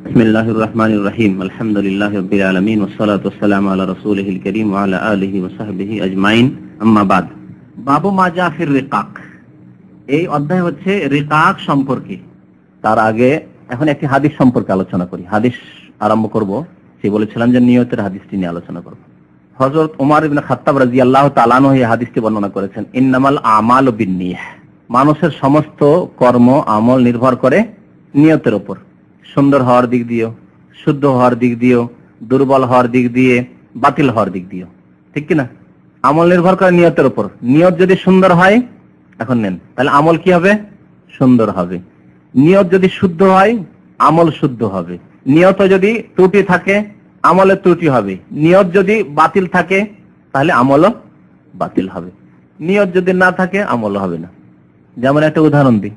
বিসমিল্লাহির রহমানির রহিম, আলহামদুলিল্লাহি রাব্বিল আলামিন, ওয়াসসালাতু ওয়াসসালামু আলা রাসূলিহিল কারীম ওয়া আলা আলিহি ওয়া সাহবিহি আজমাইন, আম্মা বাদ। বাবু মা জা ফির রিকাক, এই অধ্যায় হচ্ছে রিকাক সম্পর্কে। তার আগে এখন একটি হাদিস সম্পর্কে আলোচনা করি। হাদিস আরম্ভ করব, সে বলেছিলাম যে নিয়তের হাদিসটি নিয়ে আলোচনা করব। হযরত ওমর ইবনে খাত্তাব রাদিয়াল্লাহু তাআলা আনহু এই হাদিসটি বর্ণনা করেছেন, ইন্নামাল আমালু বিন্নিয়াহ, মানুষের সমস্ত কর্ম আমল নির্ভর করে নিয়তের উপর। সুন্দর হওয়ার দিক দিয়েও, শুদ্ধ হওয়ার দিক দিয়েও, দুর্বল হওয়ার দিক দিয়ে, বাতিল হওয়ার দিক দিয়েও, ঠিক কিনা? আমল নির্ভর করে নিয়তের উপর। নিয়ত যদি সুন্দর হয়, এখন নেন, তাহলে আমল কি হবে? সুন্দর হবে। নিয়ত যদি শুদ্ধ হয়, আমল শুদ্ধ হবে। নিয়ত যদি ত্রুটি থাকে, আমলের ত্রুটি হবে। নিয়ত যদি বাতিল থাকে, তাহলে আমলও বাতিল হবে। নিয়ত যদি না থাকে, আমলও হবে না। যেমন একটা উদাহরণ দিই,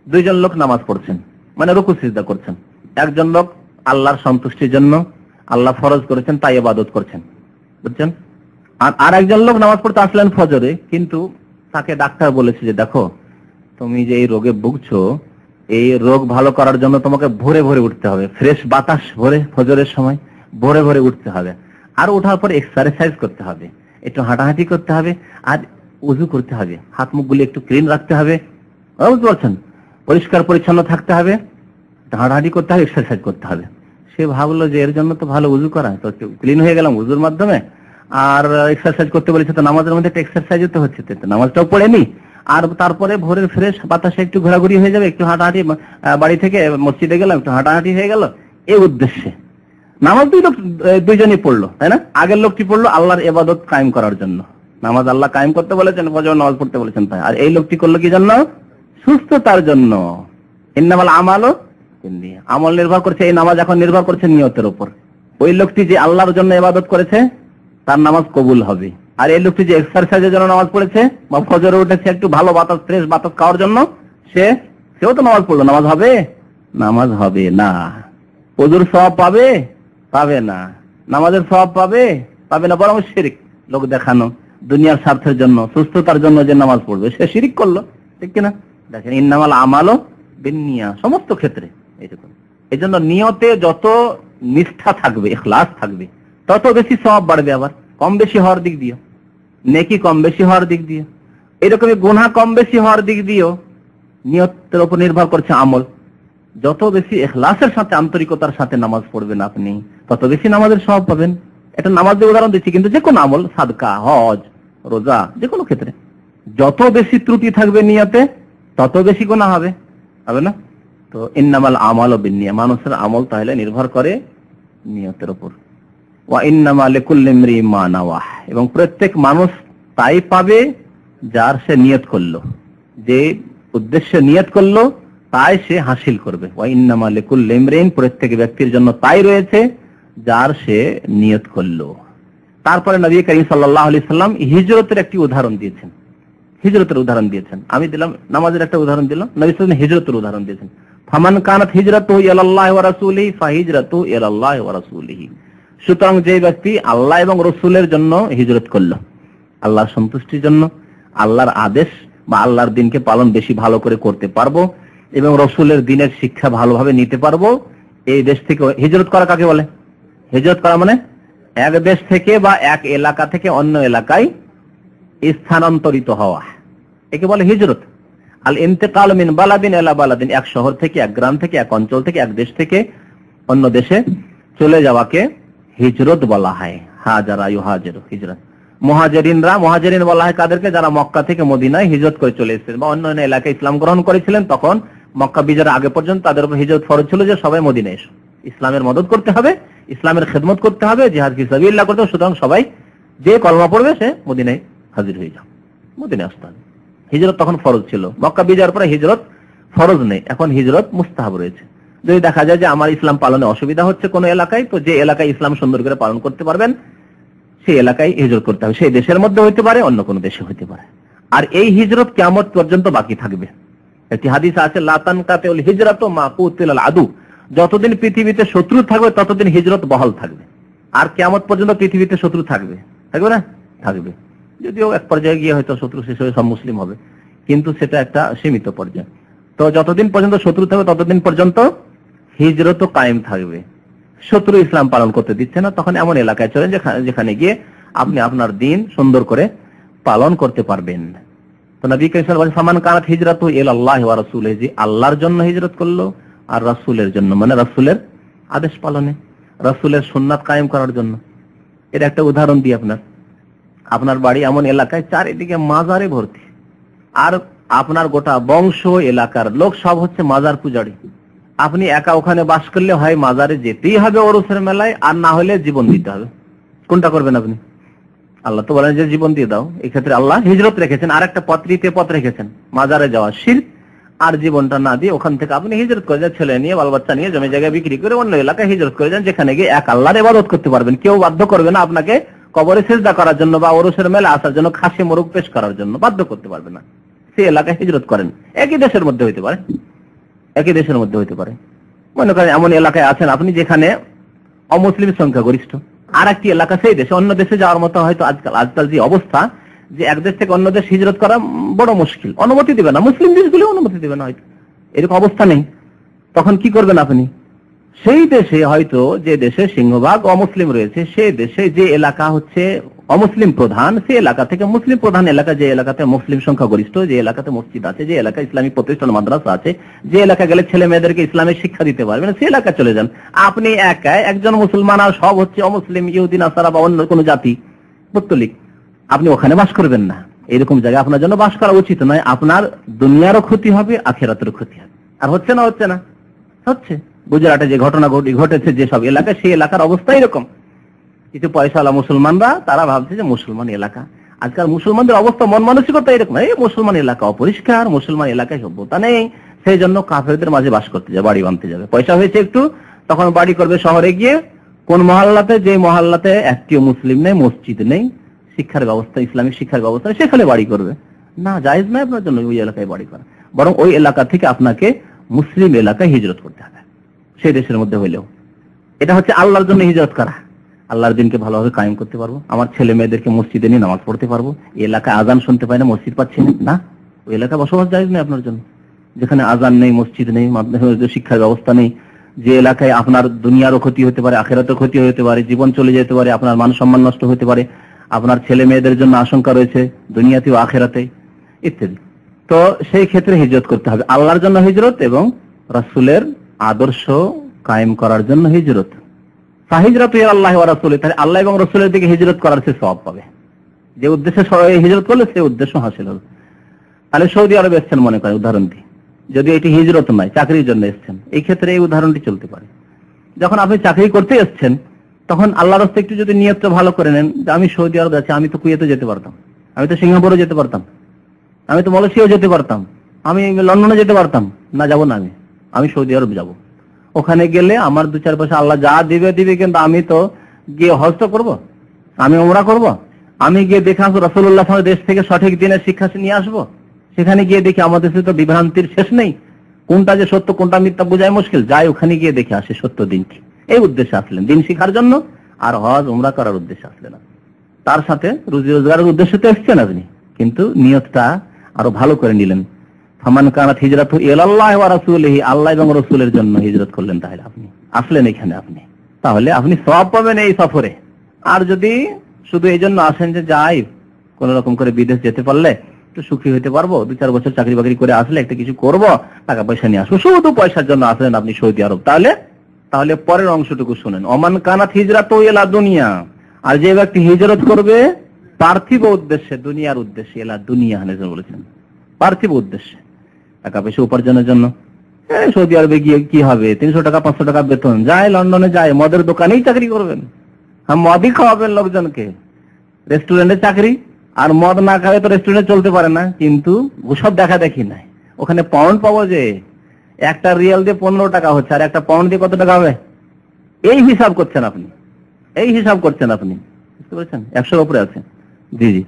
দুইজন লোক নামাজ পড়ছেন, মানে রুকু সিজদা করছেন। একজন লোক আল্লাহর সন্তুষ্টির জন্য আল্লাহ ফরজ করেছেন তাই ইবাদত করছেন, বুঝছেন? আর একজন লোক নামাজ পড়তে আসলেন ফজরে, কিন্তু তাকে ডাক্তার বলেছে যে দেখো, তুমি যে এই রোগে ভুগছো, এই রোগ ভালো করার জন্য তোমাকে ভোরে ভোরে উঠতে হবে, ফ্রেশ বাতাস ভোরে ফজরের সময় ভোরে ভোরে উঠতে হবে, আর ওঠার পর এক্সারসাইজ করতে হবে, একটু হাঁটাহাঁটি করতে হবে, আর উযু করতে হবে, হাত মুখগুলি একটু ক্লিন রাখতে হবে, বুঝতে পারছেন? পরিষ্কার পরিচ্ছন্ন থাকতে হবে, হাঁটাহাঁটি করতে হবে, এক্সারসাইজ করতে হবে। সে ভাবলো যে এর জন্য তো ভালো উযু করা, তো ক্লিন হয়ে গেলাম উযুর মাধ্যমে, আর এক্সারসাইজ করতে বলেছে তো নামাজের মধ্যে একটা এক্সারসাইজ তো হচ্ছে, তো নামাজটাও পড়েনি, আর তারপরে ভোরের ফ্রেশ বাতাসে একটু ঘোরাঘুরি হয়ে যাবে, একটু হাঁটাহাঁটি, বাড়ি থেকে মসজিদে গেলাম, একটু হাঁটাহাঁটি হয়ে গেল, এই উদ্দেশ্যে নামাজ দুইজনই পড়লো, তাই না? আগের লোকটি পড়লো আল্লাহর ইবাদত কায়েম করার জন্য, নামাজ আল্লাহ কায়েম করতে বলেছেন, ফজর নামাজ পড়তে বলেছেন তাই। আর এই লোকটি করলো কি জন্য? সুস্থতার জন্য। ইন্নামাল আমালু বিন্নিয়াহ, আমল নির্ভর করছে, এই নামাজ এখন নির্ভর করছে নিয়তের উপর। ওই লোকটি যে আল্লাহর জন্য ইবাদত করেছে, তার নামাজ কবুল হবে। আর এই লোকটি যে এক্সারসাইজের জন্য নামাজ পড়েছে, বা ফজরে উঠেছে একটু ভালো বাতাস, ফ্রেশ বাতাস খাওয়ার জন্য, সেও তো নামাজ পড়লো, নামাজ হবে? নামাজ হবে না। ওযুর সওয়াব পাবে? পাবে না। নামাজের সওয়াব পাবে? পাবে না, বরং শিরক, লোক দেখানো, দুনিয়ার স্বার্থের জন্য, সুস্থতার জন্য যে নামাজ পড়বে, সে শিরক করলো, ঠিক কিনা? দেখেন, ইন্নামাল আমালু বিন্নিয়াহ, সমস্ত ক্ষেত্রে এইরকম। এই জন্য নিয়তে যত নিষ্ঠা থাকবে, ইখলাস থাকবে, তত বেশি সওয়াব বাড়বে। আবার কম বেশি হওয়ার দিক দিয়ে, নেকি কম বেশি হওয়ার দিক দিয়ে, এরকমই গুনাহ কম বেশি হওয়ার দিক দিয়েও নিয়তের উপর নির্ভর করছে আমল। যত বেশি ইখলাসের সাথে, আন্তরিকতার সাথে নামাজ পড়বেন আপনি, তত বেশি নামাজের সওয়াব পাবেন। এটা নামাজের উদাহরণ দিচ্ছি, কিন্তু যে কোনো আমল, সাদকা, হজ, রোজা, যে কোনো ক্ষেত্রে যত বেশি ত্রুটি থাকবে নিয়তে, তত বেশি গুনাহ হবে, হবে না? তো ইন্নামাল আমালু বিন্নিয়াহ, মানুষের আমল তাহলে নির্ভর করে নিয়তের উপর। ওয়া ইন্নামা লিকুল্লি ইমরিইন মা নাওয়াহ, এবং প্রত্যেক মানুষ তাই পাবে যার সে নিয়ত করলো, যে উদ্দেশ্যে নিয়ত করলো তাই সে হাসিল করবে। ওয়া ইন্নামা লিকুল্লি ইমরিইন, প্রত্যেক ব্যক্তির জন্য তাই রয়েছে যার সে নিয়ত করলো। তারপরে নবী করিম সাল্লাল্লাহু আলাইহি সাল্লাম হিজরতের একটি উদাহরণ দিয়েছেন। হিজরতের উদাহরণ দিয়েছেন, আমি দিলাম নামাজের একটা উদাহরণ দিলাম, নবী সাল্লাল্লাহু আলাইহি ওয়াসাল্লাম হিজরতের উদাহরণ দিয়েছেন। ফামান কানাত হিজরাতুহু ইলাল্লাহি ওয়া রাসূলিহি ফাহিজরাতুহু ইলাল্লাহি ওয়া রাসূলিহি, সুতরাং যে ব্যক্তি আল্লাহ এবং রসুলের জন্য হিজরত করলো, আল্লাহর সন্তুষ্টির জন্য, আল্লাহর আদেশ বা আল্লাহর দিনকে পালন বেশি ভালো করে করতে পারবো, এবং রসুলের দিনের শিক্ষা ভালোভাবে নিতে পারবো, এই দেশ থেকে হিজরত করা কাকে বলে? হিজরত করা মানে এক দেশ থেকে বা এক এলাকা থেকে অন্য এলাকায় স্থানান্তরিত হওয়া, একে বলে হিজরত। আল ইন্তেকাল মিন বালাদিন ইলা বালাদিন, এক শহর থেকে, এক গ্রাম থেকে, এক অঞ্চল থেকে, এক দেশ থেকে অন্য দেশে চলে যাওয়াকে হিজরত বলা হয়। হাজারা ইউহাজিরু, হিজরত। মুহাজিরিন বলা হয় কাদেরকে? যারা মক্কা থেকে মদিনায় হিজরত করে চলে এসেছেন বা অন্য এলাকায় ইসলাম গ্রহণ করেছিলেন, তখন মক্কা বিজয়ের আগে পর্যন্ত তাদের উপর হিজরত ফরজ ছিল যে সবাই মদিনায় এসো, ইসলামের মদদ করতে হবে, ইসলামের খেদমত করতে হবে, জিহাদ ফি সাবিলিল্লাহ করতে হবে। সুতরাং সবাই যে কলমা পড়বে সে মদিনায় হাজির হয়ে যাও, মদিনায় আসতে হবে। হিজরত তখন ফরজ ছিল, মক্কা বিজয়ের পরে হিজরত ফরজ নেই, এখন হিজরত মুস্তাহাব রয়েছে। যদি দেখা যায় যে আমার ইসলাম পালনে অসুবিধা হচ্ছে কোনো এলাকায়, তো যে এলাকায় ইসলাম সুন্দর করে পালন করতে পারবেন সেই এলাকায় হিজরত করতে হবে। সেই দেশের মধ্যে হইতে পারে, অন্য কোনো দেশে হইতে পারে। আর এই হিজরত কিয়ামত পর্যন্ত বাকি থাকবে। একটি হাদিস আছে, লা তানকাতুল হিজরাতু মা কুতিলাল আদু, যতদিন পৃথিবীতে শত্রু থাকবে ততদিন হিজরত বহাল থাকবে। আর কিয়ামত পর্যন্ত পৃথিবীতে শত্রু থাকবে, থাকবে না? থাকবে। যদিও এক পর্যায়ে গিয়ে হয়তো শত্রু শেষ হয়ে সব মুসলিম হবে, কিন্তু সেটা একটা সীমিত পর্যায়ে। তো যতদিন পর্যন্ত শত্রু থাকবে ততদিন পর্যন্ত হিজরতও কায়েম থাকবে। শত্রু ইসলাম পালন করতে দিচ্ছে না, তখন এমন এলাকায় চলেন যেখানে গিয়ে আপনি আপনার দিন সুন্দর করে পালন করতে পারবেন। তো নবী করিম সাল্লাল্লাহু আলাইহি ওয়াসাল্লাম ফামান কানাত হিজরাতু ইলাল্লাহি ওয়া রাসূলিহি, যে আল্লাহর জন্য হিজরত করলো আর রাসূলের জন্য, মানে রাসূলের আদেশ পালনে, রাসূলের সুন্নাত কায়েম করার জন্য। এর একটা উদাহরণ দিই আপনার বাড়ি এমন এলাকায় চারিদিকে মাজারে ভর্তি, আর আপনার গোটা বংশ এলাকার লোক সব হচ্ছে মাজার পূজারী। আপনি একা ওখানে বাস করলে হয় মাজারে যেতেই হবে ওরসের মেলায়, আর না হলে জীবন দিতে হবে। কোনটা করবেন আপনি? আল্লাহ তো বলেন যে জীবন দিয়ে দাও। এই ক্ষেত্রে আল্লাহ হিজরত রেখেছেন, আর একটা তৃতীয় পথ রেখেছেন, মাজারে যাওয়া শিরক। আর জীবনটা না দিয়ে ওখান থেকে আপনি হিজরত করে যান, ছেলে নিয়ে বাল বাচ্চা নিয়ে জমি জায়গা বিক্রি করে অন্য এলাকায় হিজরত করে যান, যেখানে গিয়ে এক আল্লাহর ইবাদত করতে পারবেন। কেউ বাধ্য করবে না আপনাকে কবরে সিজদা করার জন্য বা ওরসের মেলা আসার জন্য, খাসি মোরগ পেশ করার জন্য বাধ্য করতে পারবে না। সেই এলাকায় হিজরত করেন, একই দেশের মধ্যে হইতে পারে, একই দেশের মধ্যে হইতে পারে। মনে করেন এমন এলাকায় আছেন আপনি যেখানে অমুসলিম সংখ্যা গরিষ্ঠ, আর একটি এলাকা সেই দেশে, অন্য দেশে যাওয়ার মতো হয়তো আজকাল যে অবস্থা যে এক দেশ থেকে অন্য দেশ হিজরত করা বড় মুশকিল, অনুমতি দিবে না, মুসলিম দেশগুলো অনুমতি দিবে না, হয়তো এরকম অবস্থা নেই। তখন কি করবেন আপনি? সেই দেশে হয়তো যে দেশে সিংহভাগ অমুসলিম রয়েছে, সেই দেশে যে এলাকা হচ্ছে অমুসলিম প্রধান, সেই এলাকা থেকে মুসলিম প্রধান এলাকা, যে এলাকাতে মুসলিম সংখ্যা গরিষ্ঠ, যে এলাকাতে মসজিদ আছে, যে এলাকায় ইসলামিক প্রতিষ্ঠান মাদ্রাসা আছে, যে এলাকা গেলে ছেলে মেয়েদেরকে ইসলামের শিক্ষা দিতে পারবেন, সেই এলাকা চলে যান। আপনি একাই একজন মুসলমান আর সব হচ্ছে অমুসলিম, ইহুদি, নাসারা বা অন্য কোনো জাতি পৌত্তলিক, আপনি ওখানে বাস করবেন না। এরকম জায়গায় আপনার জন্য বাস করা উচিত নয়। আপনার দুনিয়ারও ক্ষতি হবে, আখিরাতেরও ক্ষতি হবে। আর হচ্ছে না? হচ্ছে না? হচ্ছে। গুজরাটে যে ঘটনা ঘটেছে যেসব এলাকায়, সেই এলাকার অবস্থা এরকম। কিছু পয়সাওয়ালা মুসলমানরা তারা ভাবছে যে মুসলমান এলাকা, আজকাল মুসলমানদের অবস্থা, মন মানসিকতা এরকম, এই মুসলমান এলাকা অপরিষ্কার, মুসলমান এলাকায় সভ্যতা নেই, সেই জন্য কাফেরদের মাঝে বাস করতে যাবে, বাড়ি বাঁধতে যাবে। পয়সা হয়েছে একটু, তখন বাড়ি করবে শহরে গিয়ে, কোন মহল্লাতে, যে মহল্লাতে একটিও মুসলিম নেই, মসজিদ নেই, শিক্ষার ব্যবস্থা, ইসলামিক শিক্ষার ব্যবস্থা, সেখানে বাড়ি করবে না। জায়েজ নয় আপনার জন্য ওই এলাকায় বাড়ি করা, বরং ওই এলাকা থেকে আপনাকে মুসলিম এলাকায় হিজরত করতে হবে, সেই দেশের মধ্যে হইলেও। এটা হচ্ছে আল্লাহর জন্য হিজরত করা। আল্লাহর দিনকে ভালোভাবে কায়েম করতে পারবো, আমার ছেলে মেয়েদেরকে মসজিদে নিয়ে নামাজ পড়তে পারবো। এই এলাকায় আজান শুনতে পাই না, মসজিদ পাচ্ছি না, ওই এলাকায় বসবাস জায়েজ নেই আপনার জন্য, যেখানে আজান নেই, মসজিদ নেই, শিক্ষার ব্যবস্থা নেই, যে এলাকায় আপনার দুনিয়ারও ক্ষতি হতে পারে, আখিরাতের ক্ষতি হতে পারে, জীবন চলে যেতে পারে, আপনার মান সম্মান নষ্ট হতে পারে, আপনার ছেলে মেয়েদের জন্য আশঙ্কা রয়েছে দুনিয়াতে ও আখিরাতে ইত্যাদি। তো সেই ক্ষেত্রে হিজরত করতে হবে, আল্লাহর জন্য হিজরত এবং রাসূলের আদর্শ কায়েম করার জন্য হিজরত। ফাহিজরাতু ইলাল্লাহি ওয়া রাসূলিহি, তাহলে আল্লাহ এবং রাসূলের দিকে হিজরত করার সে সওয়াব পাবে। যে উদ্দেশ্যে হিজরত করলে সেই উদ্দেশ্য হাসিল হবে। তাহলে সৌদি আরবে এসেছেন মনে করেন, উদাহরণ দিই, যদি এটি হিজরত নয়, চাকরির জন্য এসেছেন, এই ক্ষেত্রে এই উদাহরণটি চলতে পারে। যখন আপনি চাকরি করতে এসেছেন, তখন আল্লাহর রাস্তায় একটু যদি নিয়তটা ভালো করে নেন, যে আমি সৌদি আরবে আছি, আমি তো কুয়েতে যেতে পারতাম, আমি তো সিঙ্গাপুরে যেতে পারতাম, আমি তো মালয়েশিয়াও যেতে পারতাম, আমি লন্ডনে যেতে পারতাম, না যাবো না, আমি সৌদি আরব যাব। ওখানে গেলে আমার 2-4 পয়সা আল্লাহ যা দিবে দিবে, কিন্তু আমি তো গিয়ে হজ তো করবো, আমি উমরা করব, আমি গিয়ে দেখে আসবো রাসূলুল্লাহ সাল্লাল্লাহু আলাইহি ওয়াসাল্লাম দেশ থেকে সঠিক দিনের শিক্ষা নিয়ে আসবো। সেখানে গিয়ে দেখি আমাদের দেশে তো বিভ্রান্তির শেষ নেই, কোনটা যে সত্য কোনটা মিথ্যা বোঝাই মুশকিল, যাই ওখানে গিয়ে দেখে আসে সত্য দিন কি। এই উদ্দেশ্যে আসলেন, দিন শিখার জন্য, আর হজ উমরা করার উদ্দেশ্যে আসলেন। তার সাথে রুজি রোজগারের উদ্দেশ্যে তো এসছেন আপনি, কিন্তু নিয়তটা আরো ভালো করে নিলেন। ফামান কানাত হিজরাতু ইলাল্লাহি ওয়া রাসূলিহি, আল্লাহ এবং রাসূলের জন্য হিজরত করলেন, তাহলে আপনি আসলেন এখানে, তাহলে আপনি সওয়াব পাবেন এই সফরে। আর যদি শুধু এই জন্য আসেন যে যাই কোন রকম করে বিদেশ যেতে পারলে একটু সুখী হতে পারবো, 2-4 বছর চাকরি বাকরি করে আসলে একটা কিছু করব, টাকা পয়সা নিয়ে আসবো, শুধু পয়সার জন্য আসলেন আপনি সৌদি আরব, তাহলে পরের অংশটুকু শুনেন। ওমান কানাত হিজরাতু ইলা দুনিয়া, আর যে ব্যক্তি হিজরত করবে পার্থিব উদ্দেশ্যে, দুনিয়ার উদ্দেশ্যে, ইলা দুনিয়া হানেজন বলেছেন, পার্থিব উদ্দেশ্যে, টাকা পয়সা উপার্জনের জন্য। সৌদি আরবে গিয়ে কি হবে, 300 টাকা 500 টাকা বেতন, যায় লন্ডনে যায় মদের দোকানেই চাকরি করবেন, মদই খাওয়াবেন লোকজনকে, রেস্টুরেন্টে চাকরি, আর মদ না খাবে তো রেস্টুরেন্টে চলতে পারে না। কিন্তু ওসব দেখা দেখি নাই, ওখানে পাউন্ড পাবো, যে একটা রিয়াল দিয়ে 15 টাকা হচ্ছে, আর একটা পাউন্ড দিয়ে কত টাকা হবে, এই হিসাব করছেন আপনি, এই হিসাব করছেন আপনি, বুঝতে পারছেন, 100-র উপরে আছে। জি জি।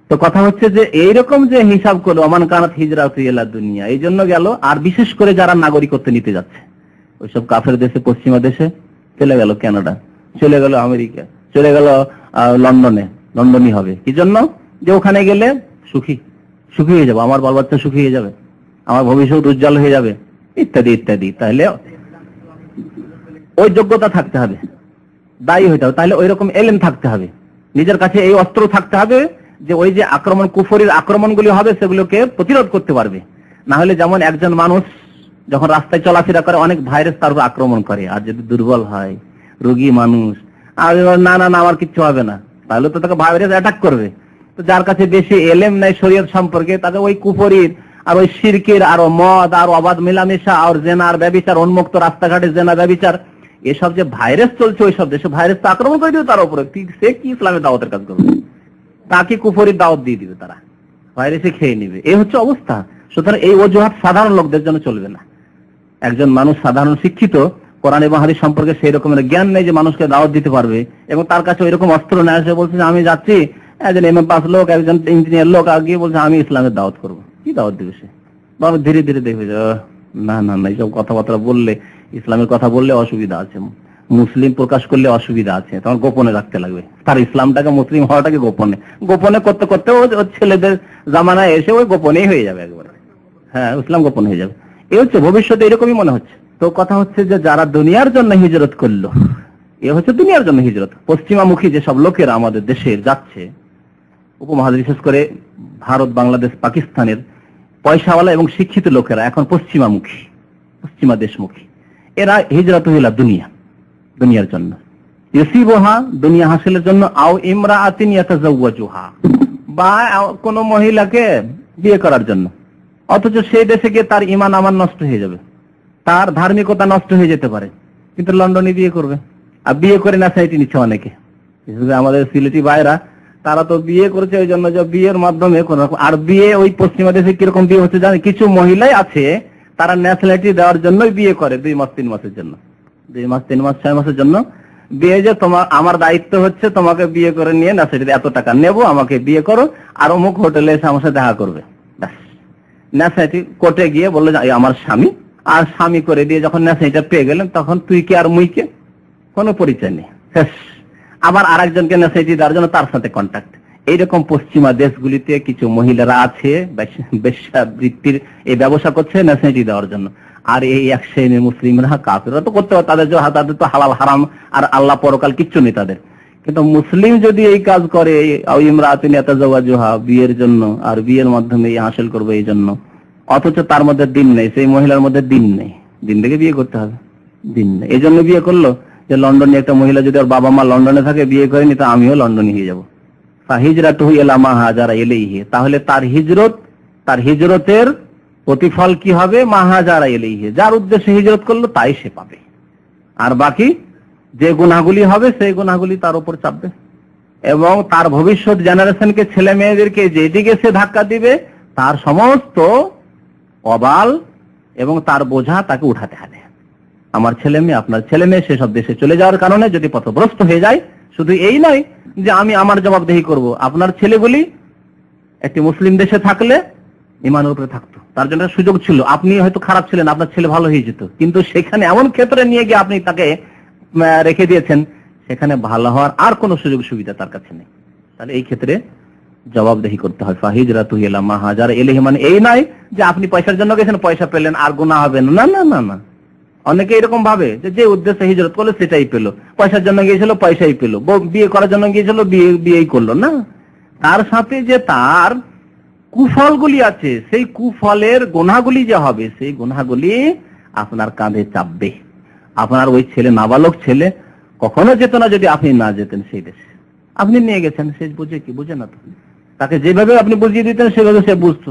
তো কথা হচ্ছে যে এইরকম যে হিসাব করলো ওমান কানাত হিজরাতু ইলা দুনিয়া, এই জন্য গেল। আর বিশেষ করে যারা নাগরিকত্ব নিতে যাচ্ছে, ওইসব কাফের দেশে, পশ্চিমা দেশে চলে গেল, কানাডা চলে গেল, আমেরিকা চলে গেল, লন্ডনই হবে, কি জন্য, যে ওখানে গেলে সুখী হয়ে যাবে, আমার বাল বাচ্চা সুখী হয়ে যাবে, আমার ভবিষ্যৎ উজ্জ্বল হয়ে যাবে, ইত্যাদি ইত্যাদি। তাহলে ওই যোগ্যতা থাকতে হবে, দায়ী হইতে হবে, তাহলে ওই রকম এলেম থাকতে হবে, নিজের কাছে এই অস্ত্র থাকতে হবে যে ওই যে আক্রমণ, কুফরির আক্রমণগুলি হবে সেগুলোকে প্রতিরোধ করতে পারবে। না হলে যেমন একজন মানুষ যখন রাস্তায় চলাফেরা করে অনেক ভাইরাস তার উপর আক্রমণ করে, আর যদি দুর্বল হয়, রোগী মানুষ, আর না না না আমার কিচ্ছু হবে না, তাহলে তো তাকে ভাইরাস অ্যাটাক করবে। তো যার কাছে বেশি এলেম নাই শরীয়ত সম্পর্কে, তাকে ওই কুফরির আর ওই শিরকের আর মদ আর অবাধ মেলামেশা আর জেনা আর ব্যভিচার, উন্মুক্ত রাস্তাঘাটে জেনা ব্যভিচার, এসব যে ভাইরাস চলছে ওই সব দেশে ভাইরাস তো আক্রমণ করে দিবে তার উপরে, সে কি ইসলামের দাওয়াতের কাজ করবে? তাকে কুফরির দাওয়াত দিয়ে দিবে, তারা ভাইরাসে খেয়ে নিবে। এই হচ্ছে অবস্থা। সুতরাং এই অজুহাত সাধারণ লোকদের জন্য চলবে না। একজন মানুষ সাধারণ শিক্ষিত, কোরআন এবং হাদিস সম্পর্কে সেই রকমের জ্ঞান নেই যে মানুষকে দাওয়াত দিতে পারবে, এবং তার কাছে ওই রকম অস্ত্র নেই, সে বলছে যে আমি যাচ্ছি, একজন এমএ পাস লোক, একজন ইঞ্জিনিয়ার লোক আগিয়ে বলছে আমি ইসলামের দাওয়াত করবো, কি দাওয়াত দিবে সে? বাবা ধীরে ধীরে দেখবে না না না, এইসব কথাবার্তা বললে, ইসলামের কথা বললে অসুবিধা আছে, মুসলিম প্রকাশ করলে অসুবিধা আছে, তখন গোপনে রাখতে লাগবে তার ইসলামটাকে, মুসলিম হওয়াটাকে গোপনে গোপনে করতে করতে ওর ছেলেদের জামানায় এসে ওই গোপনেই হয়ে যাবে একবারে। হ্যাঁ, ইসলাম গোপন হয়ে যাবে। এ হচ্ছে ভবিষ্যতে, এরকমই মনে হচ্ছে। তো কথা হচ্ছে যে যারা দুনিয়ার জন্য হিজরত করলো, এ হচ্ছে দুনিয়ার জন্য হিজরত। পশ্চিমামুখী যেসব লোকেরা আমাদের দেশের যাচ্ছে, উপমহাদেশ বিশেষ করে ভারত, বাংলাদেশ, পাকিস্তানের পয়সাওয়ালা এবং শিক্ষিত লোকেরা এখন পশ্চিমামুখী, পশ্চিমা দেশমুখী, এরা হিজরত হইলা দুনিয়ার জন্য, ইউসিবুহা দুনিয়া হাসিলের জন্য, আও ইমরাআতিন ইয়াতাজাওয়াজুহা বা কোন মহিলাকে বিয়ে করার জন্য। অথচ সেই দেশে গিয়ে তার ঈমান আমার নষ্ট হয়ে যাবে, তার ধার্মিকতা নষ্ট হয়ে যেতে পারে, কিন্তু লন্ডনে বিয়ে করবে। আর বিয়ে করে না সাইটি নিচ্ছে অনেকে, আমাদের সিলেটি ভাইরা, তারা তো বিয়ে করেছে ওই জন্য যে বিয়ের মাধ্যমে কোন রকম, আর বিয়ে ওই পশ্চিমা দেশে কিরকম বিয়ে হচ্ছে জানে, কিছু মহিলাই আছে তারা ন্যাশনালিটি দেওয়ার জন্যই বিয়ে করে, 2 মাস 3 মাসের জন্য, 2 মাস 3 মাস 6 মাসের জন্য বিয়ে, যে তোমার আমার দায়িত্ব হচ্ছে তোমাকে বিয়ে করে নিয়ে ন্যাশনালিটি এত টাকা নেব, আমাকে বিয়ে করো, আর অমুক হোটেলে এসে আমার সাথে দেখা করবে, ব্যাস। ন্যাশনালিটি কোর্টে গিয়ে বললো আমার স্বামী, আর স্বামী করে দিয়ে যখন ন্যাশনালিটিটা পেয়ে গেলেন তখন তুই কে আর মুই কে, কোনো পরিচয় নেই, আবার আরেকজনকে ন্যাশনালিটি দেওয়ার জন্য তার সাথে কন্ট্যাক্ট। এইরকম পশ্চিমা দেশগুলিতে কিছু মহিলারা আছে বেশ্যাবৃত্তির এই ব্যবসা করছে ন্যাশনালিটি দেওয়ার জন্য। আর এই এক শ্রেণীর মুসলিমরা, কাফেররা তো করতে পারে, তাদের তো হালাল হারাম আর আল্লাহ পরকাল কিচ্ছু নেই তাদের। কিন্তু মুসলিম যদি এই কাজ করে, ইমরাআতিন ইয়াতাজাওয়াজুহা বিয়ের জন্য, আর বিয়ের মাধ্যমে হাসিল করবে এই জন্য, অথচ তার মধ্যে দিন নেই, সেই মহিলার মধ্যে দিন নেই, দিন থেকে বিয়ে করতে হবে, দিন নেই, এই জন্য বিয়ে করলো যে লন্ডনে একটা মহিলা যদি ওর বাবা মা লন্ডনে থাকে, বিয়ে করেনি তো আমিও লন্ডনে হয়ে যাবো, ফাহিজরাতুহু ইলা মা হাজারা ইলাইহি, তাহলে তার হিজরতের প্রতিফল কি হবে? মা হাজারা ইলাইহি, যার উদ্দেশ্যে হিজরত করলো তাই সে পাবে, আর বাকি যে গুনাহগুলি হবে সেই গুনাহগুলি তার উপর চাপবে, এবং তার ভবিষ্যৎ জেনারেশনকে, ছেলে মেয়েদেরকে যেদিকে সে ধাক্কা দিবে তার সমস্ত অবাল এবং তার বোঝা তাকে উঠাতে হবে। আমার ছেলে মেয়ে, আপনার ছেলে মেয়ে সেসব দেশে চলে যাওয়ার কারণে যদি পথভ্রষ্ট হয়ে যায়, শুধু এই নয় যে আমি আমার জবাবদেহি করব, আপনার ছেলেগুলি একটি মুসলিম দেশে থাকলে ইমানের উপরে থাকতো, তার জন্য সুযোগ ছিল, আপনি হয়তো খারাপ ছিলেন, আপনার ছেলে ভালো হয়ে যেত, কিন্তু সেখানে এমন ক্ষেত্রে নিয়ে গিয়ে আপনি তাকে রেখে দিয়েছেন, সেখানে ভালো হওয়ার আর কোনো সুযোগ সুবিধা তার কাছে নেই। তাহলে এই ক্ষেত্রে জবাবদেহি করতে হয়। ফাহিজরাতুহু ইলা মা হাজারা ইলাইহি, মানে এই নয় যে আপনি পয়সার জন্য গেছেন, পয়সা পেলেন আর গুনাহ হবে না, না না না। অনেকে এরকম ভাবে যে উদ্দেশ্যে হিজরত করলো সেটাই পেলো, পয়সার জন্য গিয়েছিল পয়সাই পেলো, বিয়ে করার জন্য গিয়েছিল বিয়েই করলো না, তার সাথে যে তার কুফলগুলি আছে, সেই কুফলের গুনাহগুলি যে হবে, সেই গুনাহগুলি আপনার কাঁধে চাপবে। আপনার ওই ছেলে, নাবালক ছেলে কখনো যেত না যদি আপনি না যেতেন সেই দেশে, আপনি নিয়ে গেছেন, সে বুঝে কি? বুঝে না তো। তাকে যেভাবে আপনি বুঝিয়ে দিতেন সেভাবে সে বুঝতো।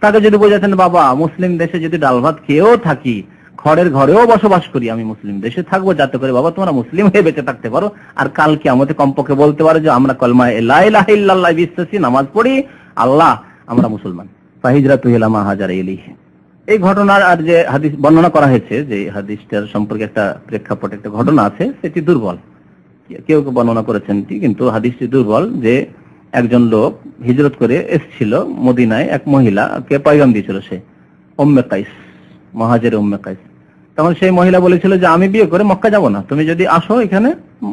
তাকে যদি বোঝাতেন বাবা মুসলিম দেশে যদি ডাল ভাত খেয়েও থাকি, খড়ের ঘরেও বসবাস করি, আমি মুসলিম দেশে থাকবো, যাতে করে বাবা তোমরা মুসলিম হয়ে বেঁচে থাকতে পারো, আর কাল কিয়ামতে কমপক্ষে বলতে পারো যে আমরা কলমা লা ইলাহা ইল্লাল্লাহ বিশ্বাসী, নামাজ পড়ি, আল্লাহ আমরা মুসলমান। ফাহিজরাতুহু ইলা মা হাজারা ইলাইহি। এই ঘটনার আর যে হাদিস বর্ণনা করা হয়েছে, যে হাদিসটার সম্পর্কে একটা প্রেক্ষাপট, একটা ঘটনা আছে, সেটি দুর্বল। কেউ কেউ বর্ণনা করেছেন কিন্তু হাদিসটি দুর্বল, যে একজন লোক হিজরত করে এসেছিল মদিনায়, এক মহিলাকে পয়গাম দিয়েছিল, সে উম্মে কাইস, মুহাজির উম্মে কাইস। তখন সেই মহিলা বলেছিল যে আমি বিয়ে করে মক্কা যাব না, তুমি যদি আসো এখানে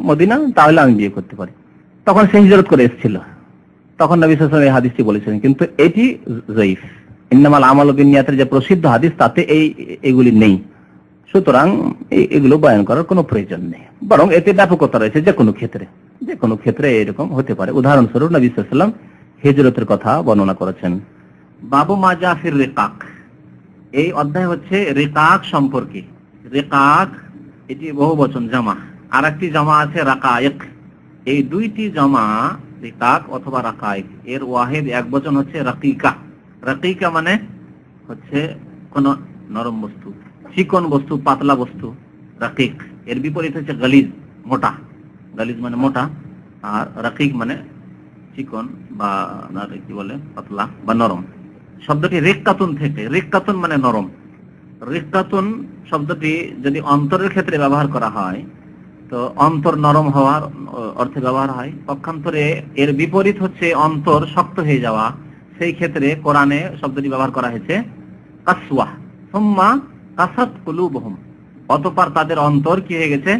মদিনা তাহলে আমি বিয়ে করতে পারি। তখন সে হিজরত করে এসেছিল, তখন নবী সাল্লাল্লাহু আলাইহি ওয়াসাল্লাম এই হাদিসটি বলেছিলেন, কিন্তু এটি যায়িফ। ইন্নামাল আমালু বিন্নিয়াতের যে প্রসিদ্ধ হাদিস, তাতে এইগুলি নেই। সুতরাং এগুলো বয়ান করার কোনো প্রয়োজন নেই, বরং এতে ব্যাপকতা রয়েছে যে কোনো ক্ষেত্রে এরকম হতে পারে। উদাহরণস্বরূপ নবী সাল্লাল্লাহু আলাইহি ওয়াসাল্লাম হিজরতের কথা বর্ণনা করেছেন। বাবু মা জা ফির রিকাক, এই অধ্যায় হচ্ছে রিকাক সম্পর্কে। রিকাক এটি বহুবচন জামা, আর একটি জামা আছে রাকায়েক। এই দুইটি জামা রিকাক অথবা রাকায়েক, এর ওয়াহিদ এক বচন হচ্ছে রাকিকা। রাকিকা মানে হচ্ছে কোন নরম বস্তু, চিকন বস্তু, পাতলা বস্তু রাকিক। এর বিপরীত হচ্ছে গালিজ, মোটা। গালিজ মানে মোটা, আর রাকিক মানে চিকন বা কি বলে পাতলা বা নরম। শব্দটি রিক্কাতুন থেকে, রিক্কাতুন মানে নরম। রিক্কাতুন শব্দটি যদি অন্তরের ক্ষেত্রে ব্যবহার করা হয় তো অন্তর নরম হওয়ার অর্থে ব্যবহার হয়। পক্ষান্তরে এর বিপরীত হচ্ছে অন্তর শক্ত হয়ে যাওয়া। সেই ক্ষেত্রে কোরআনে শব্দটি ব্যবহার করা হয়েছে কাসওয়া, সুম্মা কাসাত কুলুবুহুম, অতঃপর তাদের অন্তর কি হয়ে গেছে,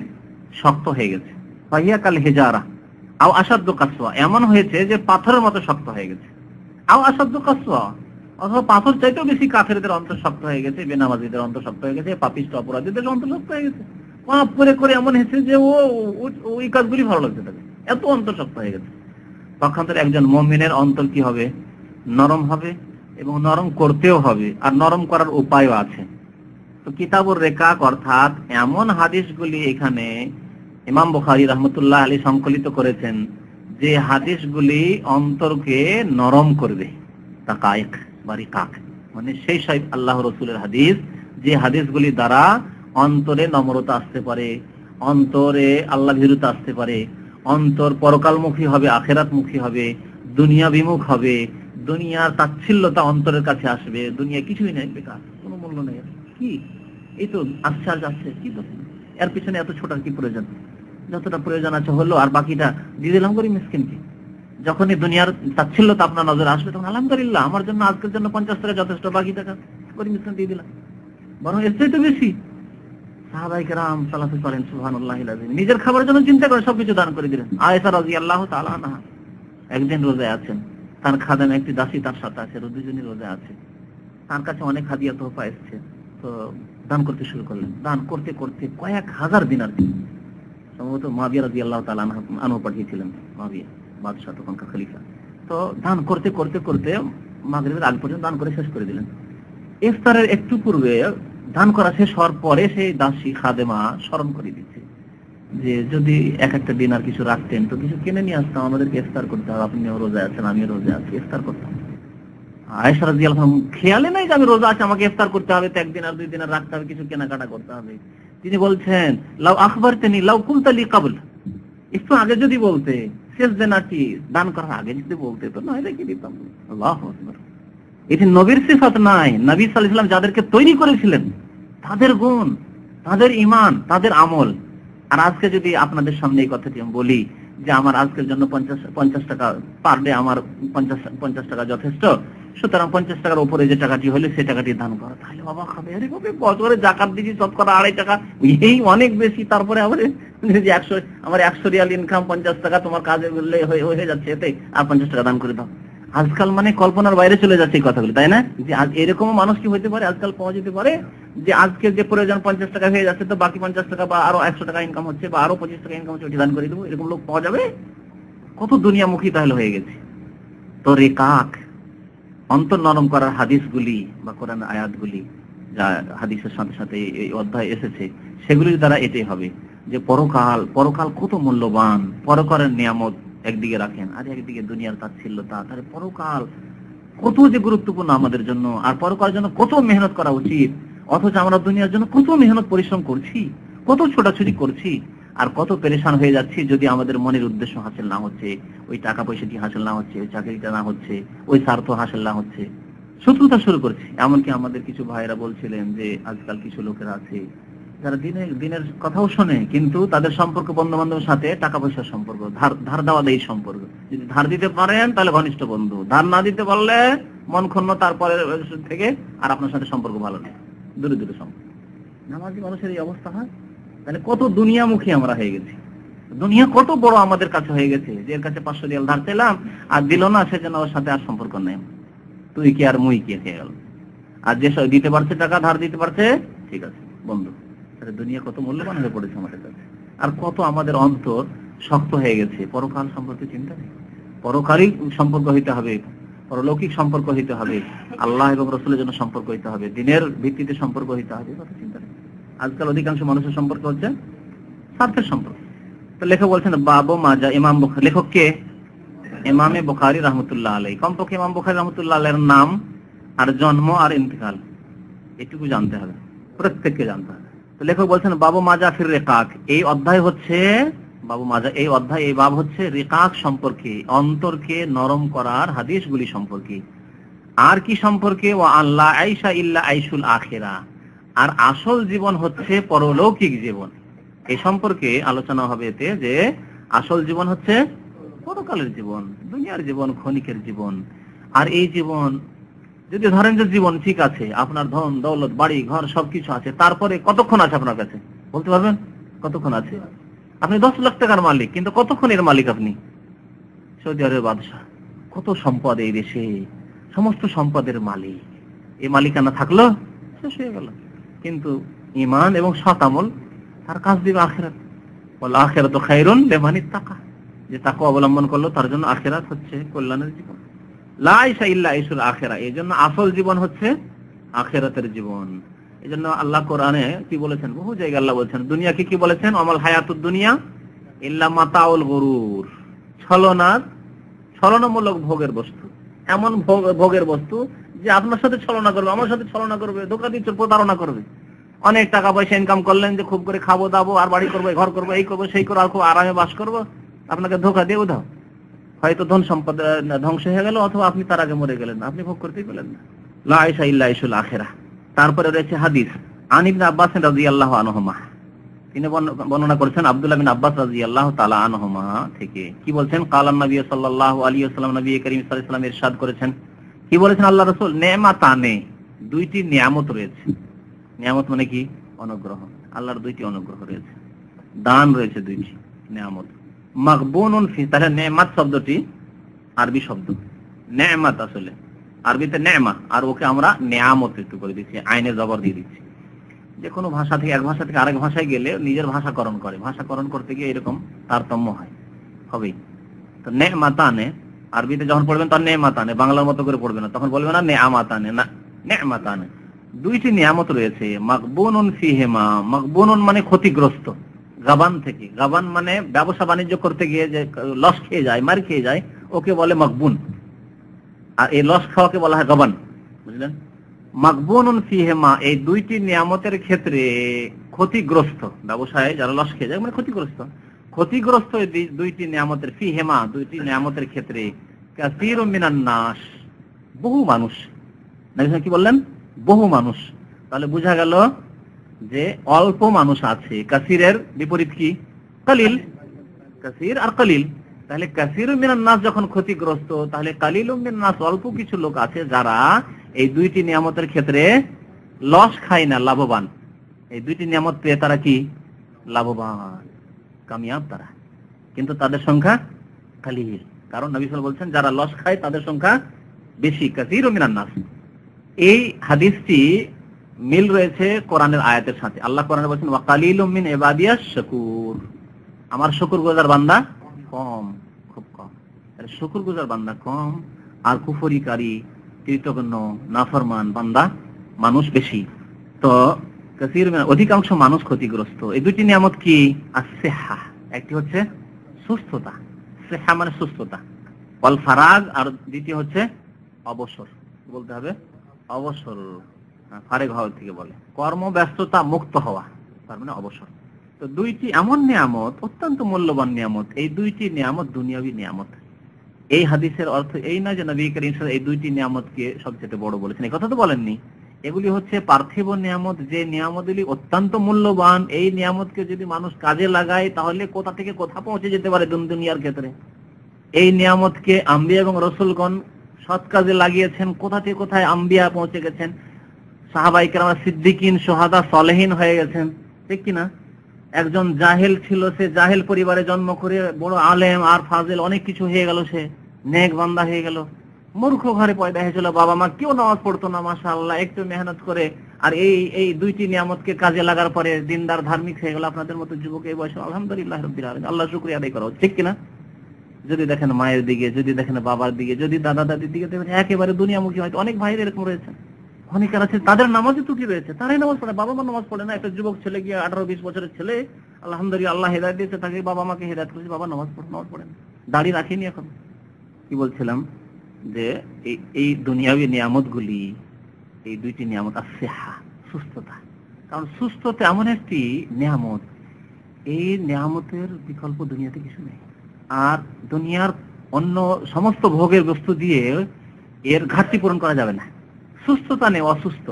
শক্ত হয়ে গেছে। ফাহিয়া কাল হিজারা আও আসাদ্দু কাসওয়া, এমন হয়েছে যে পাথরের মতো শক্ত হয়ে গেছে। আও আসাদ্দু কাসওয়া, অথবা পাথর চাইতেও বেশি কাফেরদের অন্তর শক্ত হয়ে গেছে, বেনামাজিদের অন্তর শক্ত হয়ে গেছে, পাপিষ্ঠ অপরাধীদের অন্তর শক্ত হয়ে গেছে। পাপ করে করে এমন হয়েছে যে ওই কাজগুলি ভালো লাগছে তাদের, এত অন্তর শক্ত হয়ে গেছে। পক্ষান্তরে একজন মুমিনের অন্তর কি হবে, নরম হবে, এবং নরম করতেও হবে, আর নরম করার উপায়ও আছে। তো কিতাবুর রিকাক অর্থাৎ এমন হাদিসগুলি এখানে ইমাম বুখারী রাহমাতুল্লাহ আলাইহি সংকলিত করেছেন যে হাদিসগুলি অন্তরকে নরম করবে। তাকায়েক বা রিকাক মানে সেই সব আল্লাহ রাসূলের হাদিস, যে হাদিসগুলি দ্বারা অন্তরে নম্রতা আসতে পারে, অন্তরে আল্লাহ ভীরুতা আসতে পারে, অন্তর পরকালমুখী হবে, আখিরাতমুখী হবে, দুনিয়া বিমুখ হবে, দুনিয়ার তাচ্ছিল্যতা অন্তরের কাছে আসবে। দুনিয়া কিছুই নেই, বেকার, কোনো মূল্য নেই। কি এই তো আসছে আর যাচ্ছে, কি তো এর পিছনে এত ছোটার কি প্রয়োজন? যতটা প্রয়োজন আছে হলো, আর বাকিটা দিয়ে দিলাম করি মিসকিনকে। যখনই দুনিয়ার তাচ্ছিল্যতা আপনার নজরে আসবে তখন আলহামদুলিল্লাহ, আমার জন্য আজকের জন্য 50 টাকা যথেষ্ট, বাকি টাকা করি মিসকিন দিয়ে দিলাম। বরং এর চাইতে বেশি সাহাবায়ে কেরাম সালাতে করেন সুবহানাল্লাহিল আযীম, নিজের খাবারের জন্য চিন্তা করে সবকিছু দান করে দিলেন। আয়েশা রাদিয়াল্লাহু তাআলা আনহা একদিন রোজায় আছেন, তার খাদেম একটি দাসী তার সাথে আছে, দুজনই রোজা আছে। তার কাছে অনেক হাদিয়া তোহফা এসেছে, তো দান করতে শুরু করলেন। দান করতে করতে কয়েক হাজার দিনার দিন, সম্ভবত মুয়াবিয়া রাদিয়াল্লাহু তাআলা আনহু পাঠিয়েছিলেন, মুয়াবিয়া বাদশা তখনকার খলিফা। তো দান করতে করতে করতে মাগরিবের আগ পর্যন্ত দান করে শেষ করে দিলেন। ইফতারের একটু পূর্বে দান করা শেষ হওয়ার পরে সেই দাসী খাদেমা স্মরণ করে দিচ্ছে যে যদি এক একটা দিনার কিছু রাখতেন তো কিছু কিনে নিয়ে আসতাম, আমাদেরকে ইফতার করতে হবে, আপনিও রোজা আছেন আমিও রোজা আছি, ইফতার করতাম। আয়েশা রাদিয়াল্লাহু আনহা খেয়ালে নাই যে আমি রোজা আছি, আমাকে ইফতার করতে হবে, তো একদিন আর দুই দিন রাখতে হবে, কিছু কেনাকাটা করতে হবে। তিনি বলছেন লাউ আখবারতানি লাউ কুনতা লি ক্বাবল, একটু আগে যদি বলতে, শেষ দিনাটি দান করার আগে যদি বলতে তো নয় রেখে দিতাম। আল্লাহু আকবার। এটি নবীর সিফাত নাই, নবী সাল্লাল্লাহু আলাইহি ওয়াসাল্লাম যাদেরকে তৈরি করেছিলেন তাদের গুণ, তাদের ঈমান, তাদের আমল। আর আজকে যদি আপনাদের সামনে এই কথাটি আমি বলি যে আমার আজকের জন্য 50 টাকা পার ডে, আমার 50 টাকা যথেষ্ট, সুতরাং 50 টাকার উপরে যে টাকাটি হলে সে টাকাটি দান করা, তাহলে বাবা খাবে, আরে বাবা বছরে জাকাত দিচ্ছি শতকরা 2.5 টাকা, এই অনেক বেশি। তারপরে আবার যদি 100, আমার 100 রিয়াল ইনকাম, 50 টাকা তোমার কাজে হয়ে যাচ্ছে, এতে আর 50 টাকা দান করে দাও। আজকাল মানে কল্পনার বাইরে চলে যাচ্ছে এই কথাগুলো, তাই না? যে আজ এরকম মানুষ কি হতে পারে, আজকাল পাওয়া যেতে পারে যে আজকে যে প্রয়োজন 50 টাকা হয়ে যাচ্ছে, তো বাকি 50 টাকা বা আরো 100 টাকা ইনকাম হচ্ছে বা আরো 25 টাকা ইনকাম হচ্ছে, ওটি দান করে দেবো, এরকম লোক পাওয়া যাবে? কত দুনিয়ামুখী তাহলে হয়ে গেছে। তো রিকাক অন্তর নরম করার হাদিসগুলি বা কোরআন আয়াতগুলি যা হাদিসের সাথে সাথে এই অধ্যায় এসেছে, সেগুলির দ্বারা এটাই হবে যে পরকাল কত মূল্যবান। পরকালের নিয়ামত একদিকে রাখেন, আর একদিকে দুনিয়ার তাচ্ছিল্যতা, তাহলে পরকাল কত যে গুরুত্বপূর্ণ আমাদের জন্য, আর পরকালের জন্য কত মেহনত করা উচিত। অথচ আমরা দুনিয়ার জন্য কত মেহনত পরিশ্রম করছি, কত ছোটাছুটি করছি, আর কত পেরেশান হয়ে যাচ্ছি যদি আমাদের মনের উদ্দেশ্য হাসিল না হচ্ছে, ওই টাকা পয়সাটি হাসিল না হচ্ছে, ওই চাকরিটা না হচ্ছে, ওই স্বার্থ হাসিল না হচ্ছে, শত্রুতা শুরু করছি। এমনকি আমাদের কিছু ভাইরা বলছিলেন যে আজকাল কিছু লোকেরা আছে যারা দিনের কথাও শোনে, কিন্তু তাদের সম্পর্ক বন্ধু বান্ধবের সাথে টাকা পয়সার সম্পর্ক, ধার দেওয়া দেয় সম্পর্ক। যদি ধার দিতে পারেন তাহলে ঘনিষ্ঠ বন্ধু, ধার না দিতে পারলে মন ক্ষুণ্ণ, তারপরে থেকে আর আপনার সাথে সম্পর্ক ভালো নেই, দূরে দূরে সম্পর্ক। নামাজি মানুষের এই অবস্থা হয়, তাহলে কত দুনিয়ামুখী আমরা হয়ে গেছি। দুনিয়া কত বড় আমাদের কাছে হয়ে গেছে যে এর কাছে 500 রিয়াল ধার চাইলাম আর দিল না, সেজন্য ওর সাথে আর সম্পর্ক নেই, তুই কি আর মুই কি হয়ে গেল। আর যে দিতে পারছে টাকা ধার দিতে পারছে, ঠিক আছে বন্ধু, তাহলে দুনিয়া কত মূল্যবান হয়ে পড়েছে আমাদের কাছে, আর কত আমাদের অন্তর শক্ত হয়ে গেছে। পরকাল সম্পর্কে চিন্তা নেই, পরকালীন সম্পর্ক হইতে হবে, পরলৌকিক সম্পর্ক হইতে হবে, আল্লাহ এবং রসুলের জন্য সম্পর্ক হইতে হবে, দিনের ভিত্তিতে সম্পর্ক হইতে হবে, কথা চিন্তা নেই। আজকাল অধিকাংশ মানুষের সম্পর্ক হচ্ছে স্বার্থের সম্পর্ক। তো লেখক বলছেন বাবু মাজা, ইমাম বুখারী, লেখক কে? ইমামে বুখারী রাহমাতুল্লাহ আলাইহি। কমপক্ষে ইমাম বুখারী রাহমাতুল্লাহ আলাইহির নাম আর জন্ম আর ইন্তেকাল এটুকু জানতে হবে, প্রত্যেককে জানতে হবে। তো লেখক বলছেন বাবু মাজা ফির রিকাক, এই অধ্যায় হচ্ছে বাবু মাজা, এই অধ্যায়, এই বাব হচ্ছে রিকাক সম্পর্কে, অন্তরকে নরম করার হাদিসগুলি সম্পর্কে। আর কি সম্পর্কে? ওয়া আল্লাহ আইসা ইল্লা আইসুল আখিরা, আর আসল জীবন হচ্ছে পরলৌকিক জীবন। এই সম্পর্কে আলোচনা হবে এতে, যে আসল জীবন হচ্ছে পরকালের জীবন, দুনিয়ার জীবন ক্ষণিকের জীবন। আর এই জীবন যদি ধরেন যে জীবন ঠিক আছে, আপনার ধন দৌলত বাড়ি ঘর সবকিছু আছে, তারপরে কতক্ষণ আছে আপনার কাছে বলতে পারবেন? কতক্ষণ আছে? আপনি 10 লাখ টাকার মালিক, কিন্তু কতক্ষণের মালিক আপনি? সৌদি আরবের বাদশাহ, কত সম্পদ এই দেশে, সমস্ত সম্পদের মালিক। এই মালিকানা থাকলো, শেষ হয়ে গেল। কিন্তু ঈমান এবং সৎ আমল তার কাজ দিবে আখিরাত। ওয়াল আখিরাতু খায়রুন লিমান ইত্তাকা, যে তাকওয়া অবলম্বন করলো তার জন্য আখিরাত হচ্ছে কল্যাণের জীবন। লা আইসা ইল্লা আইসুল আখিরা, এই জন্য আসল জীবন হচ্ছে আখিরাতের জীবন। এই জন্য আল্লাহ কোরআনে কি বলেছেন, বহু জায়গায় আল্লাহ বলেছেন, দুনিয়াকে কি বলেছেন? আমাল হায়াতুদ দুনিয়া ইল্লা মাতাউল গুরুর, ছলনামূলক ভোগের বস্তু, এমন ভোগের বস্তু যে আপনার সাথে ছলনা করবে, আমার সাথে ছলনা করবে, ধোঁকা দিয়ে প্রতারণা করবে। অনেক টাকা পয়সা ইনকাম করলেন, যে খুব করে খাবো দাবো আর বাড়ি করবো, ঘর করবো, এই করবো সেই করবো, আর খুব আরামে বাস করবো, আপনাকে ধোঁকা দিয়ে উধাও, হয়তো ধন সম্পদ ধ্বংস হয়ে গেল, অথবা আপনি তার আগে মরে গেলেন, আপনি ভোগ করতেই পেলেন না। লা আইসা ইল্লা আইসুল আখিরা। তারপরে রয়েছে হাদিস আন ইবনে আব্বাস রাদিয়াল্লাহু আনহুমা, তিনি বর্ণনা করেছেন আব্দুল্লাহ বিন আব্বাস রাদিয়াল্লাহু তাআলা আনহুমা থেকে, কি বলছেন? কালান নবী সাল্লাল্লাহু আলাইহি ওয়াসাল্লাম, নবী করিম সাল্লাল্লাহু আলাইহি ওয়াসাল্লাম ইরশাদ করেছেন, কি বলেছেন আল্লাহ রাসূল? নেমাতানে, দুইটি নিয়ামত রয়েছে। নিয়ামত মানে কি? অনুগ্রহ। আল্লাহর দুইটি অনুগ্রহ রয়েছে, দান রয়েছে দুইটি নিয়ামত। মাগবুনুন ফি, তাহলে নেমাত শব্দটি আরবি শব্দ, নেমাত আসলে আরবিতে নেমা, আর ওকে আমরা নিয়ামত একটু করে দিচ্ছি, আইনে জবর দিয়ে দিচ্ছি। যে কোনো ভাষা থেকে, এক ভাষা থেকে আরেক ভাষায় গেলে নিজের ভাষাকরণ করে, ভাষাকরণ করতে গিয়ে এরকম তারতম্য হয়, হবেই। তো নেমাতানে আরবিতে যখন পড়বেন তখন নেমাতানে, বাংলার মতো করে পড়বে না, তখন বলবে না নেআমাতানে, না নেমাতানে, দুইটি নিয়ামত রয়েছে। মাগবুনুন ফিহিমা, মাগবুনুন মানে ক্ষতিগ্রস্ত, গাবান থেকে, গাবান মানে ব্যবসা বাণিজ্য করতে গিয়ে যে লস খেয়ে যায়, মার খেয়ে যায়, ওকে বলে মাগবুন, আর এই লস খাওয়াকে বলা হয় গাবান, বুঝলেন? মাগবুনুন ফিহিমা, এই দুইটি নিয়ামতের ক্ষেত্রে ক্ষতিগ্রস্ত, ব্যবসায় যারা লস খেয়ে যায় মানে ক্ষতিগ্রস্ত, ক্ষতিগ্রস্ত এই দুইটি নিয়ামতের, ফিহিমা দুইটি নিয়ামতের ক্ষেত্রে, কাসীরুম মিনান নাস, বহু মানুষ। কি বললেন? বহু মানুষ। তাহলে বোঝা গেল যে অল্প মানুষ আছে। কাসিরের বিপরীত কি? কালিল। কাসির আর কালিল। তাহলে কাসীরুম মিনান নাস যখন ক্ষতিগ্রস্ত, তাহলে কালিলুম মিনান নাস, অল্প কিছু লোক আছে যারা এই দুইটি নিয়ামতের ক্ষেত্রে লস খায় না, লাভবান। এই দুইটি নিয়ামত পেয়ে তারা কি? লাভবান, কামিয়াব তারা, কিন্তু তাদের সংখ্যা কালিল। কারণ নবী সাল্লাল্লাহু আলাইহি ওয়াসাল্লাম বলছেন যারা লস খায় তাদের সংখ্যা বেশি, কাসীরুম মিনান নাস। এই হাদিসটি মিল রয়েছে কোরআনের আয়াতের সাথে। আল্লাহ কোরআনে বলেছেন ওয়া কালিলুম মিন ইবাদিয়াশ শাকুর, আমার শুকরগুজার বান্দা কম, খুব কম। তাহলে শুকরগুজার বান্দা কম, আর কুফরিকারী, কৃতজ্ঞ, নাফরমান বান্দা মানুষ বেশি। তো কাসীর, অধিকাংশ মানুষ ক্ষতিগ্রস্ত। এই দুটি নিয়ামত কি? as-সিহা, একটি হচ্ছে সুস্থতা, সিহা মানে সুস্থতা, ওয়াল ফারাগ, আর দ্বিতীয় হচ্ছে অবসর, বলতে হবে অবসর, ফারেগ হওয়া থেকে বলে কর্মব্যস্ততা মুক্ত হওয়া, তার মানে অবসর। তো দুইটি এমন নিয়ামত, অত্যন্ত মূল্যবান নিয়ামত। এই দুইটি নিয়ামত দুনিয়াবী নিয়ামত। এই হাদিসের অর্থ এই না যে নবী করিম সাল্লাল্লাহু আলাইহি ওয়াসাল্লাম এই দুইটি নিয়ামতকে সবচেয়ে বড় বলেছেন, এই কথা তো বলেননি। এগুলি হচ্ছে পার্থিব নিয়ামত, যে নিয়ামতগুলি অত্যন্ত মূল্যবান। এই নিয়ামতকে যদি মানুষ কাজে লাগায় তাহলে কোথা থেকে কোথা পৌঁছে যেতে পারে দুনিয়ার ক্ষেত্রে। এই নিয়ামতকে আম্বিয়া এবং রাসূলগণ সৎ কাজে লাগিয়েছেন, কোথা থেকে কোথায় আম্বিয়া পৌঁছে গেছেন, সাহাবায়ে কেরাম, সিদ্দিকিন, শুহাদা, সালেহিন হয়ে গেছেন, ঠিক কিনা? একজন জাহেল ছিল, সে জাহেল পরিবারে জন্ম করে বড় আলেম আর ফাজিল অনেক কিছু হয়ে গেল, সে নেক বান্দা হয়ে গেল। মূর্খ ঘরে পয়দা হয়েছিল, বাবা মা কেউ নামাজ পড়তো না, মাশাআল্লাহ একটু মেহনত করে আর এই দুইটি নিয়ামতকে কাজে লাগার পরে দিনদার ধার্মিক হয়ে গেল আপনাদের মতো যুবক এই বয়সে, আলহামদুলিল্লাহ রাব্বিল আলামিন, আল্লাহ শুকরিয়া আদায় করা, ঠিক কিনা? যদি দেখেন মায়ের দিকে, যদি দেখেন বাবার দিকে, যদি দাদা দাদির দিকে দেখেন একেবারে দুনিয়ামুখী, হয়তো অনেক ভাইয়ের এরকম রয়েছে, অনেকের আছে তাদের নামাজে ত্রুটি রয়েছে, তারাই নামাজ পড়ে, বাবা মা নামাজ পড়ে না। একটা যুবক ছেলে গিয়ে 18-20 বছরের ছেলে, আলহামদুলিল্লাহ আল্লাহ হেদায়েত দিয়েছে তাকে, বাবা মাকে হেদায়েত করেছে, বাবা নামাজ পড়ে না, দাড়ি রাখেনি এখন। কি বলছিলাম যে এই দুনিয়াবী নিয়ামতগুলি, এই দুইটি নিয়ামত আসিহা, সুস্থতা, কারণ সুস্থতা এমন একটি নিয়ামত, এই নিয়ামতের বিকল্প দুনিয়াতে কিছু নেই। আর দুনিয়ার অন্য সমস্ত ভোগের বস্তু দিয়ে এর ঘাটতি পূরণ করা যাবে না। সুস্থতা নেই, অসুস্থ।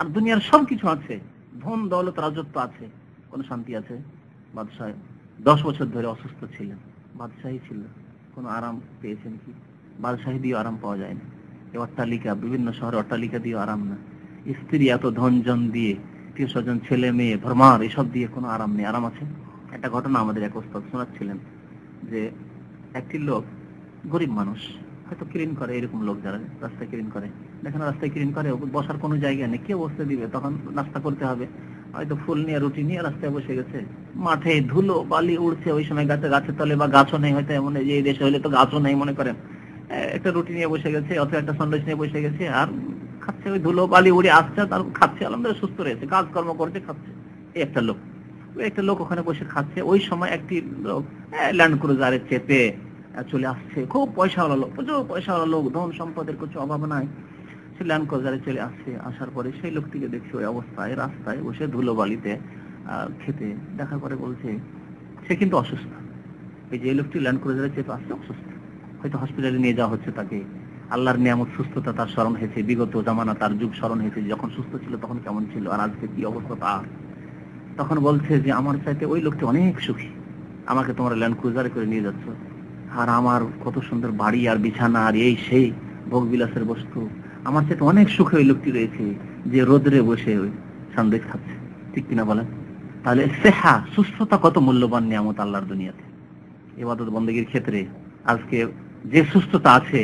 আর দুনিয়ার সবকিছু আছে, ধন দৌলত রাজত্ব আছে, কোন শান্তি আছে? বাদশাহ 10 বছর ধরে অসুস্থ ছিলেন, বাদশাহী ছিল, কোন আরাম পেয়েছেন কি? বাদশাহী দিয়ে আরাম পাওয়া যায় না। এই অট্টালিকা, বিভিন্ন শহরে অট্টালিকা দিয়ে আরাম না, স্ত্রী এত ধনজন দিয়ে, 300 জন ছেলে মেয়ে, ভরমার, এসব দিয়ে কোনো আরাম নেই। আরাম আছে? একটা ঘটনা আমাদের এক ওস্তাদ শোনাচ্ছিলেন যে একটি লোক, গরিব মানুষ, হয়তো ক্লিন করে, এরকম লোক যারা রাস্তায় ক্লিন করে, দেখেন রাস্তায় ক্লিন করে, বসার কোনো জায়গা নেই, কে বসতে দিবে? তখন নাস্তা করতে হবে, হয়তো ফুল নিয়ে রুটি নিয়ে রাস্তায় বসে গেছে, মাঠে ধুলো বালি উড়ছে, ওই সময় গাছের তলে বা গাছও নেই, হয়তো এমন এই দেশে হলে তো গাছও নেই, মনে করেন একটা রুটি নিয়ে বসে গেছে অথবা একটা সন্দেশ নিয়ে বসে গেছে, আর খাচ্ছে, ওই ধুলো বালি উড়ে আসছে, তার খাচ্ছে, আলহামদুলিল্লাহ সুস্থ রয়েছে, কাজকর্ম করছে, খাচ্ছে। এই একটা লোক ওখানে বসে খাচ্ছে। ওই সময় একটি লোক ল্যান্ড ক্রুজারে চেপে চলে আসছে, খুব পয়সাওয়ালা লোক, প্রচুর পয়সাওয়ালা লোক, ধন সম্পদের কিছু অভাব নাই, সে ল্যান্ড ক্রুজারে চলে আসছে। আসার পরে সেই লোকটিকে দেখছে ওই অবস্থায় রাস্তায় বসে ধুলো বালিতে খেতে, দেখার পরে বলছে সে কিন্তু অসুস্থ, এই যে লোকটি ল্যান্ড ক্রুজারে চেপে আসছে অসুস্থ, হয়তো হসপিটালে নিয়ে যাওয়া হচ্ছে তাকে। আল্লাহর নিয়ামত সুস্থতা তার স্মরণ হয়েছে, বিগত জামানা তার যুগ স্মরণ হয়েছে, যখন সুস্থ ছিল তখন কেমন ছিল আর আজকে কি অবস্থা তার। তখন বলছে যে আমার চাইতে ওই লোকটি অনেক সুখী, আমাকে তোমরা ল্যান্ড ক্রুজারে করে নিয়ে যাচ্ছ, আর আমার কত সুন্দর বাড়ি আর বিছানা আর এই সেই ভোগ বিলাসের বস্তু, আমার চাইতে অনেক সুখে ওই লোকটি রয়েছে যে রোদরে বসে ওই সন্দেশ খাচ্ছে, ঠিক কিনা বলেন? তাহলে সেহা, সুস্থতা কত মূল্যবান নিয়ামত আল্লাহর দুনিয়াতে। ইবাদত বন্দেগীর ক্ষেত্রে আজকে যে সুস্থতা আছে,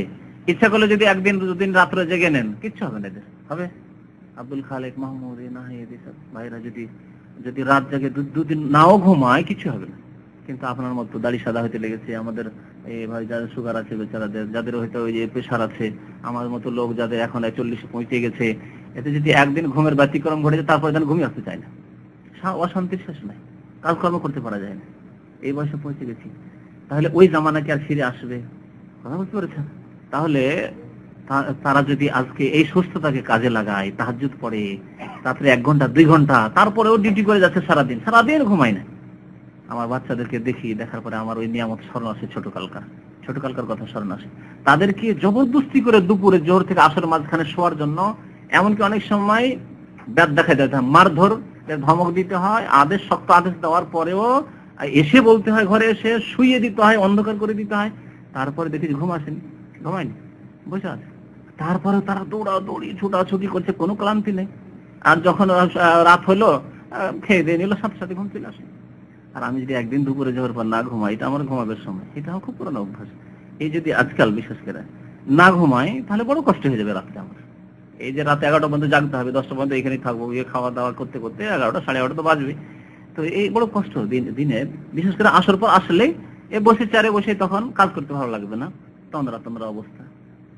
ইচ্ছা করলে যদি একদিন দুদিন রাত্রে জেগে নেন কিচ্ছু হবে না, হবে? আব্দুল খালেক, মাহমুদ, নাহিদ, ভাইরা যদি রাত জাগে দুদিন নাও ঘুমায় কিছু হবে না। কিন্তু আপনার মতো দাড়ি সাদা হইতে লেগেছে, আমাদের এই ভাই যাদের সুগার আছে বেচারাদের, যাদের হয়তো ওই যে প্রেশার আছে, আমার মতো লোক যাদের এখন 40 পৌঁছে গেছে, এতে যদি একদিন ঘুমের ব্যতিক্রম ঘটেছে তারপরে যেন ঘুমিয়ে আসতে চায় না, অশান্তির শেষ নাই, কাজকর্ম করতে পারা যায় না, এই বয়সে পৌঁছে গেছি। তাহলে ওই জামানা কি আর ফিরে আসবে? কথা বুঝতে পেরেছেন? তাহলে তারা যদি আজকে এই সুস্থতাকে কাজে লাগায়, তাহাজ্জুদ পড়ে, রাত্রে 1 ঘন্টা 2 ঘন্টা, তারপরেও ডিউটি করে যাচ্ছে, সারাদিন ঘুমায় না। আমার বাচ্চাদেরকে দেখার পরে আমার ওই নিয়ামত স্মরণ আসে, ছোটকালকার কথা স্মরণ আসে। তাদেরকে জবরদস্তি করে দুপুরে জোহর থেকে আসর মাঝখানে শোয়ার জন্য, এমনকি অনেক সময় ব্যাট দেখা যেতে হয়, মারধর, ধমক দিতে হয়, শক্ত আদেশ দেওয়ার পরেও এসে বলতে হয়, ঘরে এসে শুইয়ে দিতে হয়, অন্ধকার করে দিতে হয়। তারপরে দেখি ঘুমায়নি, বসে আছে। তারপরে তারা দৌড়াদৌড়ি ছুটাছুটি করছে, কোনো ক্লান্তি নেই। আর যখন রাত হলো, খেয়ে দিয়ে নিল, সাথে ঘুম চলে আসে। আর আমি যদি একদিন দুপুরে যাওয়ার পর না ঘুমাই, এটা আমার ঘুমাবের সময়, এটা আমার খুব পুরনো অভ্যাস। এই যদি আজকাল বিশেষ করে না ঘুমাই, তাহলে বড় কষ্ট হয়ে যাবে রাত্রে আমার। এই যে রাতে 11টা পর্যন্ত জাগতে হবে, 10টা পর্যন্ত এখানে থাকবো, খাওয়া দাওয়া করতে করতে 11টা 11:30 তো বাজবে। তো এই বড় কষ্ট দিনে, বিশেষ করে আসর পর আসলে বসে চেয়ারে বসে তখন কাজ করতে ভালো লাগবে না, তন্দ্রা অবস্থা।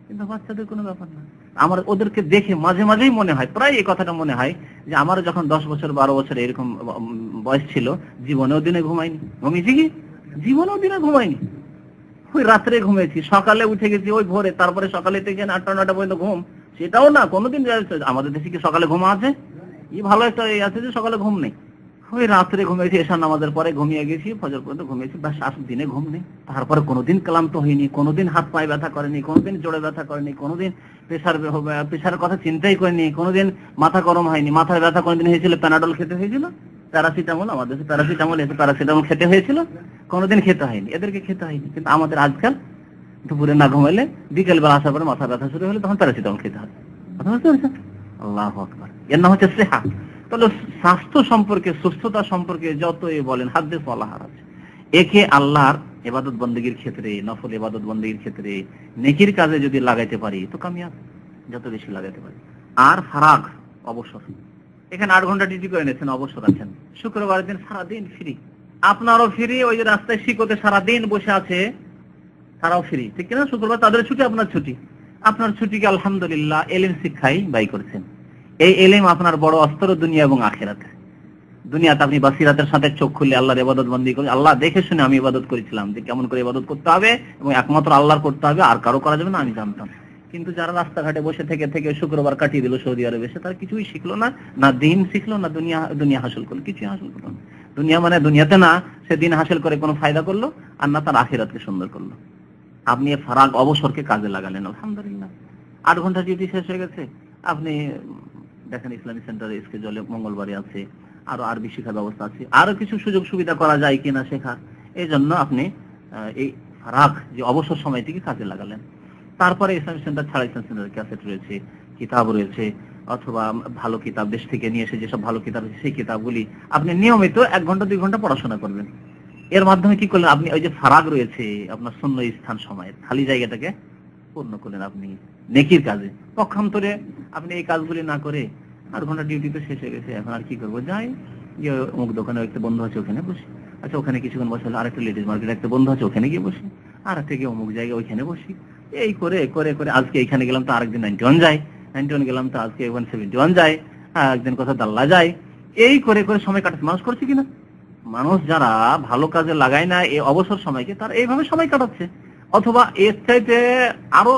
কিন্তু বাচ্চাদের কোনো ব্যাপার না। আমার ওদেরকে দেখে মাঝে মাঝেই মনে হয়, প্রায় এই কথাটা মনে হয় যে আমারও যখন 10 বছর 12 বছর এরকম বয়স ছিল, জীবনেও দিনে ঘুমাইনি। ঘুমিয়েছি কি? জীবনেও দিনে ঘুমাইনি। ওই রাত্রে ঘুমিয়েছি, সকালে উঠে গেছি ওই ভোরে, তারপরে সকালে থেকে 8টা 9টা পর্যন্ত ঘুম, সেটাও না কোনোদিন। আমাদের দেশে কি সকালে ঘুম আছে? ভালো একটা আছে যে সকালে ঘুম নেই। ওই রাত্রে ঘুমিয়েছি, এশার নামাজের পরে ঘুমিয়ে গেছি, ফজর পর্যন্ত ঘুমিয়েছি, বাস। দিনে ঘুম নেই। তারপরে কোনোদিন ক্লান্ত হয়নি, কোনোদিন হাত পায়ে ব্যথা করেনি, কোনোদিন জোড়ে ব্যথা করেনি, কোনোদিন প্রেশারের কথা চিন্তাই করেনি, কোনোদিন মাথা গরম হয়নি। মাথার ব্যথা কোনোদিন হয়েছিল, প্যানাডল খেতে হয়েছিল, প্যারাসিটামল, আমাদের দেশে প্যারাসিটামল এসে প্যারাসিটামল খেতে হয়েছিল, কোনোদিন খেতে হয়নি, এদেরকে খেতে হয়নি। কিন্তু আমাদের আজকাল দুপুরে না ঘুমাইলে বিকেল বেলা আসার পরে মাথা ব্যথা শুরু হলে তখন প্যারাসিটামল খেতে হয়। কথা বুঝতে পারছেন? আল্লাহু আকবার। এর নাম হচ্ছে সেহা। তাহলে স্বাস্থ্য সম্পর্কে, সুস্থতা সম্পর্কে যতই বলেন হাদিস বলা আছে, একে আল্লাহর ইবাদত বন্দেগীর ক্ষেত্রে, নফল ইবাদত বন্দেগীর ক্ষেত্রে, নেকির কাজে যদি লাগাইতে পারি তো কামিয়াব, যত বেশি লাগাইতে পারি। আর ফারাগ, অবসর, এখানে 8 ঘন্টা ডিউটি করে নিয়েছেন, অবসর আছেন, শুক্রবারের দিন সারাদিন ফ্রি, আপনারও ফ্রি, ওই যে রাস্তায় শিকতে সারাদিন বসে আছে তারাও ফ্রি, ঠিক না? শুক্রবার তাদের ছুটি, আপনার ছুটি, আপনার ছুটিকে আলহামদুলিল্লাহ এলিম শিক্ষাই ব্যয় করছেন। এই এলিম আপনার বড় অস্ত্র দুনিয়া এবং আখিরাতে। দুনিয়াতে আপনি বাসিরাতের সাথে চোখ খুলে আল্লাহর ইবাদত বন্দী করে, আল্লাহ দেখে শুনে আমি ইবাদত করেছিলাম যে কেমন করে ইবাদত করতে হবে এবং একমাত্র আল্লাহর করতে হবে, আর কারো করা যাবে না, আমি জানতাম। কিন্তু যারা রাস্তাঘাটে বসে থেকে থেকে শুক্রবার কাটিয়ে দিল সৌদি আরবে এসে, তারা কিছুই শিখলো না, না দিন শিখলো, না দুনিয়া হাসিল করলো, কিছুই হাসিল করলো না। দুনিয়া মানে দুনিয়াতে না সে দিন হাসিল করে কোনো ফায়দা করলো, আর না তার আখিরাতকে সুন্দর করলো। আপনি ফারাগ অবসরকে কাজে লাগালেন, আলহামদুলিল্লাহ। 8 ঘন্টা ডিউটি শেষ হয়ে গেছে, আপনি দেখেন ইসলামিক সেন্টারে স্কেজুয়ালে মঙ্গলবারে আছে, আরো আরবি শিক্ষার ব্যবস্থা আছে, আরো কিছু সুযোগ সুবিধা করা যায় কিনা শেখার, এই জন্য আপনি এই ফারাগ যে অবসর সময়টিকে কাজে লাগালেন। তারপরে ইসলামিক সেন্টার ছাড়া ইসলামিক সেন্টারের ক্যাসেট রয়েছে, কিতাব রয়েছে, অথবা ভালো কিতাব দেশ থেকে নিয়ে এসে যেসব ভালো কিতাব রয়েছে সেই কিতাবগুলি আপনি নিয়মিত 1 ঘন্টা 2 ঘন্টা পড়াশোনা করবেন। এর মাধ্যমে কি করলেন আপনি? ওই যে ফারাগ রয়েছে আপনার শূন্য স্থান সময়ের খালি জায়গাটাকে পূর্ণ করলেন আপনি নেকির কাজে। পক্ষান্তরে আপনি এই কাজগুলি না করে 8 ঘন্টা ডিউটি তো শেষ হয়ে গেছে, এখন আর কি করবো, যাই যে অমুক দোকানে একটা বন্ধু আছে ওখানে বসি, আচ্ছা ওখানে কিছুক্ষণ বসে হলো, আরেকটা লেডিস মার্কেট একটা বন্ধু আছে ওখানে গিয়ে বসি, আর একটা গিয়ে অমুক জায়গায় ওইখানে বসি, এই করে করে করে আজকে এইখানে গেলাম তো আরেকদিন 91 যাই, 91 গেলাম তো আজকে 171 যাই, একদিন কোথাও দাল্লা যায়, এই করে করে সময় কাটাচ্ছে। মানুষ করছে কিনা? মানুষ যারা ভালো কাজে লাগায় না এই অবসর সময়কে, তারা এইভাবে সময় কাটাচ্ছে। অথবা এর চাইতে আরো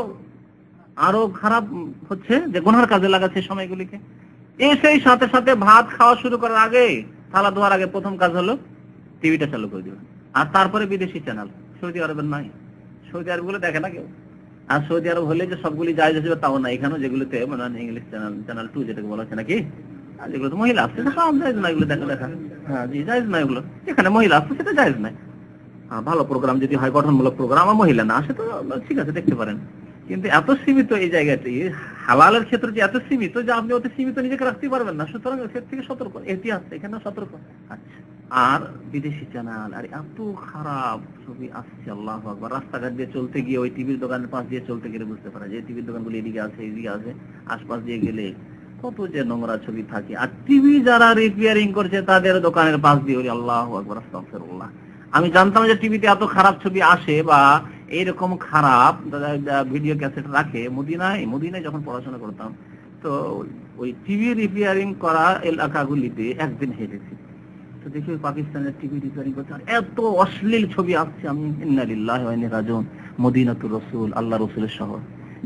আরো খারাপ হচ্ছে যে গুনার কাজে লাগাচ্ছে সময়গুলিকে। সেই সাথে সাথে ভাত খাওয়া শুরু করার আগে, থালা ধোয়ার আগে প্রথম কাজ হলো টিভিটা চালু করে দিবেন, আর তারপরে বিদেশি চ্যানেল। সৌদি আরবের নাই, সৌদি আরব গুলো দেখে না কেউ। আর সৌদি আরব হলে যে সবগুলি জায়েজ হিসেবে তাও না, এখানেও যেগুলোতে মানে ইংলিশ চ্যানেল 2 যেটাকে বলা হচ্ছে নাকি, আর যেগুলো তো মহিলা আসছে সব জায়েজ না, এগুলো দেখা দেখা হ্যাঁ জি জায়েজ না, এগুলো যেখানে মহিলা আসছে সেটা জায়েজ নাই। ভালো প্রোগ্রাম যদি হয়, গঠনমূলক প্রোগ্রাম, আর মহিলা না আসে তো ঠিক আছে দেখতে পারেন। কিন্তু এত সীমিত এই জায়গাটি, হালালের ক্ষেত্রে যে এত সীমিত যে আপনি অতি সীমিত নিজেকে রাখতে পারবেন না, সুতরাং এর থেকে সতর্ক, এহতিয়াত এখানে সতর্ক। আচ্ছা, আর বিদেশি চ্যানেল, আর এত খারাপ ছবি আসছে, আল্লাহু আকবার। রাস্তাঘাট দিয়ে চলতে গিয়ে ওই টিভির দোকানের পাশ দিয়ে চলতে গেলে বুঝতে পারা যায় টিভির দোকানগুলো এদিকে আছে এদিকে আছে, আশপাশ দিয়ে গেলে কত যে নোংরা ছবি থাকে। আর টিভি যারা রিপেয়ারিং করছে তাদের দোকানের পাশ দিয়ে, আল্লাহু আকবার, আস্তাগফিরুল্লাহ। আমি জানতাম যে টিভিতে এত খারাপ ছবি আসে বা এইরকম খারাপ ভিডিও ক্যাসেট রাখে মদিনায় যখন পড়াশোনা করতাম, তো ওই টিভি রিপেয়ারিং করা এলাকাগুলিতে একদিন হেঁটেছি, তো দেখি ওই পাকিস্তানের টিভি রিপেয়ারিং করতে এত অশ্লীল ছবি আসছে। আমি ইন্না লিল্লাহি ওয়া ইন্না ইলাইহি রাজিউন। মদিনাতুর রাসূল, আল্লাহ রাসূলের শহর,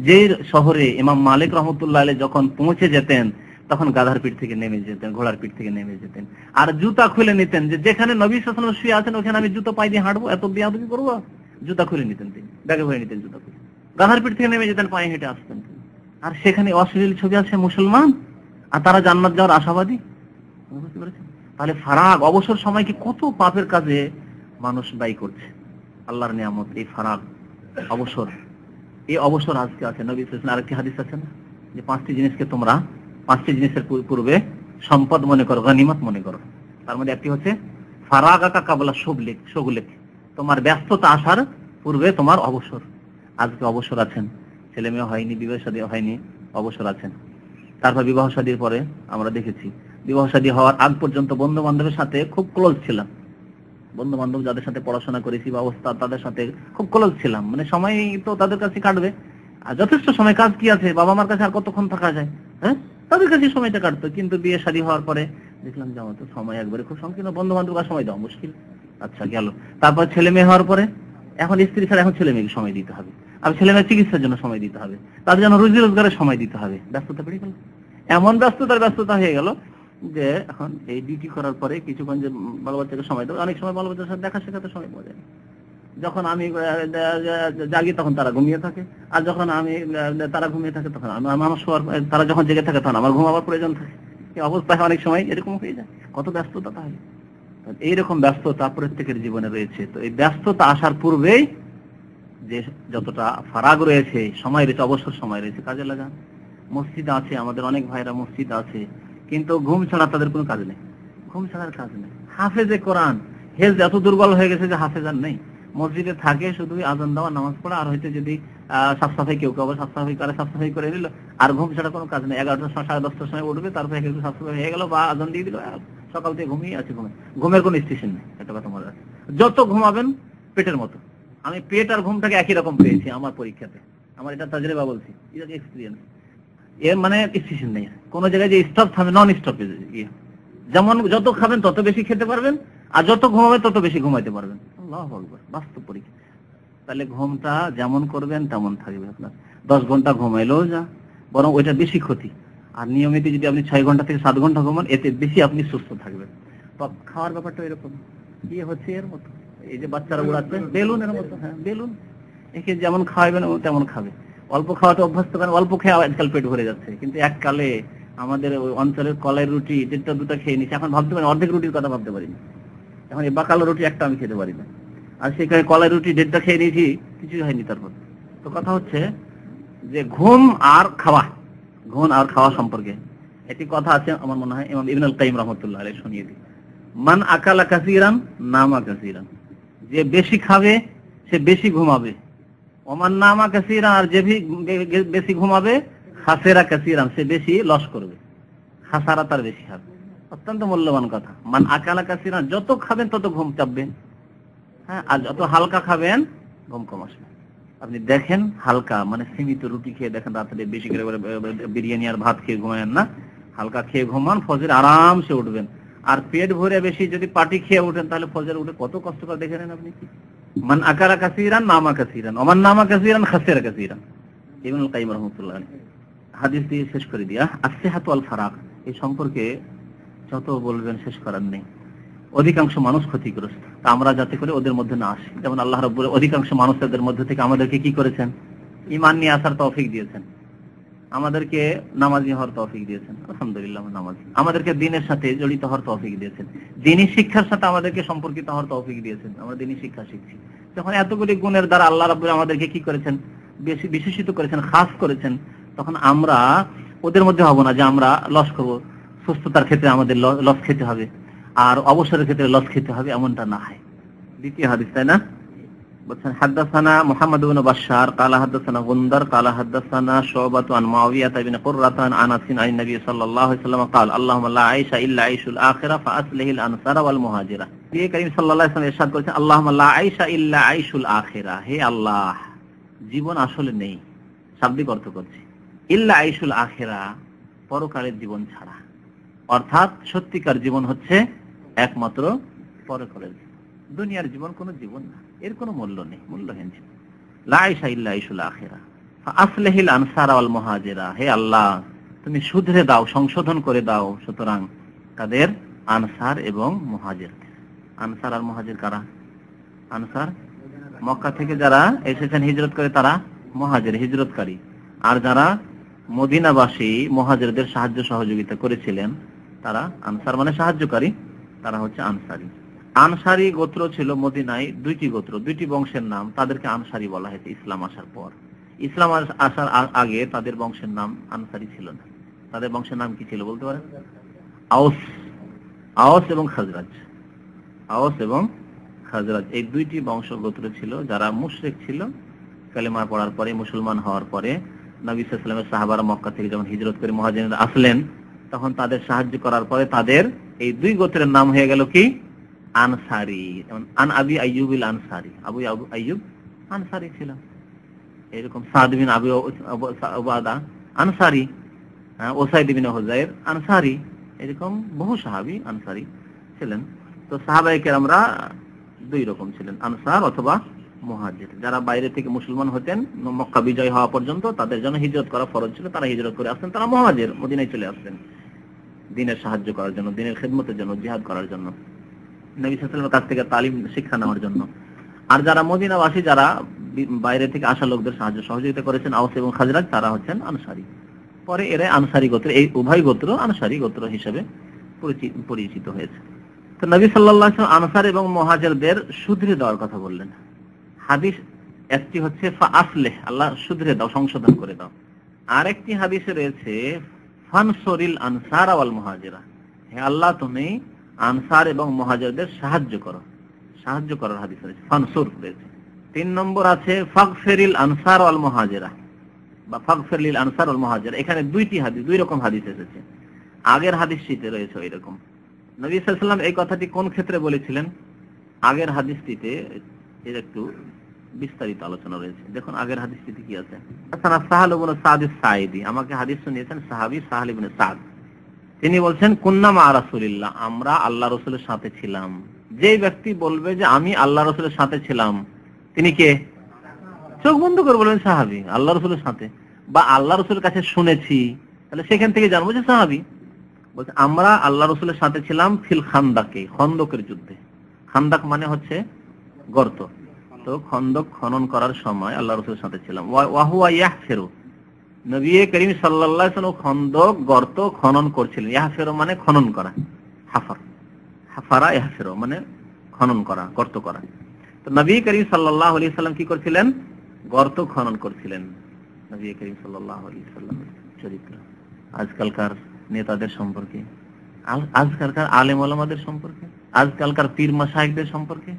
যে শহরে ইমাম মালিক রাহমাতুল্লাহ আলাইহি যখন পৌঁছে যেতেন তখন গাধার পিঠ থেকে নেমে যেতেন, ঘোড়ার পিঠ থেকে নেমে যেতেন, আর জুতা খুলে নিতেন, যে যেখানে নবী সাল্লাল্লাহু আলাইহি ওয়াসাল্লাম শুয়ে আছেন ওখানে আমি জুতা পায়ে দিয়ে হাঁটবো, এত বেয়াদবি করবো? জুতা খুলে নিতেন তিনি, ব্যাগে ভরে নিতেন জুতা খুলে, গাধার পিঠ থেকে নেমে যেতেন, পায়ে হেঁটে আসতেন। আর সেখানে অশ্লীল ছবি আছে মুসলমান, আর তারা জান্নাত যাওয়ার আশাবাদী। বুঝতে পেরেছেন? তাহলে ফারাগ অবসর সময়কে কত পাপের কাজে মানুষ ব্যয় করছে। আল্লাহর নিয়ামত এই ফারাগ অবসর, এই অবসর আজকে আছে। নবী সাল্লাল্লাহু আলাইহি ওয়াসাল্লাম আরেকটি হাদিস আছে না, যে 5টি জিনিসকে তোমরা 5টি জিনিসের পূর্বে সম্পদ মনে করো, গনিমত মনে করো। তার মধ্যে একটি হচ্ছে ফারাগাকা কাবলা শুগলিক, তোমার ব্যস্ততা আসার পূর্বে তোমার অবসর। আজকে অবসর আছেন, ছেলে মেয়ে হয়নি, বিবাহ শাদী হয়নি, অবসর আছেন। তারপর বিবাহ শাদীর পরে আমরা দেখেছি, বিবাহ শাদী হওয়ার আগ পর্যন্ত বন্ধু বান্ধবের সাথে খুব ক্লোজ ছিলাম, বন্ধু বান্ধব যাদের সাথে পড়াশোনা করেছি বা ওস্তাদ তাদের সাথে খুব ক্লোজ ছিলাম, মানে সময় তো তাদের কাছে কাটবে, আর যথেষ্ট সময় কাজ কি আছে, বাবা মার কাছে আর কতক্ষণ থাকা যায়, হ্যাঁ তাদের কাছে সময়টা কাটতো। কিন্তু বিয়ে শাদী হওয়ার পরে দেখলাম যে আমার তো সময় একবারে খুব সংকীর্ণ, বন্ধু বান্ধবকে সময় দেওয়া মুশকিল। আচ্ছা গেল। তারপর ছেলে মেয়ে হওয়ার পরে এখন স্ত্রী ছাড়া এখন ছেলে মেয়েকে সময় দিতে হবে, আর ছেলে মেয়ের চিকিৎসার জন্য সময় দিতে হবে, তাদের জন্য রুজি রোজগারের সময় দিতে হবে, ব্যস্ততা বেড়ে গেল, এমন ব্যস্ততা হয়ে গেল যে এখন এই ডিউটি করার পরে কিছুক্ষণ যে বাল বাচ্চাকে সময় দেবো, অনেক সময় বাল বাচ্চার সাথে দেখা শেখাতে সময় পাওয়া যায়। যখন আমি জাগি তখন তারা ঘুমিয়ে থাকে, আর যখন আমি তারা ঘুমিয়ে থাকে তখন আমার শোয়ার, তারা যখন জেগে থাকে তখন আমার ঘুমাবার প্রয়োজন থাকে। এই অবস্থায় অনেক সময় এরকম হয়ে যায়, কত ব্যস্ততা। তাহলে এইরকম ব্যস্ততা প্রত্যেকের জীবনে রয়েছে। তো এই ব্যস্ততা আসার পূর্বেই যে যতটা ফারাগ রয়েছে, সময় রয়েছে, অবসর সময় রয়েছে, কাজে লাগান। মসজিদ আছে, আমাদের অনেক ভাইরা মসজিদ আছে, কিন্তু ঘুম ছাড়া তাদের কোনো কাজ নেই, ঘুম ছাড়ার কাজ নেই। হাফেজে কোরআন হেলথ এত দুর্বল হয়ে গেছে যে হাফেজ আর নেই, মসজিদে থাকে শুধু আজান দেওয়া, নামাজ পড়া, আর হয়তো যদি সাফ সাফাই, কেউ কেউ সাফ সাফাই করে, সাফ সাফাই করে নিল, আর ঘুম ছাড়া কোনো কাজ নেই। 11টার সময় 10:30টার সময় উঠবে, তারপরে একটু সাফ সাফাই হয়ে গেল বা আজান দিয়ে দিল, সকাল থেকে ঘুমিয়ে আছে। ঘুমের কোনো স্টেশন নেই। একটা কথা মনে রাখবেন, যত ঘুমাবেন পেটের মতো। আমি পেট আর ঘুমটাকে একই রকম পেয়েছি আমার পরীক্ষাতে, আমার এটা তাজরিবা বলছি, এটা এক্সপিরিয়েন্স। এর মানে স্টেশন নেই, কোনো জায়গায় যে স্টপ থামে, নন স্টপ। যেমন যত খাবেন তত বেশি খেতে পারবেন, আর যত ঘুমাবেন তত বেশি ঘুমাইতে পারবেন। আল্লাহু আকবার, বাস্তব পরীক্ষা। তাহলে ঘুমটা যেমন করবেন তেমন থাকবে আপনার। 10 ঘন্টা ঘুমাইলেও যা, বরং ওইটা বেশি ক্ষতি। আর নিয়মিত যদি আপনি 6 ঘন্টা থেকে 7 ঘন্টা ঘুমান, এতে বেশি আপনি সুস্থ থাকবেন। তো খাওয়ার ব্যাপারটা এরকম, কি হচ্ছে এর মতো, এই যে বাচ্চারা উড়াচ্ছে বেলুনের মতো। হ্যাঁ, বেলুন, একে যেমন খাওয়াবেন তেমন খাবে। অল্প খাওয়াতে অভ্যস্ত করেন, অল্প খেয়ে আজকাল পেট ভরে যাচ্ছে। কিন্তু এককালে আমাদের ওই অঞ্চলের কলের রুটি 1টা 2টা খেয়ে নিচ্ছে, এখন ভাবতে পারি অর্ধেক রুটির কথা ভাবতে পারি না। এখন এই বাকালো রুটি একটা আমি খেতে পারি না, আর সেখানে কলের রুটি 1.5টা খেয়ে নিয়েছি, কিছুই হয়নি তারপর। তো কথা হচ্ছে যে ঘুম আর খাওয়া সম্পর্কে একটি কথা আছে, আমার মনে হয় ইমাম ইবনুল কাইয়িম রাহমাতুল্লাহ আলাইহি শুনিয়ে দিই। মান আকালা কাসীরান নামা কাসীরান, যে বেশি খাবে সে বেশি ঘুমাবে। ওমান নামা কাসীরান, আর যে বেশি ঘুমাবে খাসেরা কাসীরান, সে বেশি লস করবে, খাসারা তার বেশি হবে। অত্যন্ত মূল্যবান কথা। মান আকালা কাসীরান, যত খাবেন তত ঘুম চাপবে, হ্যাঁ, আর যত হালকা খাবেন ঘুম কম আসবে। আপনি দেখেন হালকা মানে সীমিত রুটি খেয়ে দেখেন, রাত্রে বেশি করে বিরিয়ানি আর ভাত খেয়ে ঘুমায়েন না, হালকা খেয়ে ঘুমান, ফজর আরামসে উঠবেন। আর পেট ভরে বেশি যদি পাটি খেয়ে উঠেন, তাহলে ফজর উঠে কত কষ্ট করে দেখে নেন আপনি। কি মান আকালা কাসীরান নামা কাসীরান, ওমান নামা কাসীরান খাসিরা কাসীরান। ইবনুল কাইয়িম রাহমাতুল্লাহ আলাইহি হাদিস দিয়ে শেষ করে দিয়া, আসসিহাতু ওয়াল ফারাগ, এই সম্পর্কে যত বলবেন শেষ করার নেই। অধিকাংশ মানুষ ক্ষতিগ্রস্ত, তা আমরা যাতে করে ওদের মধ্যে না আসি। যেমন আল্লাহ রাব্বুল অধিকাংশ মানুষদের মধ্যে থেকে আমাদেরকে কি করেছেন, ঈমান নিয়ে আসার তৌফিক দিয়েছেন, আমাদেরকে নামাজি হওয়ার তৌফিক দিয়েছেন, আলহামদুলিল্লাহ নামাজি। আমাদেরকে দ্বীনের সাথে জড়িত হওয়ার তৌফিক দিয়েছেন, দ্বীনি শিক্ষার সাথে আমাদেরকে সম্পর্কিত হওয়ার তৌফিক দিয়েছেন, আমরা দ্বীনি শিক্ষা শিখছি। যখন এতগুলি গুণের দ্বারা আল্লাহ রাব্বুল আমাদেরকে কি করেছেন, বেশি বিশেষিত করেছেন, খাস করেছেন, তখন আমরা ওদের মধ্যে হব না যে আমরা লস করবো। সুস্থতার ক্ষেত্রে আমাদের লস খেতে হবে, আর অবসরের ক্ষেত্রে লস খেতে হবে, এমনটা না হয়। দ্বিতীয় হাদিস, তাই না? বলছেন হাদাসানা মুহাম্মদ ইবনে বাশশার قال حدثنا غندر قال حدثنا شعبة عن معاوية بن قرة عن انس عن النبي صلى الله عليه وسلم قال اللهم لا عيش الا عيش الاخره فاصلح الانصار والمهاجره। নবী করিম সাল্লাল্লাহু আলাইহি ওয়াসাল্লাম ইরশাদ করেছেন, আল্লাহুম্মা লা আইশা ইল্লা আইশুল আখিরা, হে আল্লাহ, জীবন আসলে নেই, শাব্দিক অর্থ করছি, ইল্লা আইশুল আখিরা, পরকালের জীবন ছাড়া। অর্থাৎ সত্যিকার জীবন হচ্ছে একমাত্র পরকালের জীবন। দুনিয়ার জীবন কোনো জীবন না, এর কোনো মূল্য নেই, মূল্যহীন জীবন। লা আইশা ইল্লা আইশুল আখিরা ফাআসলিহিল আনসারা ওয়াল মুহাজিরা, হে আল্লাহ, তুমি শুধরে দাও, সংশোধন করে দাও সুতরাং তাদের আনসার এবং মুহাজির। আনসার আর মুহাজির কারা? আনসার মক্কা থেকে যারা এসেছেন হিজরত করে, তারা মুহাজির, হিজরতকারী। আর যারা মদিনাবাসী মুহাজিরদের সাহায্য সহযোগিতা করেছিলেন, তারা আনসার মানে সাহায্যকারী, তারা হচ্ছে আনসারী। আনসারী গোত্র ছিল মদিনায় 2টি গোত্র, 2টি বংশের নাম, তাদেরকে আনসারী বলা হয়েছে ইসলাম আসার পর। ইসলাম আসার আগে তাদের বংশের নাম আনসারী ছিল না। তাদের বংশের নাম কি ছিল বলতে পারেন? আওস এবং খাজরাজ। আওস এবং খাজরাজ, এই 2টি বংশ গোত্র ছিল যারা মুশরিক ছিল। কালেমা পড়ার পরে, মুসলমান হওয়ার পরে নবী সাল্লাল্লাহু আলাইহি ওয়াসাল্লামের সাহাবারা মক্কা থেকে যখন হিজরত করে মুহাজিররা আসলেন, তখন তাদের সাহায্য করার পরে তাদের এই 2 গোত্রের নাম হয়ে গেল কি? আনসারী। যেমন আন আবি আইয়ুবিল আনসারী, আবু আইয়ুব আনসারী ছিল। এরকম সাদ বিন আবি উবাদা আনসারী, ওসাইদ বিন হুযাইর আনসারী, এরকম বহু সাহাবী আনসারী ছিলেন। তো সাহাবায়ে কেরামরা 2 রকম ছিলেন, আনসার অথবা মুহাজির। যারা বাইরে থেকে মুসলমান হতেন, মক্কা বিজয় হওয়া পর্যন্ত তাদের জন্য হিজরত করা ফরজ ছিল, তারা হিজরত করে আসতেন, তারা মুহাজির, মদিনায় চলে আসতেন দ্বীনের সাহায্য করার জন্য, দ্বীনের খিদমতের জন্য, জিহাদ করার জন্য, নবী সাল্লাল্লাহু আলাইহি ওয়াসাল্লামের কাছ থেকে তালিম শিক্ষা নেওয়ার জন্য। আর যারা মদিনাবাসী, যারা বাইরে থেকে আসা লোকদের সাহায্য সহযোগিতা করেছেন, আওস এবং খাজরাজ, তারা হচ্ছেন আনসারী। পরে এরা আনসারী গোত্র, এই উভয় গোত্র আনসারী গোত্র হিসেবে পরিচিত হয়েছে। তো নবী সাল্লাল্লাহু আলাইহি ওয়াসাল্লাম আনসার এবং মুহাজিরদের শুধরে দেওয়ার কথা বললেন। হাদিস একটি হচ্ছে ফাআসলিহ, আল্লাহ শুধরে দাও, সংশোধন করে দাও। আর একটি হাদিসে রয়েছে ফানসুরিল আনসারা ওয়াল মুহাজিরা, হে আল্লাহ তুমি আনসার এবং মুহাজিরদের সাহায্য করো। সাহায্য করার হাদিস রয়েছে, ফানসুর রয়েছে, 3 নম্বর আছে ফাগফিরিল আনসার ওয়াল মুহাজিরা বা ফাগফিরিল আনসার ওয়াল মুহাজিরা। এখানে দুই রকম হাদিস এসেছে। আগের হাদিসটিতে রয়েছে এরকম। নবী সাল্লাল্লাহু আলাইহি ওয়াসাল্লাম এই কথাটি কোন ক্ষেত্রে বলেছিলেন? আগের হাদিসটিতে এর একটু বিস্তারিত আলোচনা রয়েছে। দেখুন আগের হাদিসটিতে কি আছে। হাসান সাহাল ইবনে সাদ আস-সাঈদী, আমাকে হাদিস শুনিয়েছেন সাহাবী সাহাল ইবনে সাদ। তিনি বলছেন কুন্না মা রাসূলিল্লাহ, আমরা আল্লাহ রাসূলের সাথে ছিলাম। যে ব্যক্তি বলবে যে আমি আল্লাহ রাসূলের সাথে ছিলাম, তিনি কে? চোখ বন্ধ করে বলবেন সাহাবী, আল্লাহ রাসূলের সাথে, বা আল্লাহ রাসূলের কাছে শুনেছি, তাহলে সেখান থেকে জানবো যে সাহাবী। বলছে আমরা আল্লাহ রাসূলের সাথে ছিলাম ফিল খান্দাকে, খন্দকের যুদ্ধে। খান্দাক মানে হচ্ছে গর্ত। তো খন্দক খনন করার সময় আল্লাহ রাসূলের সাথে ছিলাম। ওয়া হুয়া ইয়াহফিরু, নবী করিম সাল্লাল্লাহু আলাইহি ওয়াসাল্লাম খন্দক গর্ত খনন করছিলেন। ইয়াহফিরু মানে খনন করা, হাফারা ইয়াহফিরু মানে খনন করা, গর্ত করা। তো নবী করিম সাল্লাল্লাহু আলাইহি ওয়াসাল্লাম কি করছিলেন? গর্ত খনন করছিলেন। নবী করিম সাল্লাল্লাহু আলাইহি ওয়াসাল্লামের চরিত্র আজকালকার নেতাদের সম্পর্কে, আজকালকার আলেম ওলামাদের সম্পর্কে, আজকালকার পীর মাশায়েখদের সম্পর্কে,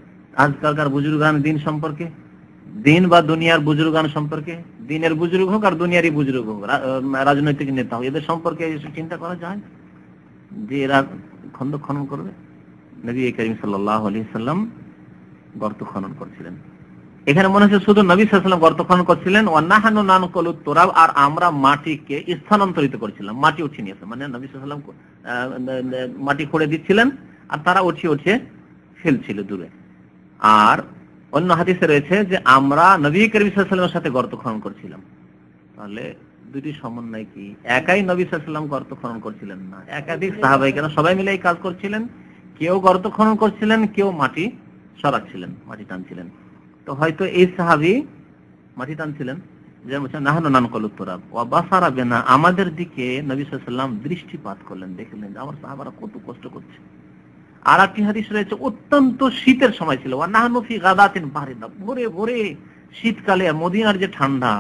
আজকালকার বুজুর্গান দিন সম্পর্কে, দিন বা দুনিয়ার বুজুর্গান সম্পর্কে, দিনের বুজুর্গ হোক আর দুনিয়ারই বুজুর্গ হোক, রাজনৈতিক নেতা হোক, এদের সম্পর্কে চিন্তা করা যায় যে এরা খন্দক খনন করবে? নবী করিম সাল্লাল্লাহু আলাইহি ওয়াসাল্লাম গর্ত খনন করছিলেন। এখানে মনে হচ্ছে শুধু নবী সাল্লাল্লাহু আলাইহি ওয়াসাল্লাম গর্ত খনন করছিলেন, ওয়া নাহানু নানকুলুত তুরাব, আর আমরা মাটিকে স্থানান্তরিত করছিলাম, মাটি উঠিয়ে নিয়েছে, মানে নবী সাল্লাল্লাহু আলাইহি ওয়াসাল্লাম মাটি খুঁড়ে দিচ্ছিলেন আর তারা উঠিয়ে ফেলছিল দূরে। আর অন্য হাদিসে রয়েছে যে আমরা নবী করিম সাল্লাল্লাহু আলাইহি ওয়াসাল্লামের সাথে গর্ত খনন করছিলাম। তাহলে দুটি সমন্বয় কি? একাই নবী সাল্লাল্লাহু আলাইহি ওয়াসাল্লাম গর্ত খনন করছিলেন না, একাধিক সাহাবায়ে কেরাম সবাই মিলে এই কাজ করছিলেন। কেউ গর্ত খনন করছিলেন, কেউ মাটি সরাচ্ছিলেন, মাটি টানছিলেন। তো হয়তো এই সাহাবী মাটি টানছিলেন, যেমন নাহানু নানকুলুত তুরাব ওয়া বাসারা বিনা, আমাদের দিকে নবী সাল্লাল্লাহু আলাইহি ওয়াসাল্লাম দৃষ্টিপাত করলেন, দেখলেন যে আমার সাহাবারা কত কষ্ট করছে। আর একটি হাদিস রয়েছে অত্যন্ত শীতের সময় ছিল, ওয়া নাহনু ফি গাদাতিন বারিদা, ভোরে ভোরে শীতকালে। মদিনার যে ঠান্ডা,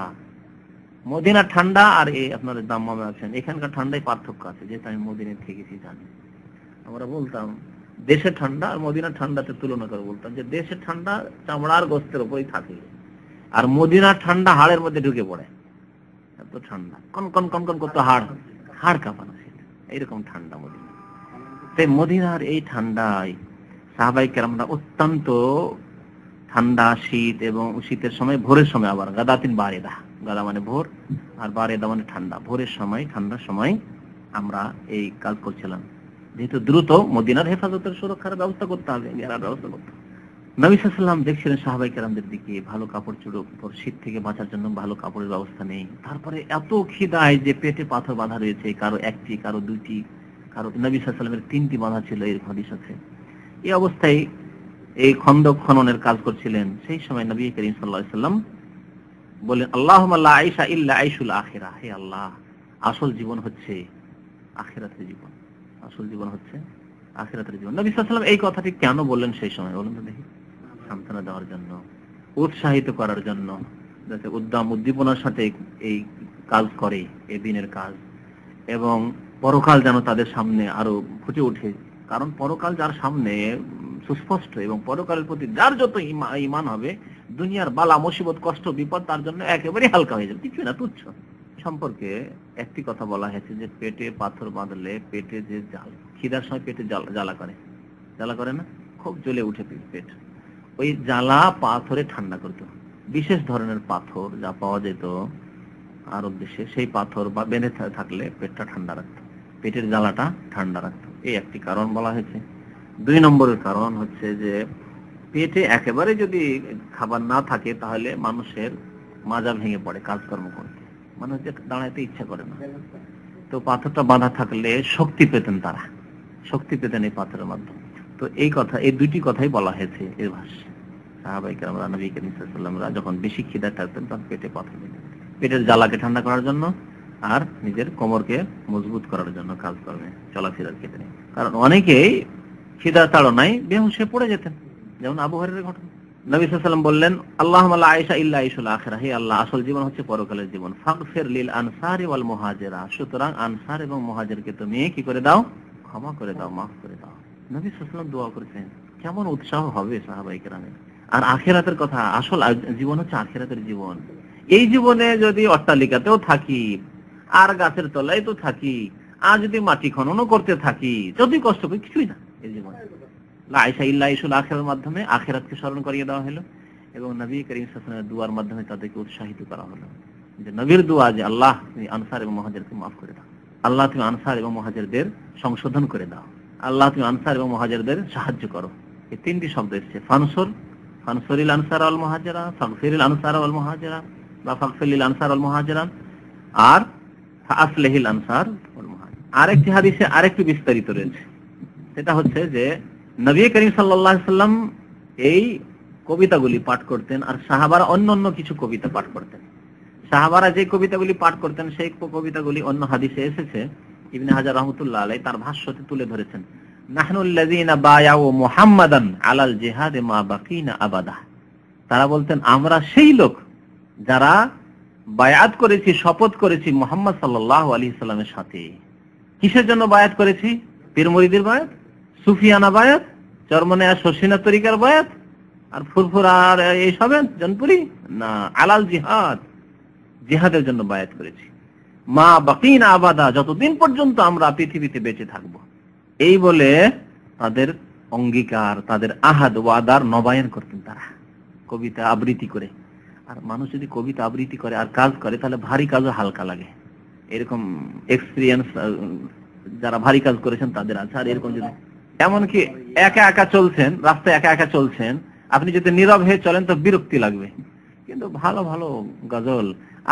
মদিনার ঠান্ডা আর এই আপনাদের দাম্মামে আছেন এখানকার ঠান্ডায় পার্থক্য আছে, যেটা আমি মদিনায় থেকেছি জানি। আমরা বলতাম দেশের ঠান্ডা আর মদিনার ঠান্ডাতে তুলনা করে বলতাম যে দেশের ঠান্ডা চামড়ার গোস্তের উপরই থাকে, আর মদিনার ঠান্ডা হাড়ের মধ্যে ঢুকে পড়ে, এত ঠান্ডা, কন কন কন কন করতে হাড় কাঁপানো, এইরকম ঠান্ডা মদিনা। তাই মদিনার এই ঠান্ডায় সাহাবায়ে কেরামরা অত্যন্ত ঠান্ডা, শীত, এবং শীতের সময় ভোরের সময় আবার গাদাতিন বারিদা, গাদা মানে ভোর আর বারিদা মানে ঠান্ডা, ভোরের সময় ঠান্ডার সময় আমরা এই কাজ করছিলাম, যেহেতু দ্রুত মদিনার হেফাজতের সুরক্ষার ব্যবস্থা করতে হবে, ব্যবস্থা করতে হবে। নবী সাল্লাল্লাহু আলাইহি ওয়াসাল্লাম দেখছিলেন সাহাবায়ে কেরামদের দিকে, ভালো কাপড় চোপড়, শীত থেকে বাঁচার জন্য ভালো কাপড়ের ব্যবস্থা নেই, তারপরে এত খিদায় যে পেটে পাথর বাঁধা রয়েছে, কারো একটি, কারো দুইটি, কারো নবী সাল্লাল্লাহু আলাইহি ওয়াসাল্লামের 3টি বাঁধা ছিল, এই হাদিস আছে। এই অবস্থায় এই খন্দক খননের কাজ করছিলেন। সেই সময় নবী করিম সাল্লাল্লাহু আলাইহি ওয়াসাল্লাম বলেন, আল্লাহুম্মা লা আইশা ইল্লা আইশুল আখিরাহ, হে আল্লাহ, আসল জীবন হচ্ছে আখিরাতের জীবন, আসল জীবন হচ্ছে আখিরাতের জীবন। নবী সাল্লাল্লাহু আলাইহি ওয়াসাল্লাম এই কথাটি কেন বললেন সেই সময়? বলুন তো দেখি। সান্ত্বনা দেওয়ার জন্য, উৎসাহিত করার জন্য, যাতে উদ্যম উদ্দীপনার সাথে এই কাজ করে, এই দিনের কাজ, এবং পরকাল যেন তাদের সামনে আরো ফুটে ওঠে। কারণ পরকাল যার সামনে সুস্পষ্ট, এবং পরকালের প্রতি যার যত ঈমান হবে, দুনিয়ার বালা মুসিবত কষ্ট বিপদ তার জন্য একেবারে হালকা হয়ে যাবে, কিছু না, তুচ্ছ। সম্পর্কে একটি কথা বলা হয়েছে যে পেটে পাথর বাঁধলে পেটে যে খিদার সময় পেটে জ্বালা করে না, খুব জ্বলে উঠে পেট, ওই জ্বালা পাথরে ঠান্ডা করতো। বিশেষ ধরনের পাথর যা পাওয়া যেত আরব দেশে, সেই পাথর বা বেঁধে থাকলে পেটটা ঠান্ডা রাখতো, পেটের জ্বালাটা ঠান্ডা রাখতো। এই একটি কারণ বলা হয়েছে। 2 নম্বরের কারণ হচ্ছে যে পেটে একেবারে যদি খাবার না থাকে তাহলে মানুষের মাজা ভেঙে পড়ে কাজকর্ম করতে, মানুষ যে দাঁড়াইতে ইচ্ছা করে না। তো পাথরটা বাঁধা থাকলে শক্তি পেতেন, তারা শক্তি পেতেন এই পাথরের মাধ্যমে। তো এই কথা, এই 2টি কথাই বলা হয়েছে এর ভাষ্যে। সাহাবায়ে কেরামরা নবী করিম সাল্লাল্লাহু আলাইহি ওয়াসাল্লাম যখন বেশি খিদা থাকতেন তখন পেটে পাথর দিতেন, পেটের জ্বালাকে ঠান্ডা করার জন্য আর নিজের কোমরকে মজবুত করার জন্য কাজ করবে চলাফেরার ক্ষেত্রে। কারণ অনেকেই খিদা তাড়নায় বেহুশ হয়ে পড়ে যেতেন, যেমন আবু হুরায়রার ঘটনা। নবী সাল্লাল্লাহু আলাইহি ওয়াসাল্লাম বললেন, আল্লাহুম্মা লা আইশা ইল্লা আইশুল আখিরাহ, হে আল্লাহ, আসল জীবন হচ্ছে পরকালের জীবন। ফাগফির লিল আনসারি ওয়াল মুহাজিরা, সুতরাং আনসার এবং মুহাজিরকে তুমি কি করে দাও? ক্ষমা করে দাও, মাফ করে দাও। নবী সাল্লাল্লাহু আলাইহি ওয়াসাল্লাম দোয়া করেছেন। কেমন উৎসাহ হবে সাহাবায়ে কেরামের। আর আখিরাতের কথা, আসল জীবন হচ্ছে আখিরাতের জীবন। এই জীবনে যদি অট্টালিকাতেও থাকি, আর গাছের তলায় তো থাকি, আর যদি মাটি খননও করতে থাকি, যদি কষ্ট করি, কিছুই না এই জীবন। লা আইসা ইল্লা আইসুল আখিরাতের মাধ্যমে আখিরাতকে স্মরণ করিয়ে দেওয়া হলো এবং নবী করিম সাল্লাল্লাহু আলাইহি ওয়াসাল্লামের দুআর মাধ্যমে তাদেরকে উৎসাহিত করা হলো যে নবীর দোয়া যে আল্লাহ তুমি আনসার এবং মুহাজিরকে মাফ করে দাও, আল্লাহ তুমি আনসার এবং মুহাজিরদের সংশোধন করে দাও, আল্লাহ তুমি আনসার এবং মুহাজিরদের সাহায্য করো। এই তিনটি শব্দ এসেছে, ফানসুরিল আনসার ওয়াল মুহাজিরা, ফাগফিরিল আনসার ওয়াল মুহাজিরা বা ফাগফিরিল আনসার ওয়াল মুহাজিরা, আর ফাআসলিহিল আনসার ওয়াল মুহাজিরা। আরেকটি হাদিসে আরেকটু বিস্তারিত রয়েছে, সেটা হচ্ছে যে নবী করিম সাল্লাল্লাহু আলাইহি ওয়াসাল্লাম এই কবিতাগুলি পাঠ করতেন আর সাহাবারা অন্য কিছু কবিতা পাঠ করতেন। সাহাবারা যে কবিতাগুলি পাঠ করতেন সেই কবিতাগুলি অন্য হাদিসে এসেছে, ইবনে হাজার রাহমাতুল্লাহ আলাইহি তার ভাষ্যতে তুলে ধরেছেন। নাহনুল্লাযীনা বায়াউ মুহাম্মাদান আলাল জিহাদে মা বাকিনা আবাদা। তারা বলতেন আমরা সেই লোক যারা বায়াত করেছি, শপথ করেছি মুহাম্মদ সাল্লাল্লাহু আলাইহি সাল্লামের সাথে। কিসের জন্য বায়াত করেছি? পীর মুরিদের বায়াত, সুফিয়ানা বায়াত, চরমনে শশিনা তরিকার বায়াত আর ফুরফুরা আর এইসবের জনপুরি না, আলাল জিহাদ, জিহাদের জন্য বায়াত করেছি। মা বাকিনা আবাদা, যতদিন পর্যন্ত আমরা পৃথিবীতে বেঁচে থাকব। এই বলে তাদের অঙ্গীকার, তাদের আহাদ ওয়াদার নবায়ন করতেন তারা কবিতা আবৃত্তি করে। আর মানুষ যদি কবিতা আবৃত্তি করে আর কাজ করে তাহলে ভারী কাজও হালকা লাগে। এরকম এক্সপিরিয়েন্স যারা ভারী কাজ করেছেন তাদের আছে। আর এরকম যদি এমনকি একা একা চলছেন, রাস্তায় একা একা চলছেন, আপনি যদি নীরব হয়ে চলেন তো বিরক্তি লাগবে। কিন্তু ভালো ভালো গজল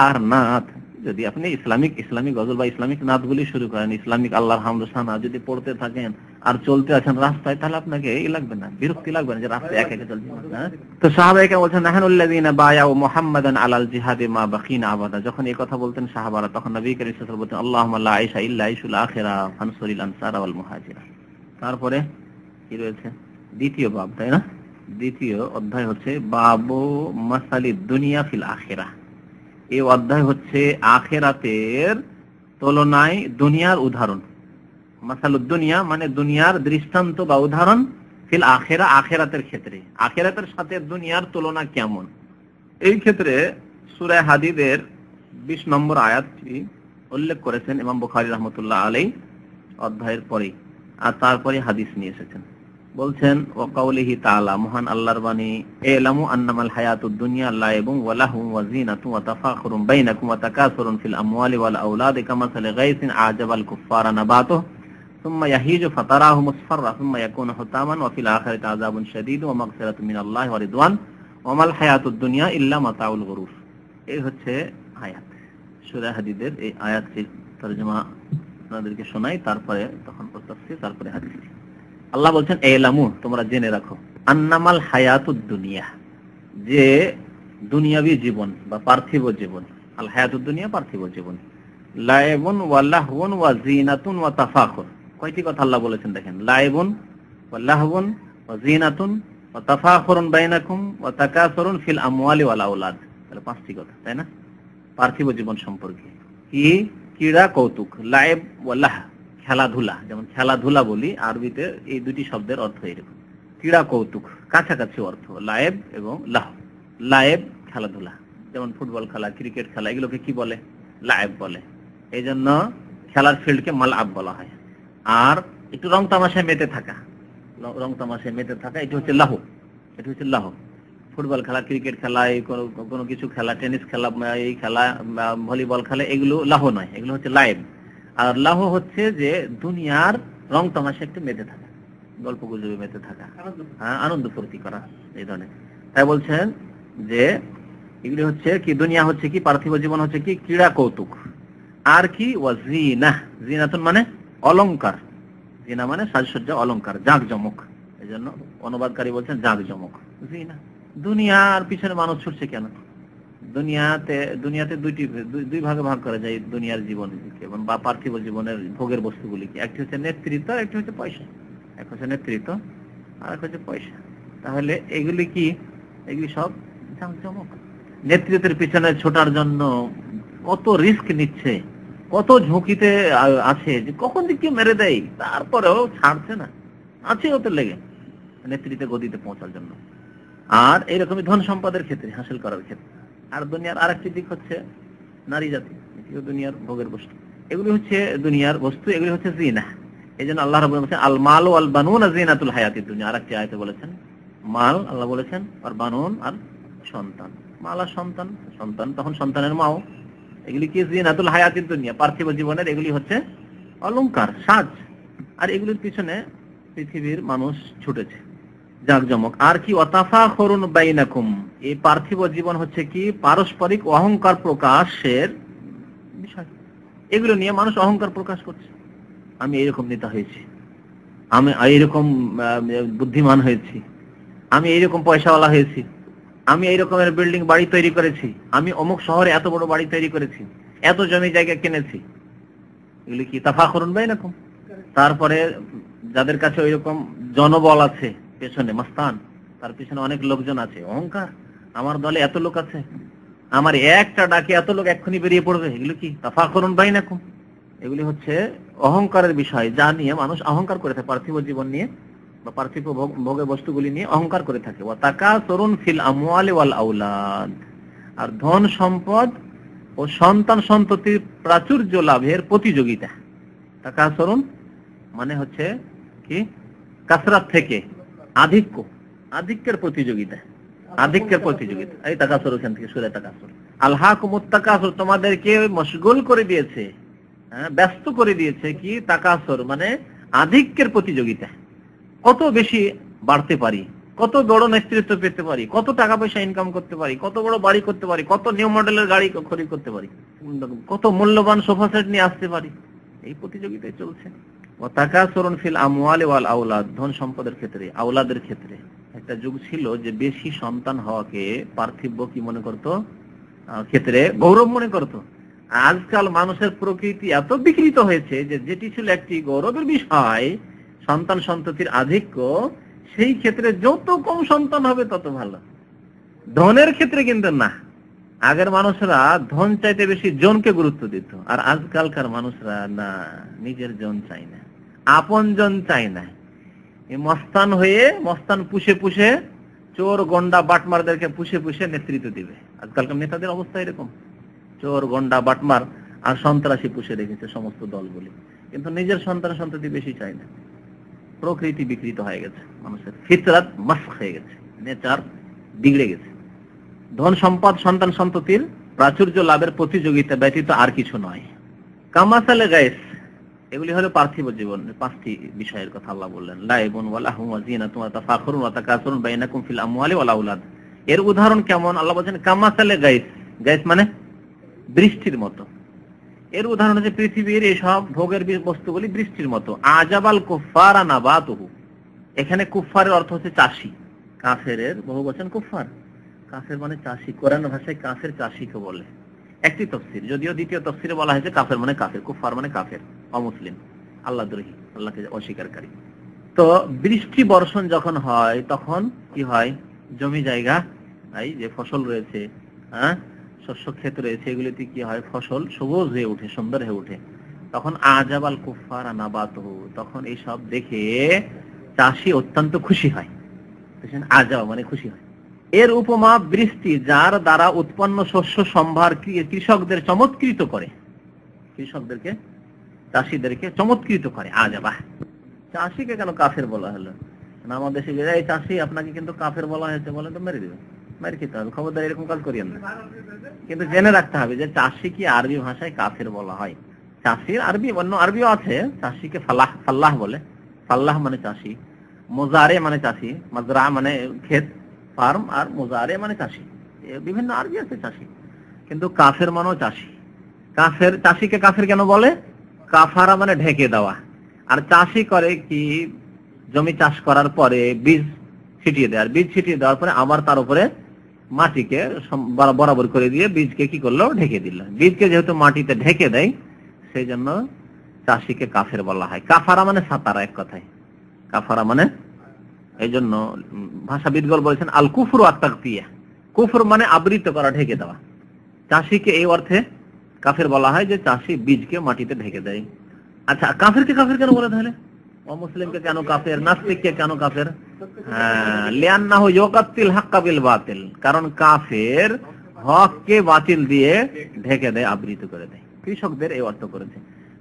আর নাত যদি আপনি ইসলামিক গজল বা ইসলামিক নাতগুলি শুরু করেন, ইসলামিক আল্লাহর হামদ সানা যদি পড়তে থাকেন আর চলতে আছেন রাস্তায়, তাহলে আপনাকে এই লাগবে না, বিরক্তি লাগবে না যে রাস্তায় একা একা চলছেন। তো সাহাবায়ে বলছেন নাহনুল্লাযীনা বায়াউ মুহাম্মাদান আলাল জিহাদে মা বাকিনা আবাদা। যখন এই কথা বলতেন সাহাবারা, তখন নবী করিম সাল্লাল্লাহু আলাইহি ওয়াসাল্লাম বলতেন আল্লাহুম্মা লা আইশা ইল্লা আইশুল আখিরা ফানসুরিল আনসার ওয়াল মুহাজিরা। তারপরে কি রয়েছে? দ্বিতীয় বাব, তাই না? দ্বিতীয় অধ্যায় হচ্ছে বাবু মাসালিদ দুনিয়া ফিল আখিরা। এই অধ্যায় হচ্ছে আখিরাতের তুলনায় দুনিয়ার উদাহরণ। মাসালুদ দুনিয়া মানে দুনিয়ার দৃষ্টান্ত বা উদাহরণ, ফিল আখিরা আখিরাতের ক্ষেত্রে, আখিরাতের সাথে দুনিয়ার তুলনা কেমন। এই ক্ষেত্রে সূরা হাদীদের 20 নম্বর আয়াতটি উল্লেখ করেছেন ইমাম বুখারী রাহমাতুল্লাহ আলাইহি অধ্যায়ের পরে, আর তারপরে হাদিস নিয়ে এসেছেন। বলছেন ওয়া কাউলিহি তাআলা, মহান আল্লাহর বাণী, ইলামু আন্নামাল হায়াতুদ দুনিয়া লাইবুন ওয়া লাহুম ওয়া যিনাতুন ওয়া তাফাখুরুন বাইনাকুম ওয়া তাকাসুরুন ফিল আমওয়ালি ওয়াল আওলাদি কামাসালি গায়সিন আ'জাবাল কুফফারা নাবাতুহু সুম্মা ইয়াহিজু ফাতারাহু মুসফাররা সুম্মা ইয়াকুনু হুতামান ওয়া ফিল আখিরাতি আযাবুন শাদীদ ওয়া মাগফিরাতুম মিনাল্লাহি ওয়া রিদওয়ান ওয়া মাল হায়াতুদ দুনিয়া ইল্লা মাতাউল গুরুর। এই হচ্ছে আয়াত। সূরা হাদীদের এই আয়াতটির তরজমা আপনাদেরকে শোনাই, তারপরে তখন তাফসীর, তারপরে হাদিস। আল্লাহ বলছেন ইলামু, তোমরা জেনে রাখো, আন্নামাল হায়াতুদ দুনিয়া, যে দুনিয়াবী জীবন বা পার্থিব জীবন, আল হায়াতুদ দুনিয়া পার্থিব জীবন, লাইবুন ওয়া লাহওয়ান ওয়া যিনাতুন ওয়া তাফাখুর। কয়টি কথা আল্লাহ বলেছেন দেখেন, লাইবুন ওয়া লাহওয়ান ওয়া যিনাতুন ওয়া তাফাখুরুন বাইনাকুম ওয়া তাকাসুরুন ফিল আমওয়ালি ওয়াল আওলাদ। তাহলে 5টি কথা, তাই না? পার্থিব জীবন সম্পর্কে কি? ক্রীড়া কৌতুক, লাইব ওয়া লাহ খেলাধুলা, যেমন খেলাধুলা বলি আরবিতে, এই দুটি শব্দের অর্থ এরকম। ক্রীড়া কৌতুক কাছাকাছি অর্থ, লায়েব এবং লাহ। লায়েব খেলাধুলা, যেমন ফুটবল খেলা, ক্রিকেট খেলা, এগুলোকে কি বলে? লায়েব বলে। এই জন্য খেলার ফিল্ডকে মালআব বলা হয়। আর একটু রং তামাশায় মেতে থাকা, এটা হচ্ছে লাহ। এটা হচ্ছে লাহ। ফুটবল খেলা, ক্রিকেট খেলা, এই কোনো কিছু খেলা, টেনিস খেলা, এই খেলা, ভলিবল খেলা, এগুলো লাহ নয়, এগুলো হচ্ছে লায়েব। আর লাহ হচ্ছে যে দুনিয়ার রং তামাশা একটু মেতে থাকা, গল্প গুজবে মেতে থাকা, আনন্দ ফুর্তি করা, এই ধরনের। তাই বলছেন যে এগুলি হচ্ছে কি, দুনিয়া হচ্ছে কি, পার্থিব জীবন হচ্ছে কি, ক্রীড়া কৌতুক। আর কি? ওয়াজিনা, জিনাতুন মানে অলংকার, জিনা মানে সাজসজ্জা, অলংকার, জাঁকজমক। এই জন্য অনুবাদকারী বলছেন জাঁকজমক, জিনা। দুনিয়ার পিছনে মানুষ ছুটছে কেন? দুনিয়াতে দুই ভাগে ভাগ করা যায় দুনিয়ার জীবনকে বা পার্থিব জীবনের ভোগের বস্তুগুলিকে। একটি হচ্ছে নেতৃত্ব, একটি হচ্ছে পয়সা। এক হচ্ছে নেতৃত্ব আর এক হচ্ছে পয়সা। তাহলে এগুলি কি? এগুলি সব জাঁকজমক। নেতৃত্বের পিছনে ছোটার জন্য কত রিস্ক নিচ্ছে, কত ঝুঁকিতে আছে, যে কখন দিকে মেরে দেয়, তারপরেও ছাড়ছে না, আছে ওতে লেগে নেতৃত্বের গদিতে পৌঁছার জন্য। আর এইরকমই ধন সম্পদের ক্ষেত্রে হাসিল করার ক্ষেত্রে। আর দুনিয়ার আরেকটি দিক হচ্ছে নারী জাতি, এটিও দুনিয়ার ভোগের বস্তু। এগুলি হচ্ছে দুনিয়ার বস্তু, এগুলি হচ্ছে জিনা। এই জন্য আল্লাহ রাব্বুল বলেছেন আল মাল ওয়াল বানুন জিনাতুল হায়াতিদ দুনিয়া। আরেকটি আয়াতে বলেছেন মাল, আল্লাহ বলেছেন, আর বানুন আর সন্তান। মাল আর সন্তান, সন্তান তখন সন্তানের মাও, এগুলি কি জিনাতুল হায়াতিদ দুনিয়া, পার্থিব জীবনের এগুলি হচ্ছে অলংকার, সাজ। আর এগুলির পিছনে পৃথিবীর মানুষ ছুটেছে, জাকজমক। আর কি ওয়াতাফাখুরুন বাইনাকুম, এই পার্থিব জীবন হচ্ছে কি পারস্পরিক অহংকার প্রকাশের বিষয়। এগুলো নিয়ে মানুষ অহংকার প্রকাশ করছে, আমি এইরকম নেতা হয়েছি, আমি এইরকম বুদ্ধিমান হয়েছি, আমি এইরকম পয়সাওয়ালা হয়েছি, আমি এই রকমের বিল্ডিং বাড়ি তৈরি করেছি, আমি অমুক শহরে এত বড় বাড়ি তৈরি করেছি, এত জমি জায়গা কিনেছি। এগুলি কি তাফাখুরুন বাইনাকুম। তারপরে যাদের কাছে ওই রকম জনবল আছে, পেছনে মস্তান, তার পিছনে অনেক লোকজন আছে, অহংকার, আমার দলে এত লোক আছে, আমার একটা ডাকে এত লোক এক্ষুনি বেরিয়ে পড়বে। এগুলো কি তাফাখুরুন বাইনাকুম। এগুলি হচ্ছে অহংকারের বিষয়, যা নিয়ে মানুষ অহংকার করে থাকে, পার্থিব জীবন নিয়ে বা পার্থিব ভোগের বস্তুগুলি নিয়ে অহংকার করে থাকে। ওয়া তাকাসুরুন ফিল আমওয়ালি ওয়াল আওলাদ, আর ধন সম্পদ ও সন্তান সন্ততির প্রাচুর্য লাভের প্রতিযোগিতা। তাকাসুরুন মানে হচ্ছে কি কাসরাত থেকে আধিক্য, আধিক্যের প্রতিযোগিতা, আধিক্যের প্রতিযোগিতা। এই তাকাসুর ওখান থেকে সূরা তাকাসুর। আলহাকুমুত তাকাসুর, তোমাদেরকে মশগুল করে দিয়েছে, ব্যস্ত করে দিয়েছে কি তাকাসুর মানে আধিক্যের প্রতিযোগিতা। কত বেশি বাড়তে পারি, কত বড় নেতৃত্ব পেতে পারি, কত টাকা পয়সা ইনকাম করতে পারি, কত বড় বাড়ি করতে পারি, কত নিউ মডেলের গাড়ি খরিদ করতে পারি, কত মূল্যবান সোফা সেট নিয়ে আসতে পারি, এই প্রতিযোগিতায় চলছে। ওয়া তাকাসুরুন ফিল আমওয়ালি ওয়াল আওলাদ, ধন সম্পদের ক্ষেত্রে, আওলাদের ক্ষেত্রে। একটা যুগ ছিল যে বেশি সন্তান হওয়াকে পার্থিব কি মনে করত, ক্ষেত্রে গৌরব মনে করত। আজকাল মানুষের প্রকৃতি এত বিকৃত হয়েছে যে যেটি ছিল একটি গৌরবের বিষয়, সন্তান সন্ততির আধিক্য, সেই ক্ষেত্রে যত কম সন্তান হবে তত ভালো। ধনের ক্ষেত্রে কিন্তু না। আগের মানুষরা ধন চাইতে বেশি জনকে গুরুত্ব দিত, আর আজকালকার মানুষরা না, নিজের জন চাই না, আপন জন চাই না। এই মস্তান হয়ে, মস্তান পুষে পুষে, চোর গন্ডা বাটমারদেরকে পুষে পুষে নেতৃত্ব দিবে। আজকালকার নেতাদের অবস্থা এরকম, চোর গন্ডা বাটমার আর সন্ত্রাসী পুষে রেখেছে সমস্ত দলগুলি, কিন্তু নিজের সন্তান সন্ততি বেশি চাই না। প্রকৃতি বিকৃত হয়ে গেছে, মানুষের ফিতরাত মাস্ক হয়ে গেছে, নেচার বিগড়ে গেছে। ধন সম্পদ সন্তান সন্ততির প্রাচুর্য লাভের প্রতিযোগিতা ব্যতীত আর কিছু নয়। কামাসালে গায়েস, এগুলি হলো পার্থিব জীবনের পাঁচটি বিষয়ের কথা আল্লাহ বললেন। লাইবুন ওয়া লাহু ওয়া জিনাতুন ওয়া তাফাখুরুন ওয়া তাকাসুরুন বাইনাকুম ফিল আমওয়ালি ওয়াল আওলাদ। এর উদাহরণ কেমন? আল্লাহ বলেন কামাসালে গায়েস, গায়েস মানে বৃষ্টির মতো। এর উদাহরণ হচ্ছে পৃথিবীর এইসব ভোগের বস্তুগুলি বৃষ্টির মতো। আজাবাল কুফারা নাবাতুহু, এখানে কুফারের অর্থ হচ্ছে চাষি, কাফেরের বহু বচন কুফার, কাফের মানে চাষি। কোরআন ভাষায় কাফের চাষিকে বলে একটি তাফসীর, যদিও দ্বিতীয় তাফসীরে বলা হয়েছে কাফের মানে কাফের, কুফার মানে কাফের, অমুসলিম, আল্লাহদ্রোহী, আল্লাহকে অস্বীকারী। তো বৃষ্টি বর্ষণ যখন হয় তখন কি হয়, জমি জায়গা, এই যে ফসল রয়েছে, শস্য ক্ষেত রয়েছে, এগুলিতে কি হয়, ফসল সবুজ হয়ে ওঠে, সুন্দর হয়ে ওঠে। তখন আজাবাল কুফারা নাবাতুহু, তখন এই সব দেখে চাষি অত্যন্ত খুশি হয়। আজাব মানে খুশি হয়। এর উপমা বৃষ্টি, যার দ্বারা উৎপন্ন শস্য সম্ভার কৃষকদের চমৎকৃত করে, কৃষকদেরকে, চাষিদেরকে চমৎকৃত করে। আজাবা, চাষিকে কেন কাফের বলা হলো? আমাদের দেশে এই চাষি, আপনাকে কিন্তু কাফের বলা হয়েছে, বলে তো মেরে দেবে, মেরে খেতে হবে, খবরদার এরকম কাজ করিয়েন না। কিন্তু জেনে রাখতে হবে যে চাষি কি আরবি ভাষায় কাফের বলা হয়। চাষির আরবি, অন্য আরবিও আছে, চাষিকে ফাল্লাহ, ফাল্লাহ বলে। ফাল্লাহ মানে চাষি, মোজারে মানে চাষি, মাজরা মানে ক্ষেত, ফার্ম, আর মোজারে মানে চাষি, বিভিন্ন আরবি আছে চাষি। কিন্তু কাফের মানেও চাষি। কাফের, চাষিকে কাফের কেন বলে? কাফারা মানে ঢেকে দেওয়া। আর চাষি করে কি, জমি চাষ করার পরে বীজ ছিটিয়ে দেয়, আর বীজ ছিটিয়ে দেওয়ার পরে আবার তার উপরে মাটিকে বরাবর করে দিয়ে বীজকে কি করলো, ঢেকে দিল। বীজকে যেহেতু মাটিতে ঢেকে দেয়, সেই জন্য চাষিকে কাফের বলা হয়। কাফারা মানে সাতারা, এক কথায় কাফারা মানে, এই জন্য ভাষাবিদগণ বলেছেন আল কুফরু আত তাগতিয়া, কুফর মানে আবৃত করা, ঢেকে দেওয়া। চাষিকে এই অর্থে কাফের বলা হয় যে চাষি বীজকে মাটিতে ঢেকে দেয়। আচ্ছা, কাফেরকে কাফের কেন বলে তাহলে? অমুসলিমকে কেন কাফের, নাস্তিককে কেন কাফের? লিআন্নাহু ইউকাত্তিল হাক্কা বিল বাতিল, কারণ কাফের হককে বাতিল দিয়ে ঢেকে দেয়, আবৃত করে দেয়। কৃষকদের এই অর্থ করেছে।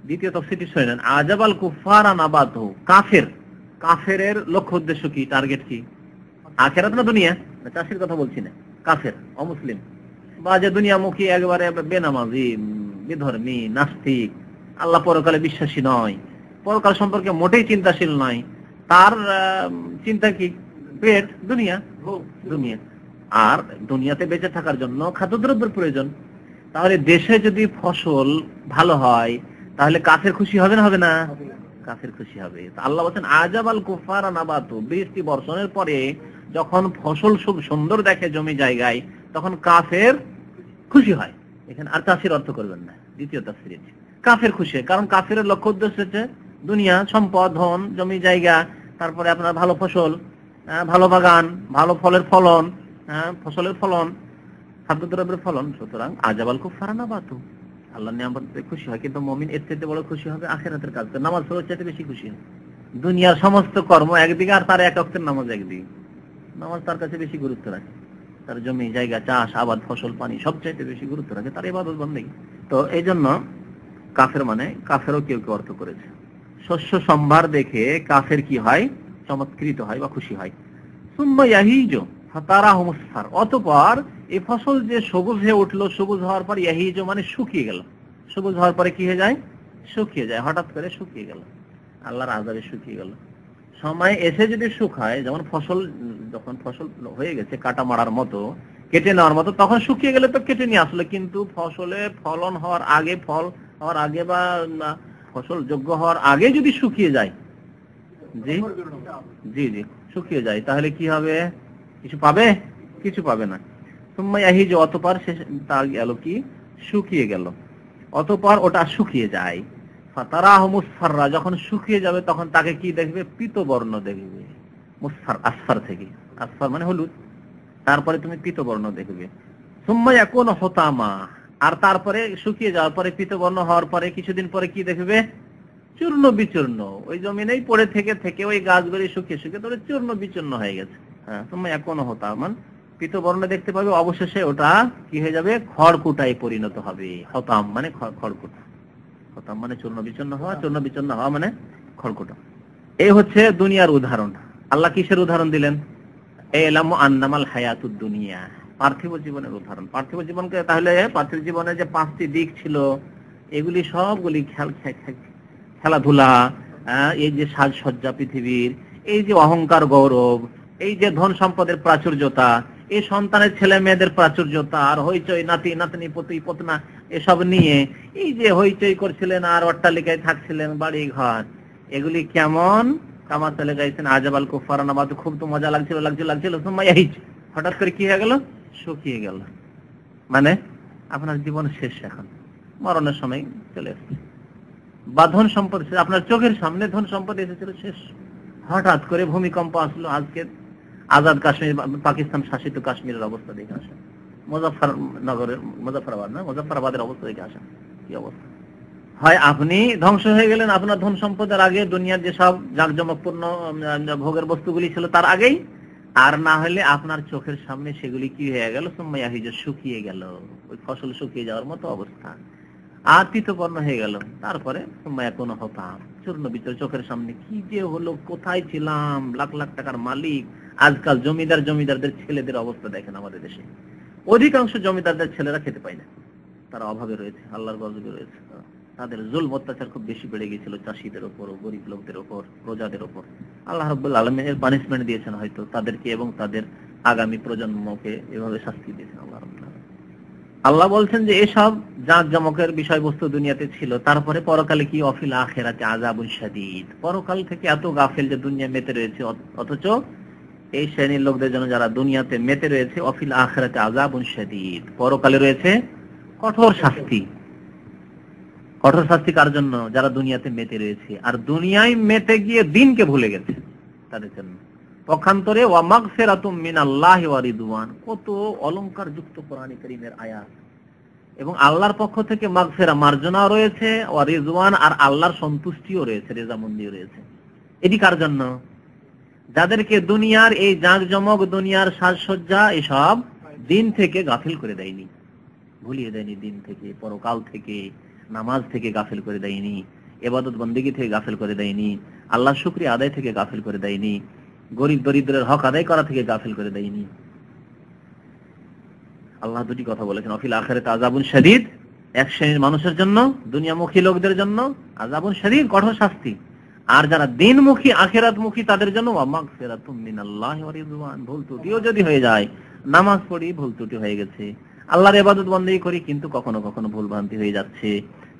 দ্বিতীয় তাফসীরটি শুনেন, আজাবাল কুফারা নাবাতু, কাফেরের লক্ষ্য উদ্দেশ্য কি, টার্গেট কি? আখিরাত না দুনিয়া? চাষির কথা বলছি না, কাফের অমুসলিম বা যে দুনিয়ামুখী একেবারে বেনামাজি, বিধর্মী, নাস্তিক, আল্লাহ পরকালে বিশ্বাসী নয়, পরকাল সম্পর্কে মোটেই চিন্তাশীল নয়, তার চিন্তা কি? পেট, দুনিয়া। আর দুনিয়াতে বেঁচে থাকার জন্য খাদ্যদ্রব্যের প্রয়োজন। তাহলে দেশে যদি ফসল ভালো হয় তাহলে কাফের খুশি হবে না হবে না? কাফের খুশি হবে। আল্লাহ বলেন আজাবাল কুফারা নাবাতু, বৃষ্টি বর্ষণের পরে যখন ফসল খুব সুন্দর দেখে জমি জায়গায়, তখন কাফের খুশি হয়। এখানে আর চাষির অর্থ করবেন না। দ্বিতীয় তাফসীর কাফের খুশি, কারণ কাফের লক্ষ্য উদ্দেশ্য হচ্ছে দুনিয়া, সম্পদ, ধন, জমি জায়গা, তারপরে আপনার ভালো ফসল, ভালো বাগান, ভালো ফলের ফলন, ফসলের ফলন, খাদ্যদ্রব্যের ফলন। সুতরাং আজাবাল কুফারা নাবাতু, আল্লাহ নিয়ামতে খুশি হয়। কিন্তু মুমিন এর চাইতে বড় খুশি হবে আখিরাতের কাজ, নামাজ পড়ার চাইতে বেশি খুশি হবে। দুনিয়ার সমস্ত কর্ম একদিকে আর তার এক ওয়াক্তের নামাজ একদিকে, নামাজ তার কাছে বেশি গুরুত্ব রাখে। তার জমি জায়গা, চাষ আবাদ, ফসল পানি সবচাইতে বেশি গুরুত্ব রাখে তার ইবাদত বন্দেগী। তো এই জন্য কাফের মানে, কাফেরও কেউ কেউ অর্থ করেছে। শস্য সম্ভার দেখে কাফের কি হয়? চমৎকৃত হয় বা খুশি হয়। সুম্মা ইয়াহিজু ফাতারাহু মুসফার, অতঃপর এই ফসল যে সবুজ হয়ে উঠলো, সবুজ হওয়ার পর ইয়াহিজু মানে শুকিয়ে গেল। সবুজ হওয়ার পরে কি হয়ে যায়? শুকিয়ে যায়, হঠাৎ করে শুকিয়ে গেল, আল্লাহর আযাবে শুকিয়ে গেল। সময় এসে যদি শুকায়, যেমন ফসল যখন ফসল হয়ে গেছে কাটা মারার মতো, কেটে নেওয়ার মতো, তখন শুকিয়ে গেলে তো কেটে নিয়ে আসলো। কিন্তু ফসলে ফলন হওয়ার আগে, ফল হওয়ার আগে বা ফসল যোগ্য হওয়ার আগে যদি শুকিয়ে যায়, জি জি জি শুকিয়ে যায়, তাহলে কি হবে? কিছু পাবে? কিছু পাবে না। সুম্মা ইয়াহিজু, অতঃপর তার গেল কি? শুকিয়ে গেল, অতঃপর ওটা শুকিয়ে যায়। ফাতারাহু মুসফাররা, যখন শুকিয়ে যাবে তখন তাকে কি দেখবে? পীতবর্ণ দেখবে। মুসফার, আসফার থেকে, আসফার মানে হলুদ, তারপরে তুমি পীতবর্ণ দেখবে। সুম্মা ইয়াকুনু হুতামা, আর তারপরে শুকিয়ে যাওয়ার পরে, পীতবর্ণ হওয়ার পরে কিছুদিন পরে কি দেখবে? চূর্ণ বিচূর্ণ, ওই জমিনেই পড়ে থেকে থেকে ওই গাছগুলি শুকিয়ে শুকিয়ে তোরে চূর্ণ বিচূর্ণ হয়ে গেছে। হ্যাঁ, সুম্মা ইয়াকুনু হুতামান, পীতবর্ণ দেখতে পাবে, অবশেষে ওটা কি হয়ে যাবে? খড়কুটায় পরিণত হবে। হতাম মানে খড়কুটা, হতাম মানে চূর্ণ বিচূর্ণ হওয়া, চূর্ণ বিচূর্ণ হওয়া মানে খড়কুটা। এই হচ্ছে দুনিয়ার উদাহরণ। আল্লাহ কিসের উদাহরণ দিলেন? ইলামু আন্নামাল হায়াতুদ দুনিয়া, পার্থিব জীবনের উদাহরণ। পার্থিব জীবনকে, তাহলে পার্থিব জীবনের যে 5টি দিক ছিল, এগুলি সবগুলি খেলাধুলা, এই যে সাজসজ্জা পৃথিবীর, এই যে অহংকার গৌরব, এই যে ধন সম্পদের প্রাচুর্যতা, এই সন্তানের ছেলে মেয়েদের প্রাচুর্যতা, আর হইচই নাতি নাতনি পতি পতনা এসব নিয়ে এই যে হইচই করছিলেন আর অট্টালিকায় থাকছিলেন, বাড়ি ঘর, এগুলি কেমন? কামা চলে গাইছেন আজাবাল কুফারা নাবাতু, খুব তো মজা লাগছিল। সুম্মা ইয়াহিজ, হঠাৎ করে কি হয়ে গেল? শুকিয়ে গেল। মানে আপনার জীবন শেষ, এখন মরণের সময় চলে এসেছে। বা ধন সম্পদ, আপনার চোখের সামনে ধন সম্পদ এসেছিল, শেষ। হঠাৎ করে ভূমিকম্প আসলো। আজকে আজাদ কাশ্মীর, পাকিস্তান শাসিত কাশ্মীরের অবস্থা দেখে আসেন, মুজাফফরাবাদের অবস্থা দেখে আসেন, কি অবস্থা হয়। আপনি ধ্বংস হয়ে গেলেন আপনার ধন সম্পদের আগে, দুনিয়ার যেসব জাঁকজমকপূর্ণ ভোগের বস্তুগুলি ছিল তার আগেই, আর না হলে আপনার চোখের সামনে সেগুলি কি হয়ে গেল? সুম্মা ইয়াহিজু, শুকিয়ে গেল, ওই ফসল শুকিয়ে যাওয়ার মতো অবস্থা, আর পীতবর্ণ হয়ে গেল। তারপরে সুম্মা ইয়াকুনু হুতাম, চূর্ণ বিচূর্ণ, চোখের সামনে কি যে হলো, কোথায় ছিলাম, লাখ লাখ টাকার মালিক। আজকাল জমিদারদের ছেলেদের অবস্থা দেখেন আমাদের দেশে, অধিকাংশ জমিদারদের ছেলেরা খেতে পায় না, তারা অভাবে রয়েছে, আল্লাহর গজবে রয়েছে। তাদের জুলম অত্যাচার খুব বেশি বেড়ে গিয়েছিল, চাষীদের উপর, গরিব লোকদের উপর, প্রজাদের উপর। আল্লাহ রাব্বুল আলামিন এর পানিশমেন্ট দিয়েছেন হয়তো তাদেরকে এবং তাদের আগামী প্রজন্মকে, এভাবে শাস্তি দিয়েছেন আল্লাহ রাব্বুল আলামিন। আল্লাহ বলছেন যে এসব জাঁকজমকের বিষয়বস্তু দুনিয়াতে ছিল, তারপরে পরকালে কি? অফিল আখিরাতে আযাবুন শাদীদ, পরকাল থেকে এত গাফেল যে দুনিয়া মেতে রয়েছে, অথচ এই শ্রেণীর লোকদের জন্য যারা দুনিয়াতে মেতে রয়েছে, অফিল আখিরাতে আযাবুন শাদীদ, পরকালে রয়েছে কঠোর শাস্তি। কঠোর শাস্তি কার জন্য? যারা দুনিয়াতে মেতে রয়েছে আর দুনিয়ায় মেতে গিয়ে দিনকে ভুলে গেছে, তাদের জন্য। পক্ষান্তরে ওয়া মাগফিরাতুম মিনাল্লাহি ওয়া রিদওয়ান, কত অলংকার যুক্ত কোরআন কারীমের আয়াত, এবং আল্লাহর পক্ষ থেকে মাগফিরা, মার্জনাও রয়েছে, ওয়া রিদওয়ান, আর আল্লাহর সন্তুষ্টিও রয়েছে, রেজামন্দিও রয়েছে। এটি কার জন্য? যাদেরকে দুনিয়ার এই জাঁকজমক, দুনিয়ার সাজসজ্জা এসব দিন থেকে গাফিল করে দেয়নি, ভুলিয়ে দেয়নি, দিন থেকে, পরকাল থেকে, নামাজ থেকে গাফিল করে দেয়নি, ইবাদত বন্দেগী থেকে গাফিল করে দেয়নি, আল্লাহ শুকরিয়া আদায় থেকে গাফিল করে দেয়নি, গরিব দরিদ্রের হক আদায় করা থেকে গাফিল করে দেয়নি। আল্লাহ দুটি কথা বলেছেন, অফিল আখিরাতে আযাবুন শাদীদ, এক শ্রেণীর মানুষের জন্য, দুনিয়ামুখী লোকদের জন্য আযাবুন শাদীদ, কঠোর শাস্তি, আর যারা দিনমুখী আখিরাতমুখী তাদের জন্য ওয়া মাগফিরাতুম মিনাল্লাহি ওয়া রিদওয়ান। ভুল ত্রুটিও যদি হয়ে যায়, নামাজ পড়ি ভুল ত্রুটি হয়ে গেছে, আল্লাহর ইবাদত বন্দেগী করি কিন্তু কখনো কখনো ভুল ভ্রান্তি হয়ে যাচ্ছে,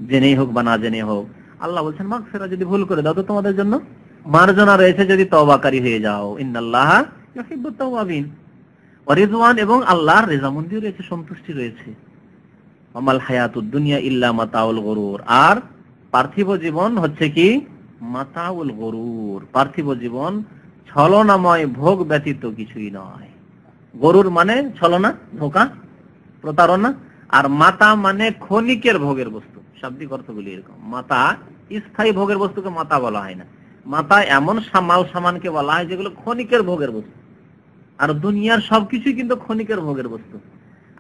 জেনেই হোক বা না জেনে হোক, আল্লাহ বলছেন মাগফিরাত, যদি ভুল করে দাও তো তোমাদের জন্য মার্জনা রয়েছে, যদি তওবাকারী হয়ে যাও। ইন্নাল্লাহা ইউহিব্বুত তাওয়াবিন ওয়া রিদওয়ান, এবং আল্লাহর রেজামন্দি রয়েছে, সন্তুষ্টি রয়েছে। আমাল হায়াতুদ দুনিয়া ইল্লা মাতাউল গুরুর, আর পার্থিব জীবন হচ্ছে কি মাতাউল গরুর, পার্থিব জীবন ছলনাময় ভোগ ব্যতীত কিছুই নয়। গরুর মানে ছলনা, ধোঁকা, প্রতারণা, আর মাতা মানে ক্ষণিকের ভোগের বস্তু। শাব্দিক অর্থগুলি এরকম। মাতা স্থায়ী ভোগের বস্তুকে মাতা বলা হয় না, মাতা এমন মাল সামানকে বলা হয় যেগুলো ক্ষণিকের ভোগের বস্তু। আর দুনিয়ার সবকিছুই কিন্তু ক্ষণিকের ভোগের বস্তু,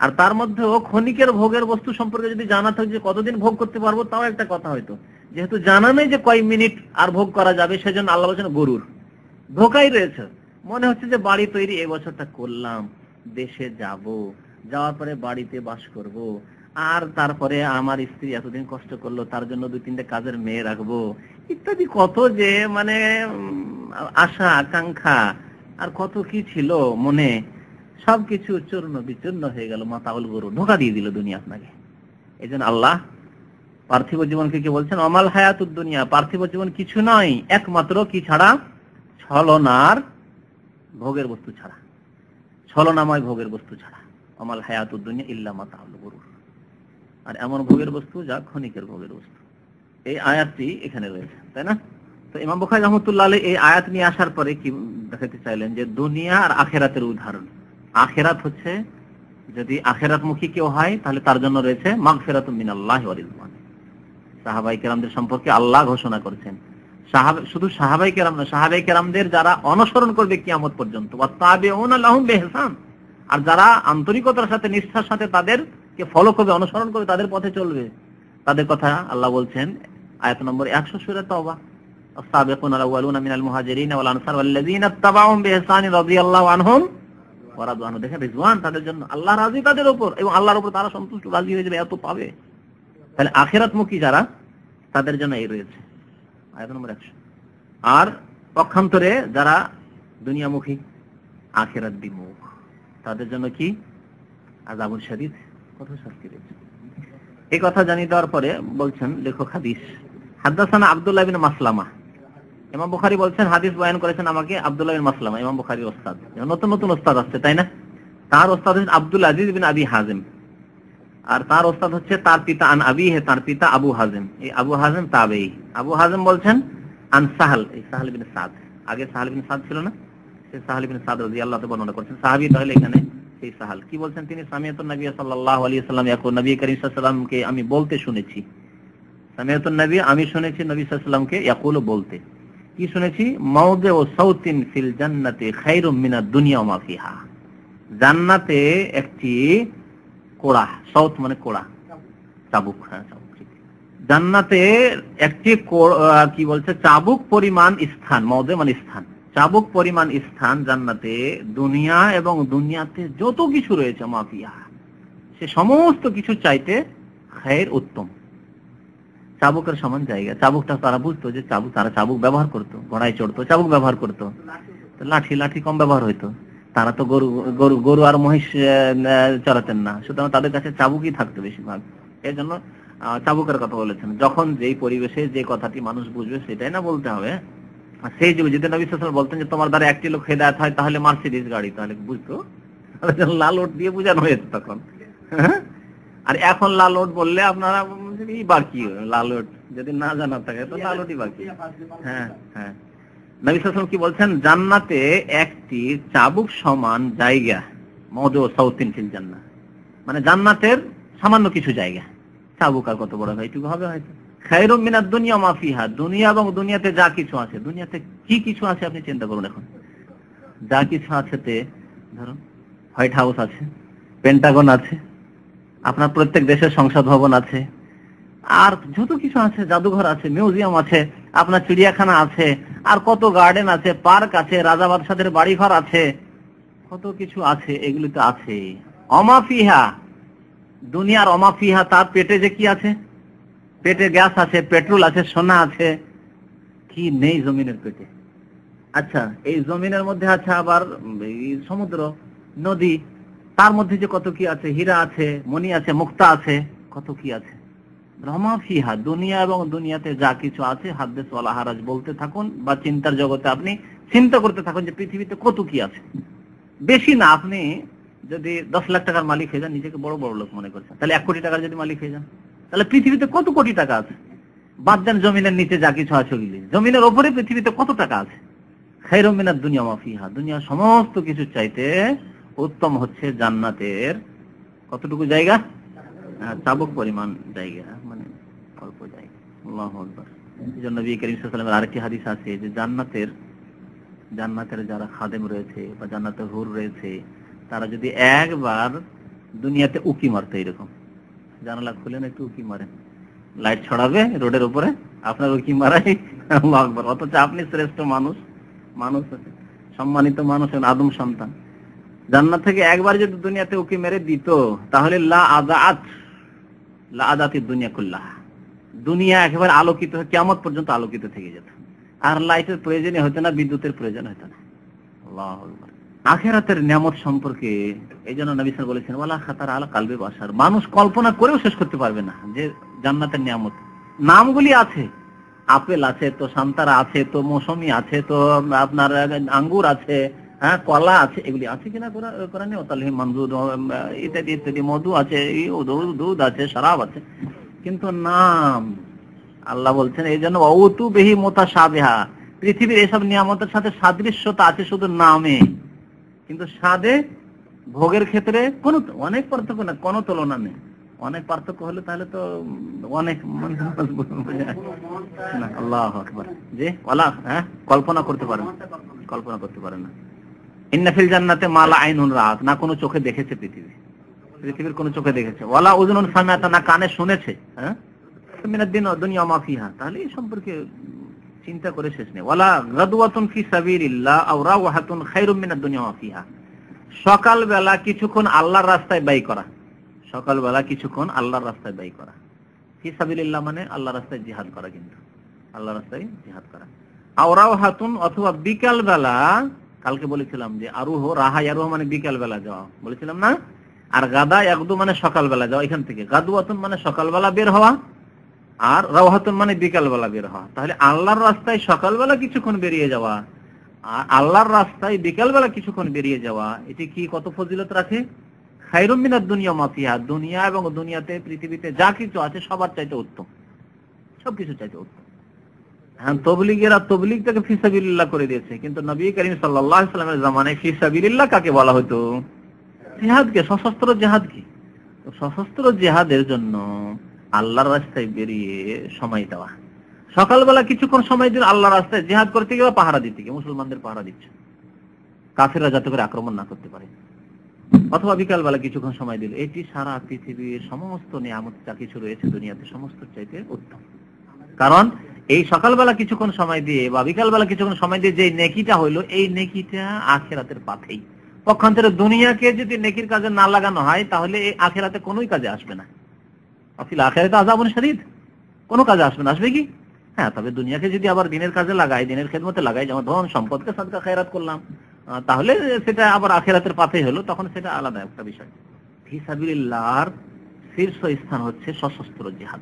আর তার মধ্যেও ক্ষণিকের ভোগের বস্তু সম্পর্কে যদি জানা থাকে যে কতদিন ভোগ করতে পারবো তাও একটা কথা হয়তো, যেহেতু জানা নেই যে কয় মিনিট আর ভোগ করা যাবে, সেজন্য আল্লাহ বলেছেন গরুর, ধোকাই রয়েছে। মনে হচ্ছে যে বাড়ি তৈরি এই বছরটা করলাম, দেশে যাব, যাওয়ার পরে বাড়িতে বাস করব, আর তারপরে আমার স্ত্রী এতদিন কষ্ট করলো তার জন্য 2-3টে কাজের মেয়ে রাখবো, ইত্যাদি কত যে মানে আশা আকাঙ্ক্ষা আর কত কি ছিল মনে, সবকিছু চূর্ণ বিচূর্ণ হয়ে গেল। মাতাউল গরু, ধোঁকা দিয়ে দিল দুনিয়া আপনাকে। এই জন্য আল্লাহ পার্থিব জীবনকে কি বলছেন? অমাল হায়াতুদ দুনিয়া, পার্থিব জীবন কিছু নয় একমাত্র কি ছাড়া? ছলনার ভোগের বস্তু ছাড়া, ছলনাময় ভোগের বস্তু ছাড়া। অমাল হায়াতুদ দুনিয়া ইল্লা মাতাউল গুরুর, আর এমন ভোগের বস্তু যা ক্ষণিকের ভোগের বস্তু। এই আয়াতটি এখানে রয়েছে, তাই না? তো ইমাম বুখারী রাহমাতুল্লাহ আলাইহি এই আয়াত নিয়ে আসার পরে কি দেখাতে চাইলেন? যে দুনিয়া আর আখিরাতের উদাহরণ। আখিরাত হচ্ছে, যদি আখিরাতমুখী কেউ হয় তাহলে তার জন্য রয়েছে মাগফিরাতুম মিনাল্লাহি ওয়া রিদওয়ান। সাহাবায়ে কেরামদের সম্পর্কে আল্লাহ ঘোষণা করেছেন, শুধু সাহাবায়ে কেরাম না, সাহাবায়ে কেরামদের যারা অনুসরণ করবে কিয়ামত পর্যন্ত, ওয়াত্তাবিউনা লাহুম বিইহসান, আর যারা আন্তরিকতার সাথে নিষ্ঠার সাথে তাদেরকে ফলো করবে, অনুসরণ করবে, তাদের পথে চলবে, তাদের কথা আল্লাহ বলছেন আয়াত নম্বর 100 সূরা তাওবা, আস-সাবিকুনা আল-আউয়ালুনা মিনাল মুহাজিরিন ওয়াল আনসার ওয়াল্লাযীনা ইত্তাবাউহুম বিইহসান রাদিয়াল্লাহু আনহুম ওয়া রাদু আনহু। দেখেন রিজওয়ান তাদের জন্য, আল্লাহ রাজি তাদের উপর, এবং আল্লাহর উপর তারা সন্তুষ্ট, রাজি হয়ে যাবে, এত পাবে। তাহলে আখিরাতমুখী যারা, তাদের জন্য এই রয়েছে আয়াত নম্বর 100। আর পক্ষান্তরে যারা দুনিয়ামুখী, আখিরাত বিমুখ, তাদের জন্য কি? আযাবুন শাদীদ, কঠোর শাস্তি রয়েছে। এই কথা জানিয়ে দেওয়ার পরে বলছেন লেখক হাদিস, হাদাসানা আব্দুল্লাহ ইবনে মাসলামা। ইমাম বুখারী বলছেন হাদিস বয়ান করেছেন আমাকে আব্দুল্লাহ ইবনে মাসলামা, ইমাম বুখারীর ওস্তাদ। নতুন নতুন ওস্তাদ আসছে, তাই না? তার ওস্তাদ হচ্ছেন আব্দুল আজিজ বিন আবি হাজিম, আর তার ওস্তাদ হচ্ছে তার পিতা আন আবি হে, তার পিতা আবু হাজিম। এই আবু হাজিম তাবেঈ। আবু হাজিম বলছেন আন সাহাল, এই সাহাল ইবনে সাদ, আগে সাহাল ইবনে সাদ ছিল না, সেই সাহাল ইবনে সাদ রাদিয়াল্লাহু তাআলা বর্ণনা করছেন, সাহাবী। তাহলে এখানে সেই সাহাল কি বলছেন? তিনি সামিয়াতুন নবী সাল্লাল্লাহু আলাইহি ওয়াসাল্লাম ইয়াকুল, নবী করিম সাল্লাল্লাহু আলাইহি ওয়াসাল্লামকে আমি বলতে শুনেছি। সামিয়াতুন নবী, আমি শুনেছি নবী সাল্লাল্লাহু আলাইহি ওয়াসাল্লামকে ইয়াকুল, বলতে। কি শুনেছি? মাউদিউ সাউতিন ফিল জান্নাতি খায়রুম মিনাদ দুনিয়া ওয়া মা ফিহা। জান্নাতে একটি কোড়া, সাউত মানে কোড়া, চাবুক, হ্যাঁ চাবুক, জান্নাতে একটি কি বলছে, চাবুক পরিমাণ স্থান, মাউদে মানে স্থান, চাবুক পরিমাণ স্থান জান্নাতে দুনিয়া এবং দুনিয়াতে যত কিছু রয়েছে মাফিয়া, সে সমস্ত কিছু চাইতে খায়ের উত্তম। চাবুকের সমান জায়গা। চাবুকটা তারা বুঝতো যে চাবুক, তারা চাবুক ব্যবহার করতো, ঘোড়ায় চড়তো, চাবুক ব্যবহার করতো, লাঠি কম ব্যবহার হইতো। তারা তো গরু আর মহিষ চড়াতেন না, সুতরাং তাদের কাছে চাবুকই থাকতো বেশিরভাগ। এই জন্য চাবুকের কথা বলেছেন। যখন যেই পরিবেশে যে কথাটি মানুষ বুঝবে সেটাই না বলতে হবে। সেই যুগে যদি নবী সাল্লাল্লাহু আলাইহি ওয়াসাল্লাম বলতেন যে তোমার দ্বারা একটি লোক হেদায়েত হয় তাহলে মার্সিডিজ গাড়ি, তাহলে বুঝতো, লাল ওট দিয়ে বোঝানো হয়েছে তখন। আর এখন লাল ওট বললে আপনারা বাকি, লাল ওট যদি না জানা থাকে তো লাল ওটই বাকি। হ্যাঁ হ্যাঁ, নবী সাল্লাল্লাহু আলাইহি ওয়াসাল্লাম কি বলছেন? জান্নাতে একটি চাবুক সমান জায়গা, মাউদিউ সাউতিন ফিল জান্নাহ, মানে জান্নাতের সামান্য কিছু জায়গা। চাবুক আর কত বড় হয়, এইটুকু হবে হয়তো, খায়রুম মিনাদ দুনিয়া মা ফিহা, দুনিয়া এবং দুনিয়াতে যা কিছু আছে। দুনিয়াতে কি কিছু আছে আপনি চিন্তা করুন। এখন যা কিছু আছে, ধরুন হোয়াইট হাউস আছে, পেন্টাগন আছে, আপনার প্রত্যেক দেশের সংসদ ভবন আছে, আর যত কিছু আছে, জাদুঘর আছে, মিউজিয়াম আছে, আপনার চিড়িয়াখানা আছে, আর কত গার্ডেন আছে, পার্ক আছে, রাজা বাদশাদের বাড়িঘর আছে, কত কিছু আছে। এগুলি তো আছে। অমাফিহা, দুনিয়ার অমাফিহা, তার পেটে যে কি আছে? পেটে গ্যাস আছে, পেট্রোল আছে, সোনা আছে। কি নেই জমিনের পেটে? আচ্ছা, এই জমিনের মধ্যে আছে আবার সমুদ্র, নদী, তার মধ্যে যে কত কি আছে, হীরা আছে, মণি আছে, মুক্তা আছে, কত কি আছে। রমাফিহা, দুনিয়া এবং দুনিয়াতে যা কিছু আছে, হাদিস ওয়ালা হারাজ বলতে থাকুন, বা চিন্তার জগতে আপনি চিন্তা করতে থাকুন যে পৃথিবীতে কত কি আছে। বেশি না, আপনি যদি 10 লাখ টাকার মালিক হয়ে যান, নিজেকে বড় বড় লোক মনে করছেন, তাহলে 1 কোটি টাকার যদি মালিক হয়ে যান, তাহলে পৃথিবীতে কত কোটি টাকা আছে। বাদ দেন জমিনের নিচে যা কিছু আছে ওইগুলি, জমিনের ওপরে পৃথিবীতে কত টাকা আছে। খায়রুম মিনাদ দুনিয়া মা ফিহা, দুনিয়ার সমস্ত কিছু চাইতে উত্তম হচ্ছে জান্নাতের কতটুকু জায়গা? চাবুক পরিমাণ জায়গা, মানে অল্প জায়গা। আল্লাহু আকবার। এইজন্য নবী করিম সাল্লাল্লাহু আলাইহি ওয়াসাল্লামের আরেকটি হাদিস আছে যে জান্নাতের যারা খাদেম রয়েছে বা জান্নাতের হুর রয়েছে, তারা যদি একবার দুনিয়াতে উকি মারতে, এরকম জানালা খুলেন একটু উকি মারেন, লাইট ছড়াবে রোডের উপরে, আপনার উকি মারাই আল্লাহু আকবার। অথচ আপনি শ্রেষ্ঠ মানুষ, সম্মানিত মানুষ, আদম সন্তান। জান্নাত থেকে একবার যদি দুনিয়াতে উকি মেরে দিত, তাহলে লা আদাতিদ দুনিয়া কুল্লাহ, দুনিয়া একেবারে আলোকিত, কিয়ামত পর্যন্ত আলোকিত থেকে যেত। আর লাইটের প্রয়োজনই হতো না, বিদ্যুতের প্রয়োজন হতো না। আল্লাহু আকবার। আখিরাতের নিয়ামত সম্পর্কে এই জন্য নবী সাল্লাল্লাহু আলাইহি ওয়াসাল্লাম বলেছেন, ওয়ালা খাতার আলা কালবি বাশার, মানুষ কল্পনা করেও শেষ করতে পারবে না যে জান্নাতের নিয়ামত। নামগুলি আছে, আপেল আছে, তো সান্তারা আছে, তো মৌসুমী আছে, তো আপনার আঙ্গুর আছে, হ্যাঁ, কলা আছে, এগুলি আছে কিনা কোরআনে? ওতালহিম মানজুদ ইত্যাদি ইত্যাদি, মধু আছে, দুধ আছে, শরাব আছে, কিন্তু নাম আল্লাহ বলছেন এই জন্য অউতু বিহি মুতাশাবিহা, পৃথিবীর এসব নিয়ামতের সাথে সাদৃশ্যতা আছে শুধু নামে, কিন্তু স্বাদে, ভোগের ক্ষেত্রে কোনো অনেক পার্থক্য না, কোনো তুলনা নেই। অনেক পার্থক্য হলে তাহলে তো অনেক আল্লাহু আকবার, যে ওয়ালা, হ্যাঁ, কল্পনা করতে পারেন, কল্পনা করতে পারেন না। ইন্না ফিল জান্নাতে মা লা আইনুন রাআত, না কোনো চোখে দেখেছে পৃথিবীর কোনো চোখে দেখেছে, ওয়ালা উযুনুন সামিআত, না কানে শুনেছে, হ্যাঁ, মিনাদ দুনিয়া মা ফিহা, তাহলে এই সম্পর্কে চিন্তা করে শেষ নেই। ওয়ালা গাদওয়াতুন ফি সাবিলিল্লাহ আও রাওহাতুন খায়রুম মিনাদ দুনিয়া মা ফিহা, সকালবেলা কিছুক্ষণ আল্লাহর রাস্তায় ব্যয় করা, সকালবেলা কিছুক্ষণ আল্লাহর রাস্তায় ব্যয় করা, ফি সাবিলিল্লাহ মানে আল্লাহর রাস্তায় জিহাদ করা, কিন্তু আল্লাহর রাস্তায় জিহাদ করা। আও রাওহাতুন, অথবা বিকাল বেলা, কালকে বলেছিলাম যে আরুহ, রাহা আরুহ মানে বিকাল বেলা যাওয়া, বলেছিলাম না? আর গাদা একদু মানে সকালবেলা যাওয়া, এখান থেকে গাদওয়াতুন মানে সকালবেলা বের হওয়া, আর রাওহাতুন মানে বিকাল বেলা বের হওয়া। তাহলে আল্লাহর রাস্তায় সকালবেলা কিছুক্ষণ বেরিয়ে যাওয়া আর আল্লাহর রাস্তায় বিকাল বেলা কিছুক্ষণ বেরিয়ে যাওয়া, এটি কি কত ফজিলত রাখে? খায়রুম মিনাদ দুনিয়া মা ফিহা, দুনিয়া এবং দুনিয়াতে পৃথিবীতে যা কিছু আছে সবার চাইতে উত্তম, সবকিছু চাইতে উত্তম। হ্যাঁ, তবলিগেরা তবলিগটাকে ফি সাবিলিল্লাহ করে দিয়েছে, কিন্তু নবী করিম সাল্লাল্লাহু আলাইহি ওয়াসাল্লামের জামানায় ফি সাবিলিল্লাহ কাকে বলা হতো? জিহাদকে, সশস্ত্র জিহাদ। কি সশস্ত্র জিহাদের জন্য আল্লাহর রাস্তায় বেরিয়ে সময় দেওয়া, সকালবেলা কিছুক্ষণ সময় দিন আল্লাহর রাস্তায় জিহাদ করতে গিয়ে, পাহারা দিতে গিয়ে, মুসলমানদের পাহারা দিচ্ছে, কাফেররা যাতে করে আক্রমণ না করতে পারে, অথবা বিকালবেলা কিছুক্ষণ সময় দিল, এটি সারা পৃথিবীর সমস্ত নিয়ামত যা কিছু রয়েছে দুনিয়াতে সমস্ত চাইতে উত্তম। কারণ এই সকালবেলা কিছুক্ষণ সময় দিয়ে বা বিকালবেলা কিছুক্ষণ সময় দিয়ে যে নেকিটা হইলো, এই নেকিটা আখিরাতের পাথেই। পক্ষান্তরে দুনিয়াকে যদি নেকির কাজে না লাগানো হয়, তাহলে এই আখিরাতে কোনোই কাজে আসবে না। আফিল আখিরাতে আযাবুন শাদীদ, কোনো কাজে আসবে না। আসবে কি? হ্যাঁ, তবে দুনিয়াকে যদি আবার দিনের কাজে লাগাই, দিনের খেদমতে লাগাই, যেমন ধন সম্পদকে সাদকা খায়রাত করলাম, তাহলে সেটা আবার আখিরাতের পাথেই হলো, তখন সেটা আলাদা একটা বিষয়। ফি সাবিলিল্লাহর শীর্ষ স্থান হচ্ছে সশস্ত্র জিহাদ।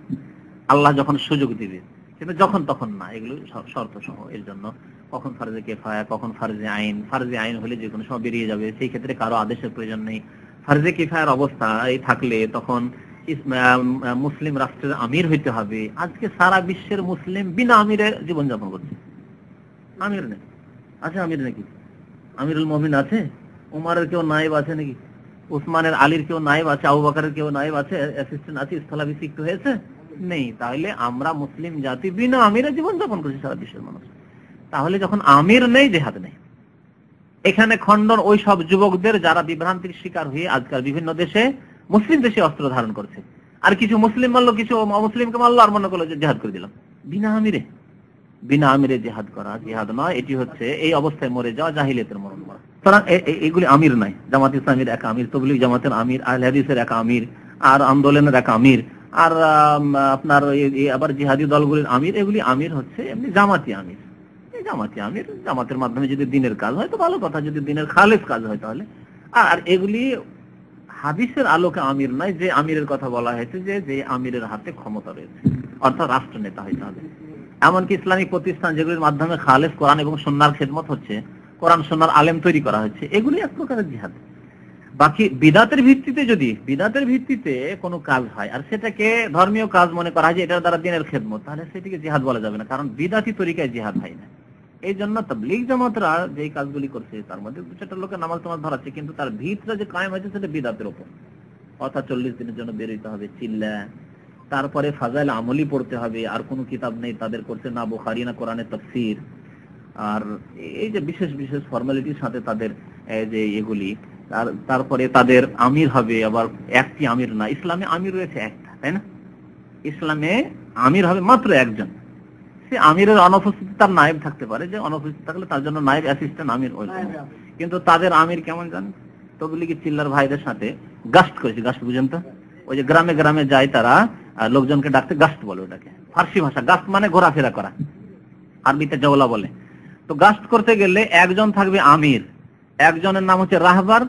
আল্লাহ যখন সুযোগ দিবে, কিন্তু যখন তখন না, এগুলো শর্ত সহ। এর জন্য কখন ফারজে কিফায়া, কখন ফারজে আইন। ফারজে আইন হলে যে কোনো সময় বেরিয়ে যাবে, সেই ক্ষেত্রে কারো আদেশের প্রয়োজন নেই। ফারজে কিফায়ার অবস্থায় থাকলে তখন মুসলিম রাষ্ট্রের আমির হইতে হবে। আজকে সারা বিশ্বের মুসলিম বিনা আমিরে জীবনযাপন করছে, আমির নেই। আচ্ছা, আমির নাকি? আমিরুল মুমিন আছে? উমারের কেউ নায়েব আছে নাকি? উসমানের, আলীর কেউ নায়েব আছে? আবু বকরের কেউ নায়েব আছে, অ্যাসিস্ট্যান্ট আছে, স্থলাভিষিক্ত হয়েছে? নেই, তাহলে আমরা মুসলিম জাতি বিনা আমিরে জীবনযাপন করছি সারা বিশ্বের মানুষ। তাহলে যখন আমির নেই, জিহাদ নেই। এখানে খণ্ডন ওই সব যুবকদের যারা বিভ্রান্তির শিকার হয়ে আজকাল বিভিন্ন দেশে, মুসলিম দেশে অস্ত্র ধারণ করছে। আর কিছু মুসলিম মারলো, কিছু অমুসলিমকে মারলো, আর মনে করলো যে জিহাদ করে দিলাম। বিনা আমিরে, বিনা আমিরে জিহাদ করা জিহাদ নয়। এটি হচ্ছে এই অবস্থায় মরে যাওয়া, জাহিলিয়াতের মরণ মরা। সুতরাং এগুলি আমির নাই। জামাত ইসলামীর এক আমির, তবলিগ জামাতের আমির, আহলে হাদিসের এক আমির, আর আন্দোলনের এক আমির, আর আপনার আবার জিহাদি দলগুলির আমির। এগুলি আমির হচ্ছে এমনি জামাতি আমির। এই জামাতি আমির, জামাতের মাধ্যমে যদি দিনের কাজ হয় তো ভালো কথা, যদি দিনের খালেস কাজ হয় তাহলে। আর এগুলি হাদিসের আলোকে আমির নয়, যে আমিরের কথা বলা হয়েছে যে আমিরের হাতে ক্ষমতা রয়েছে, অর্থাৎ রাষ্ট্রনেতা হইতে হবে। এমনকি ইসলামিক প্রতিষ্ঠান যেগুলির মাধ্যমে খালেস কোরআন এবং সুন্নাহর খেদমত হচ্ছে, কোরআন সুন্নাহর আলেম তৈরি করা হচ্ছে, এগুলি এক প্রকারের জিহাদ। বাকি বিদাতের ভিত্তিতে, যদি বিদাতের ভিত্তিতে কোনো কাজ হয় আর সেটাকে ধর্মীয় কাজ মনে করা হয় যে এটার দ্বারা দিনের খেদমত, তাহলে সেটিকে জিহাদ বলা যাবে না, কারণ বিদাতি তরিকায় জিহাদ হয় না। এই জন্য তাবলীগ জামাতরা যে কাজগুলি করছে তার মধ্যে দু চারটা লোকের নামাজ টামাজ ধরাচ্ছে, কিন্তু তার ভিতরে যে কায়েম হয়েছে সেটা বিদাতের উপর। অর্থাৎ 40 দিনের জন্য বের হইতে হবে, চিল্লা, তারপরে ফাজাইল আমলি পড়তে হবে, আর কোনো কিতাব নেই তাদের করছে, না বুখারী না কোরআনের তাফসীর। আর এই যে বিশেষ বিশেষ ফর্মালিটির সাথে তাদের যে এগুলি, তারপরে তাদের আমির হবে, আবার একটি আমির না, ইসলামে আমির রয়েছে একটা, তাই না? ইসলামে আমির হবে মাত্র একজন। সে আমিরের অনুপস্থিতি তার নায়েব থাকতে পারে, যে অনুপস্থিত থাকলে তার জন্য নায়েব, অ্যাসিস্ট্যান্ট আমির। কিন্তু তাদের আমির কেমন জানেন? তবলিগি চিল্লার ভাইদের সাথে গাস্ট করেছে। গাস্ট বুঝেন তো? ওই যে গ্রামে গ্রামে যায় তারা, লোকজনকে ডাকতে গাস্ট বলে ওটাকে, ফার্সি ভাষা। গাস্ট মানে ঘোরাফেরা করা, আরবিতে জওলা বলে। তো গাস্ট করতে গেলে একজন থাকবে আমির, একজনের নাম হচ্ছে রাহবার,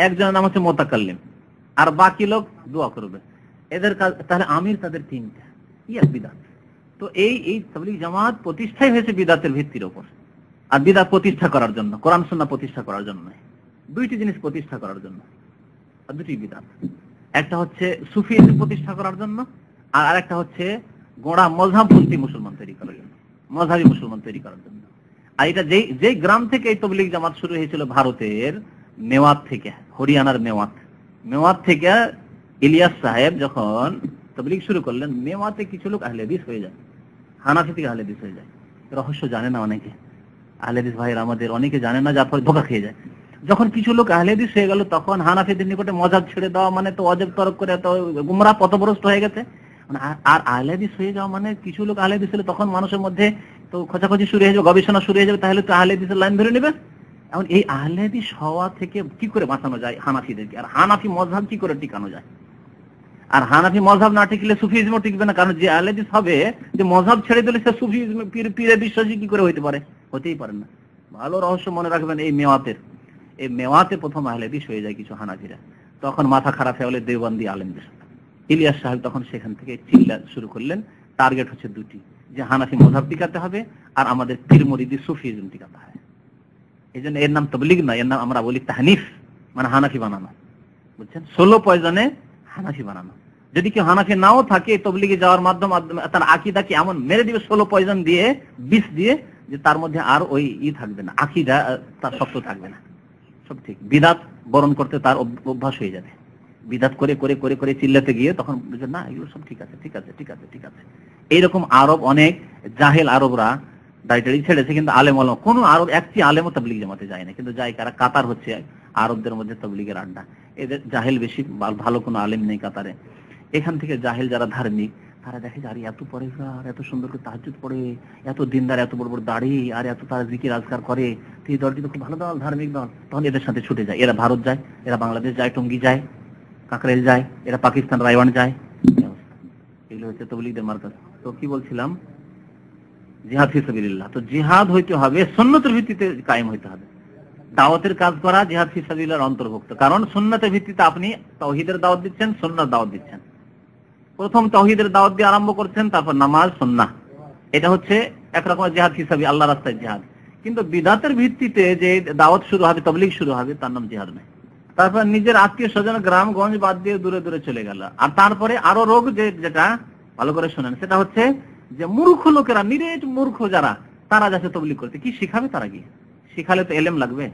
একজনের নাম হচ্ছে মোতাকাল্লিম, আর বাকি লোক দোয়া করবে। এদের কাজ। তাহলে আমির তাদের তিনটা। বিদাত। তো এই তাবলীগ জামাত প্রতিষ্ঠাই হয়েছে বিদাতের ভিত্তির উপর। আর বিদাত প্রতিষ্ঠা করার জন্য, কোরআন সুন্নাহ প্রতিষ্ঠা করার জন্য নয়। দুইটি জিনিস প্রতিষ্ঠা করার জন্য, আর দুটি বিদাত। একটা হচ্ছে সুফিজম প্রতিষ্ঠা করার জন্য, আর আরেকটা হচ্ছে গোড়া মযহাবপন্থী মুসলমান তৈরি করার জন্য, মযহাবী মুসলমান তৈরি করার জন্য। আর এটা যেই গ্রাম থেকে এই তাবলীগ জামাত শুরু হয়েছিল, ভারতের মেওয়াত থেকে, হরিয়ানার মেওয়াত থেকে ইলিয়াস সাহেব যখন তাবলীগ শুরু করলেন, মেওয়াতে কিছু লোক আহলে হাদিস হয়ে যায়, হানাফি থেকে আহলে হাদিস হয়ে যায়। রহস্য জানে না অনেকে, আহলে হাদিস ভাইরা আমাদের অনেকে জানে না, যার ফলে ধোঁকা খেয়ে যায়। যখন কিছু লোক আহলে হাদিস হয়ে গেল, তখন হানাফিদের নিকটে মজাব ছেড়ে দেওয়া মানে তো অজব তরক করে, তো গুমরাহ পথভ্রষ্ট হয়ে গেছে। আর আহলে হাদিস হয়ে যাওয়া মানে, কিছু লোক আহলে হাদিস হলে তখন মানুষের মধ্যে তো খোঁজাখুঁজি শুরু হয়ে যাবে, গবেষণা শুরু হয়ে যাবে, তাহলে তো আহলে হাদিসের লাইন ধরে নেবে। এখন এই আহলে হাদিস হওয়া থেকে কি করে বাঁচানো যায় হানাফিদেরকে, আর হানাফি মযহাব কি করে টিকানো যায়? আর হানাফি মযহাব না টিকলে সুফিজমও টিকবে না, কারণ যে আহলে হাদিস হবে, যে মযহাব ছেড়ে দিলে সে সুফিজম পীরে বিশ্বাসী কি করে হইতে পারে? হতেই পারে না। ভালো রহস্য মনে রাখবেন, এই মেওয়াতে প্রথম আহলে হাদিস হয়ে যায় কিছু হানাফিরা। তখন মাথা খারাপ হয়ে হলে দেওবন্দি আলেমদের সাথে ইলিয়াস সাহেব তখন সেখান থেকে চিল্লা শুরু করলেন। টার্গেট হচ্ছে দুটি, যে হানাফি মযহাব টিকাতে হবে, আর আমাদের পীর মুরিদি সুফিজম টিকাতে হবে। এই জন্য এর নাম তাবলীগ নয়, এর নাম আমরা বলি তাহনিফ, মানে হানাফি বানানো। বুঝছেন? 16 পয়জনে হানাফি বানানো। যদি কেউ হানাফি নাও থাকে, তাবলীগে যাওয়ার মাধ্যমে তার আকীদাকে এমন মেরে দিবে 16 পয়জন দিয়ে, বিষ দিয়ে, যে তার মধ্যে আর ওই থাকবে না, আকীদা তার শক্ত থাকবে না, সব ঠিক। বিদাত বরণ করতে তার অভ্যাস হয়ে যাবে। বিদাত করে করে করে করে চিল্লাতে গিয়ে তখন বুঝবেন না, এগুলো সব ঠিক আছে, ঠিক আছে, ঠিক আছে, ঠিক আছে। এইরকম আরব অনেক জাহেল আরবরা দাড়ি ছেড়েছে, কিন্তু আলেম ওলামা কোনো আরব একটি আলেমও তাবলীগ জামাতে যায় না। কিন্তু যায় কারা? কাতার হচ্ছে আরবদের মধ্যে তাবলীগের আড্ডা। এদের জাহেল বেশি, ভালো কোনো আলেম নেই কাতারে। এখান থেকে জাহেল যারা ধার্মিক, তারা দেখে যে আরে এত পরেজগার, এত সুন্দর করে তাহাজ্জুদ পড়ে, এত দিনদার, এত বড় বড় দাড়ি, আর এত তারা জিকির আজকার করে, তো এই দলটি তো খুব ভালো দল, ধার্মিক দল। তখন এদের সাথে ছুটে যায়। এরা ভারত যায়, এরা বাংলাদেশ যায়, টঙ্গী যায়, কাকরাইল যায়, এরা পাকিস্তান রায়ওয়ান যায়। এগুলো হচ্ছে তাবলীগের মার্কাজ। তো কি বলছিলাম? জিহাদ ফি সাবিলিল্লাহ। তো জিহাদ হইতে হবে সুন্নতের ভিত্তিতে, কায়েম হইতে হবে। দাওয়াতের কাজ করা জিহাদ ফি সাবিলিল্লাহর অন্তর্ভুক্ত, কারণ সুন্নতের ভিত্তিতে আপনি তাওহীদের দাওয়াত দিচ্ছেন, সুন্নাহর দাওয়াত দিচ্ছেন। প্রথম তাওহীদের দাওয়াত দিয়ে আরম্ভ করছেন, তারপর নামাজ, সুন্নাহ। এটা হচ্ছে একরকমের জিহাদ ফি সাবিলিল্লাহ, আল্লাহর রাস্তায় জিহাদ। কিন্তু বিদআতের ভিত্তিতে যে দাওয়াত শুরু হবে, তাবলীগ শুরু হবে, তার নাম জিহাদ নয়। তারপর নিজের আত্মীয় স্বজন, গ্রামগঞ্জ বাদ দিয়ে দূরে দূরে চলে গেল। আর তারপরে আরো রোগ, যেটা ভালো করে শোনেন, সেটা হচ্ছে যে মূর্খ লোকেরা, নিরেট মূর্খ যারা, তারা যাচ্ছে তাবলীগ করতে। কি শিখাবে তারা? গিয়ে শিখালে তো এলেম লাগবে।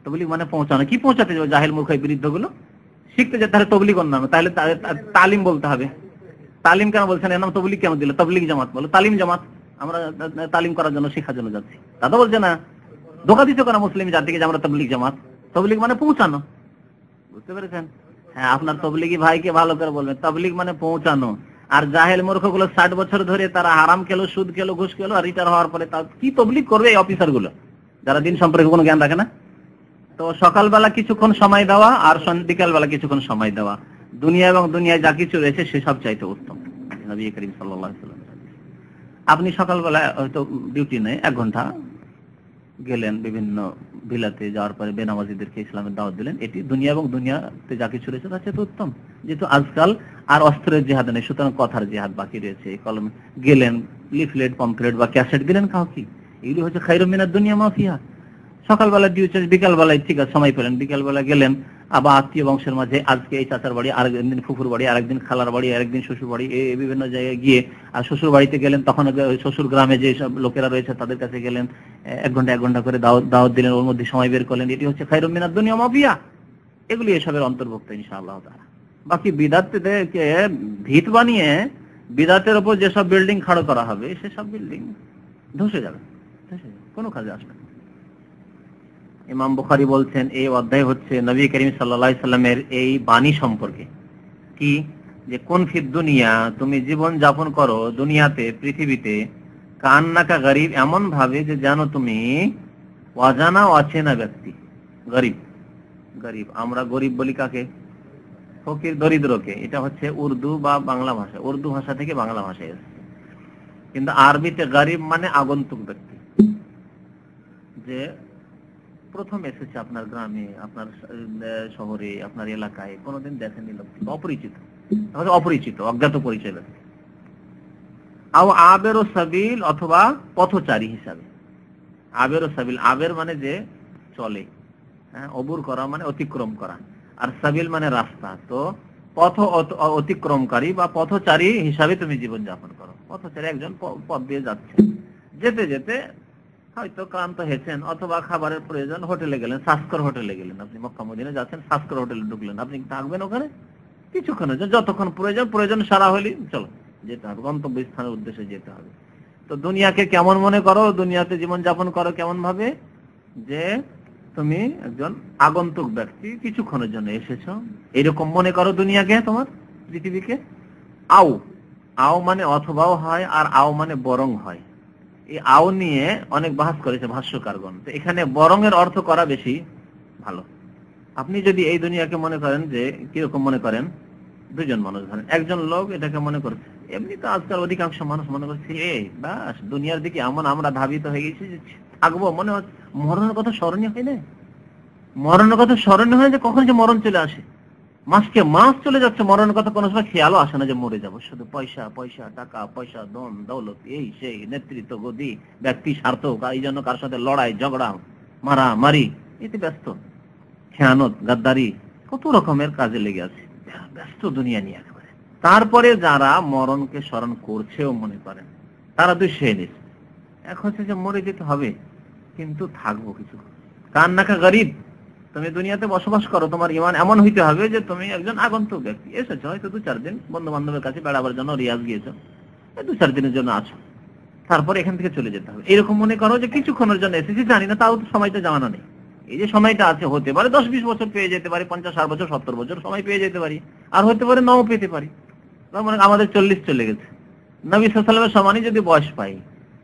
তাবলীগ মানে পৌঁছানো। কি পৌঁছাতে যাবে? জাহেল মূর্খ বৃদ্ধ গুলো শিখতে যায়, তাহলে তাবলীগ অন্যান্য, তাহলে তালিম বলতে হবে। তালিম কেন বলছেন, এর নাম তবলিগ কেন দিল? তবলিগ জামাত বলো, তালিম জামাত, আমরা তালিম করার জন্য, শেখার জন্য যাচ্ছি। তা তো বলছে না। ধোকা দিতে কেন মুসলিম জাতিকে যে আমরা তবলিগ জামাত? তবলিগ মানে পৌঁছানো, বুঝতে পেরেছেন? হ্যাঁ, আপনার তবলিগি ভাইকে ভালো করে বলবেন, তবলিগ মানে পৌঁছানো। আর জাহেল মূর্খগুলো 60 বছর ধরে তারা হারাম খেলো, সুদ খেলো, ঘুষ খেলো, আর রিটায়ার হওয়ার পরে তা কি তবলিগ করবে? এই অফিসার গুলো যারা দিন সম্পর্কে কোনো জ্ঞান রাখে না। তো সকালবেলা কিছুক্ষণ সময় দেওয়া আর বিকালবেলা কিছুক্ষণ সময় দেওয়া, দুনিয়া এবং দুনিয়ায় যা কিছু রয়েছে সেসব চাইতে উত্তম। নবী করিম সাল্লাল্লাহু আলাইহি ওয়াসাল্লাম, আপনি সকালবেলা হয়তো ডিউটি নেই, 1 ঘন্টা গেলেন বিভিন্ন বিলাতে, যাওয়ার পরে বেনামাজিদেরকে ইসলামের দাওয়াত দিলেন, এটি দুনিয়া এবং দুনিয়াতে যা কিছু রয়েছে তার চেয়ে উত্তম। যেহেতু আজকাল আর অস্ত্রের জিহাদ নেই, সুতরাং কথার জিহাদ বাকি রয়েছে। কলম গেলেন, লিফলেট, পমফ্লেট বা ক্যাসেট দিলেন কাউকে, এগুলি হচ্ছে খায়রুম মিনাদ দুনিয়া মা ফিহা। সকালবেলা ডিউটি, বিকালবেলায় ঠিক আছে সময় পেলেন, বিকালবেলা গেলেন আবার আত্মীয় বংশের মাঝে, আজকে এই চাচার বাড়ি, আরেকদিন ফুফুর বাড়ি, আরেকদিন খালার বাড়ি, আরেকদিন শ্বশুর বাড়ি, এই বিভিন্ন জায়গায় গিয়ে, আর শ্বশুর বাড়িতে গেলেন তখন শ্বশুর গ্রামে যে সব লোকেরা রয়েছে তাদের কাছে গেলেন, 1 ঘন্টা করে দাওয়াত দিলেন, ওর মধ্যে সময় বের করলেন। এটি হচ্ছে খায়রুম মিনাদ দুনিয়া মা ফিহা। এগুলি এসবের অন্তর্ভুক্ত ইনশাআল্লাহ তাআলা। বাকি বিদআতকে ভিত বানিয়ে বিদআতের উপর যেসব বিল্ডিং খাড়া করা হবে সেসব বিল্ডিং ধসে যাবে, কোনো কাজে আসবে না। ইমাম বুখারী বলছেন এই অধ্যায় হচ্ছে নবী করিম সাল্লাল্লাহু আলাইহি সাল্লামের এই বাণী সম্পর্কে, কি যে কোন ফিদ দুনিয়া, তুমি জীবন যাপন করো দুনিয়াতে, পৃথিবীতে, কান্নাকা গরিব, এমন ভাবে যে জানো তুমি অজানা অচেনা ব্যক্তি। গরিব, গরিব আমরা গরিব বলি কাকে? ফকির, দরিদ্রকে। এটা হচ্ছে উর্দু বা বাংলা ভাষা, উর্দু ভাষা থেকে বাংলা ভাষায় এসেছে। কিন্তু আরবিতে গরিব মানে আগন্তুক ব্যক্তি, যে প্রথম এসেছে আপনার গ্রামে, আপনার শহরে, আপনার এলাকায়, কোনোদিন দেখেনি লোকটি, অপরিচিত, তাহলে অপরিচিত, অজ্ঞাত পরিচয় ব্যক্তি। আও আবের সাবিল, অথবা পথচারী হিসাবে। আবের সাবিল, আবের মানে যে চলে, হ্যাঁ, অবুর করা মানে অতিক্রম করা, আর সাবিল মানে রাস্তা। তো পথ অতিক্রমকারী বা পথচারী হিসাবে তুমি জীবন যাপন করো। পথচারী একজন পথ দিয়ে যাচ্ছে, যেতে যেতে হয়তো ক্লান্ত হয়েছেন, অথবা খাবারের প্রয়োজন, হোটেলে গেলেন, সাসকর হোটেলে গেলেন, আপনি মক্কা মদিনা যাচ্ছেন, সাসকর হোটেলে ঢুকলেন, আপনি থাকবেন ওখানে কিছুক্ষণের জন্য, যতক্ষণ প্রয়োজন সারা হইলে চলো যেতে হবে, গন্তব্য স্থানের উদ্দেশ্যে যেতে হবে। তো দুনিয়াকে কেমন মনে করো, দুনিয়াতে জীবন যাপন করো কেমন ভাবে, যে তুমি একজন আগন্তুক ব্যক্তি, কিছুক্ষণের জন্য এসেছো, এরকম মনে করো দুনিয়াকে, তোমার পৃথিবীকে। আও, আও মানে অথবাও হয়, আর আও মানে বরং হয়। এই আও নিয়ে অনেক বাহাস করেছে ভাষ্যকারগণ। তো এখানে বরং এর অর্থ করা বেশি ভালো। আপনি যদি এই দুনিয়াকে মনে করেন, যে কিরকম মনে করেন, দুজন মানুষ ধরেন, একজন লোক এটাকে মনে করছে, এমনি তো আজকাল অধিকাংশ মানুষ মনে করছে বাস দুনিয়ার দিকে এমন আমরা ধাবিত হয়ে গেছি যে থাকবো, মনে হচ্ছে মরণের কথা স্মরণীয় হয় না, মরণের কথা স্মরণীয় হয় যে কখন যে মরণ চলে আসে, মাসকে মাস চলে যাচ্ছে, মরণের কথা কোনো সময় খেয়ালও আসে না যে মরে যাবো। শুধু পয়সা পয়সা, টাকা পয়সা, ধন দৌলত, এই সেই, নেতৃত্ব, গদি, ব্যক্তি স্বার্থ, এই জন্য কার সাথে লড়াই ঝগড়া, মারা মারি, এতে ব্যস্ত, খেয়ানত, গাদ্দারি, কত রকমের কাজে লেগে আছে, ব্যস্ত দুনিয়া নিয়ে একেবারে। তারপরে যারা মরণকে স্মরণ করছেও মনে করেন, তারা দুই শ্রেণীর। এক হচ্ছে যে মরে যেতে হবে কিন্তু থাকবো কিছু, কান্নাকা গরিব, তুমি দুনিয়াতে বসবাস করো, তোমার ইমান এমন হইতে হবে যে তুমি একজন আগন্তুক ব্যক্তি, এসেছো হয়তো 2-4 দিন বন্ধু বান্ধবের কাছে বেড়াবার জন্য, রিয়াজ গিয়েছো, 2-4 দিনের জন্য আছো, তারপর এখান থেকে চলে যেতে হবে, এরকম মনে করো যে কিছুক্ষণের জন্য এসেছি, জানি না, তাও তো সময়টা জানা নেই। এই যে সময়টা আছে, হতে পারে 10-20 বছর পেয়ে যেতে পারি, 50-60 বছর, 70 বছর সময় পেয়ে যেতে পারি, আর হতে পারে নাও পেতে পারি। মানে আমাদের 40 চলে গেছে, নবী সাল্লাল্লাহু আলাইহি ওয়াসাল্লামের সমানই যদি বয়স পাই,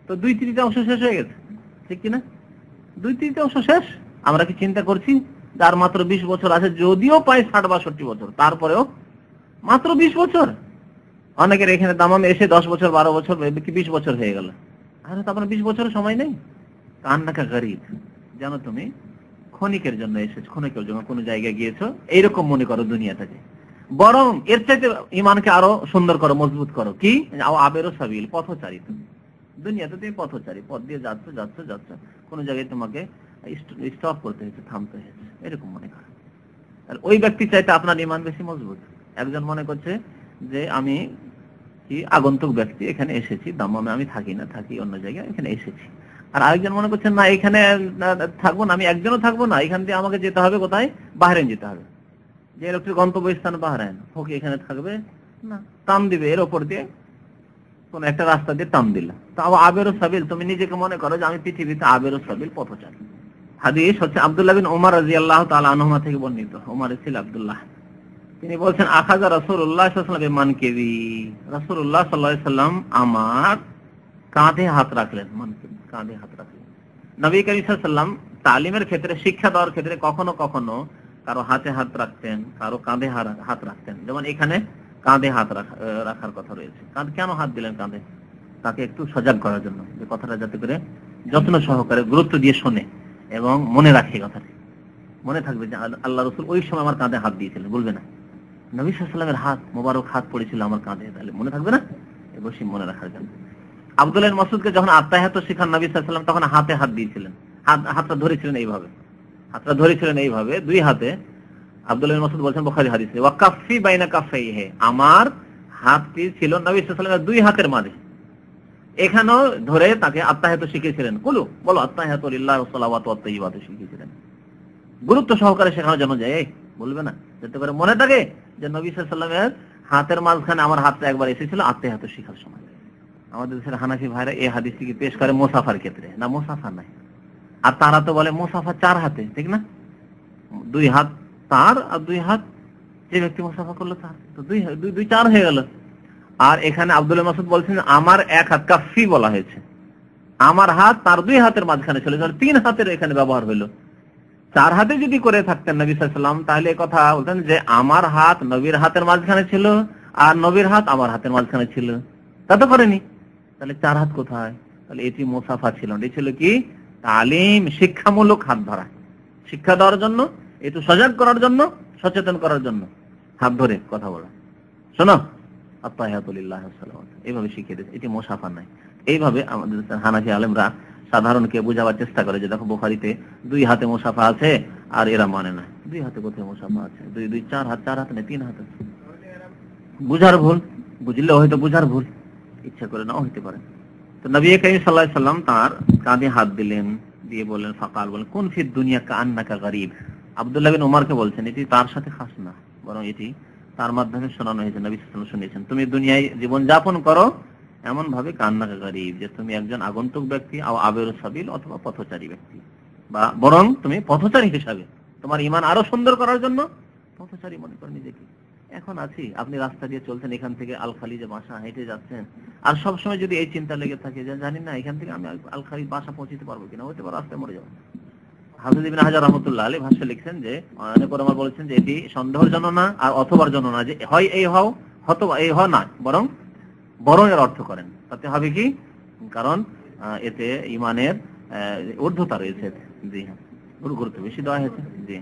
তো 2/3 শেষ হয়ে গেছে, ঠিক কিনা? 2/3 শেষ। আমরা কি চিন্তা করছি যার মাত্র 20 বছর আছে, যদিও পাই 60-62 বছর, তারপরেও মাত্র 20 বছর। অনেকের এখানে দামামে এসে 10 বছর, 12 বছর, 20 বছর হয়ে গেল, আর তারপরে 20 বছরের সময় নেই। কান্নাকা গরিব, জানো তুমি ক্ষণিকের জন্য এসেছো, ক্ষণিকের জন্য কোনো জায়গায় গিয়েছো, এইরকম মনে করো দুনিয়াটাকে। বরং এর চাইতে ইমানকে আরো সুন্দর করো, মজবুত করো, কি আবেরো সাবিল, পথচারী। তুমি দুনিয়াতে তুমি পথচারী, পথ দিয়ে যাচ্ছ যাচ্ছ যাচ্ছ, কোনো জায়গায় তোমাকে স্টপ করতে হয়েছে, থামতে হয়েছে, এরকম মনে করো। আর ওই ব্যক্তি চাইতে আপনার ইমান বেশি মজবুত। একজন মনে করছে যে আমি কি আগন্তুক ব্যক্তি, এখানে এসেছি, দামামে আমি থাকি না, থাকি অন্য জায়গায়, এখানে এসেছি। আর আরেকজন মনে করছেন না, এখানে থাকবো না, আমি একজনও থাকবো না, এখান দিয়ে আমাকে যেতে হবে কোথায়, বাহরাইন যেতে হবে, যে লোকটির গন্তব্য স্থান বাহরাইন, হোক এখানে থাকবে, না, টান দিবে এর ওপর দিয়ে কোন একটা রাস্তা দিয়ে টান দিল, তাও আবেরু সাবিল, তুমি নিজেকে মনে করো যে আমি পৃথিবীতে আবেরু সাবিল পথচারী। হাদিস হচ্ছে আব্দুল্লাহ বিন ওমর রাদিয়াল্লাহু তাআলা আনহুমা থেকে বর্ণিত। ওমরের ছিল আব্দুল্লাহ, তিনি বলছেন আখাযা রাসূলুল্লাহ সাল্লাল্লাহু আলাইহি ওয়াসাল্লাম মানকিবি, রাসূলুল্লাহ সাল্লাল্লাহু আলাইহি ওয়াসাল্লাম আমার কাঁধে হাত রাখলেন, মানকিব কাঁধে হাত রাখলেন। নবী করিম সাল্লাল্লাহু আলাইহি ওয়াসাল্লাম তালিমের ক্ষেত্রে, শিক্ষা দেওয়ার ক্ষেত্রে কখনো কখনো কারো হাতে হাত রাখতেন, কারো কাঁধে হাত রাখতেন। যেমন এখানে কাঁধে হাত রাখার কথা রয়েছে। কেন হাত দিলেন কাঁধে? তাকে একটু সজাগ করার জন্য, যে কথাটা যাতে করে যত্ন সহকারে গুরুত্ব দিয়ে শোনে এবং মনে রাখে, কথাটি মনে থাকবে যে আল্লাহ রাসূল ওই সময় আমার কাঁধে হাত দিয়েছিলেন, বলবে না নবী সাল্লাল্লাহু আলাইহি ওয়াসাল্লামের হাত মোবারক হাত পড়েছিল আমার কাঁধে, তাহলে মনে থাকবে না, অবশ্যই মনে রাখার জন্য। আব্দুল্লাহ ইবনে মাসউদকে যখন আত্তাহিয়াত শিখান নবী সাল্লাল্লাহু আলাইহি ওয়াসাল্লাম, তখন হাতে হাত দিয়েছিলেন, হাতটা ধরেছিলেন এইভাবে, হাতটা ধরেছিলেন এইভাবে দুই হাতে। আব্দুল্লাহ ইবনে মাসউদ বলেন বুখারী হাদিসে, ওয়া কাফফি বাইনা কাফাইহি, আমার হাতটি ছিল নবী সাল্লাল্লাহু আলাইহি ওয়াসাল্লামের দুই হাতের মাঝে। এখানেও ধরে তাকে আত্তাহিয়াত শিখিয়েছিলেন, বলো আত্তাহিয়াতু লিল্লাহি ওয়া সালাওয়াতু ওয়াত তাইয়্যিবাতু শিখিয়েছিলেন, গুরুত্ব সহকারে শেখানো যেন যায়, বলবে না, যাতে করে মনে থাকে যে নবী সাল্লাল্লাহু আলাইহি ওয়াসাল্লামের হাতের মাঝখানে আমার হাতটা একবার এসেছিল আত্তাহিয়াত শিখার সময়। আমাদের দেশের হানাফি ভাইরা এই হাদিসটিকে পেশ করে মুসাফার ক্ষেত্রে, না মুসাফা নাই, আর তারা তো বলে মুসাফা চার হাতে, ঠিক না, দুই হাত তার আর দুই হাত যে ব্যক্তি মুসাফা করলো তার, তো দুই চার হয়ে গেল। আর এখানে আব্দুল্লাহ মাসউদ বলছেন আমার এক হাত, কাফি বলা হয়েছে, আমার হাত তার দুই হাতের মাঝখানে ছিল, তিন হাতের এখানে ব্যবহার হলো। চার হাতে যদি করে থাকতেন নবী সাল্লাল্লাহু আলাইহি ওয়াসাল্লাম, তাহলে এই কথা বলতেন যে আমার হাত নবীর হাতের মাঝখানে ছিল আর নবীর হাত আমার হাতের মাঝখানে ছিল, তা তো করেনি, তাহলে চার হাত কোথায়? তাহলে এটি মুসাফা ছিল, এটি ছিল কি তালিম, শিক্ষামূলক হাত ধরা, শিক্ষা দেওয়ার জন্য, একটু সজাগ করার জন্য, সচেতন করার জন্য হাত ধরে কথা বলা, শোনো আত্তাহিয়াতু লিল্লাহি ওয়া সালাওয়াতু, এইভাবে শিখিয়ে দিয়েছে, এটি মুসাফা নাই। এইভাবে আমাদের হানাফি আলেমরা সাধারণকে বোঝাবার চেষ্টা করে যে দেখো বুখারীতে দুই হাতে মুসাফা আছে, আর এরা মানে না, দুই হাতে কোথায় মুসাফা আছে, দুই চার হাত নেই, তিন হাত আছে। বুঝার ভুল, বুঝলে হয়তো বুঝার ভুল, ইচ্ছা করে নাও হইতে পারে। তো নবী করিম সাল্লাল্লাহু আলাইহি ওয়াসাল্লাম তার কাঁধে হাত দিলেন, দিয়ে বললেন ফাকাল, বলেন কোন ফিদ দুনিয়া কাআন্নাকা গরীব। আব্দুল্লাহ বিন ওমরকে বলছেন, এটি তার সাথে খাস না, বরং এটি তার মাধ্যমে শোনানো হয়েছে, নবী সাল্লাল্লাহু আলাইহি ওয়াসাল্লাম শুনিয়েছেন, তুমি দুনিয়ায় জীবন যাপন করো এমন ভাবে কাআন্নাকা গরীব, যে তুমি একজন আগন্তুক ব্যক্তি, আবেরু সাবিল অথবা পথচারী ব্যক্তি, বা বরং তুমি পথচারী হিসাবে তোমার ঈমান আরো সুন্দর করার জন্য পথচারী মনে করো নিজেকে। এখন আছি, আপনি রাস্তা দিয়ে চলছেন, এখান থেকে আল খালিজে বাসা হেঁটে যাচ্ছেন, আর সব সময় যদি এই চিন্তা লেগে থাকে যে জানি না এখান থেকে আমি আল খালিজ বাসা পৌঁছতে পারবো কিনা, হতে পারে রাস্তায় মরে যাবো। হাফিজ ইবনে হাজার রাহমাতুল্লাহ আলাইহি ভাষ্যে লিখছেন যে অনেক ওলামা বলেছেন যে এটি সন্দেহের জন্য না, আর অথবার জন্য না, যে হয় এই হও অথবা এই হয় না, বরং এর অর্থ করেন, তাতে হবে কি, কারণ এতে ঈমানের ঊর্ধ্বতা রয়েছে, জি হ্যাঁ, গুরুত্ব বেশি দেওয়া হয়েছে, জি।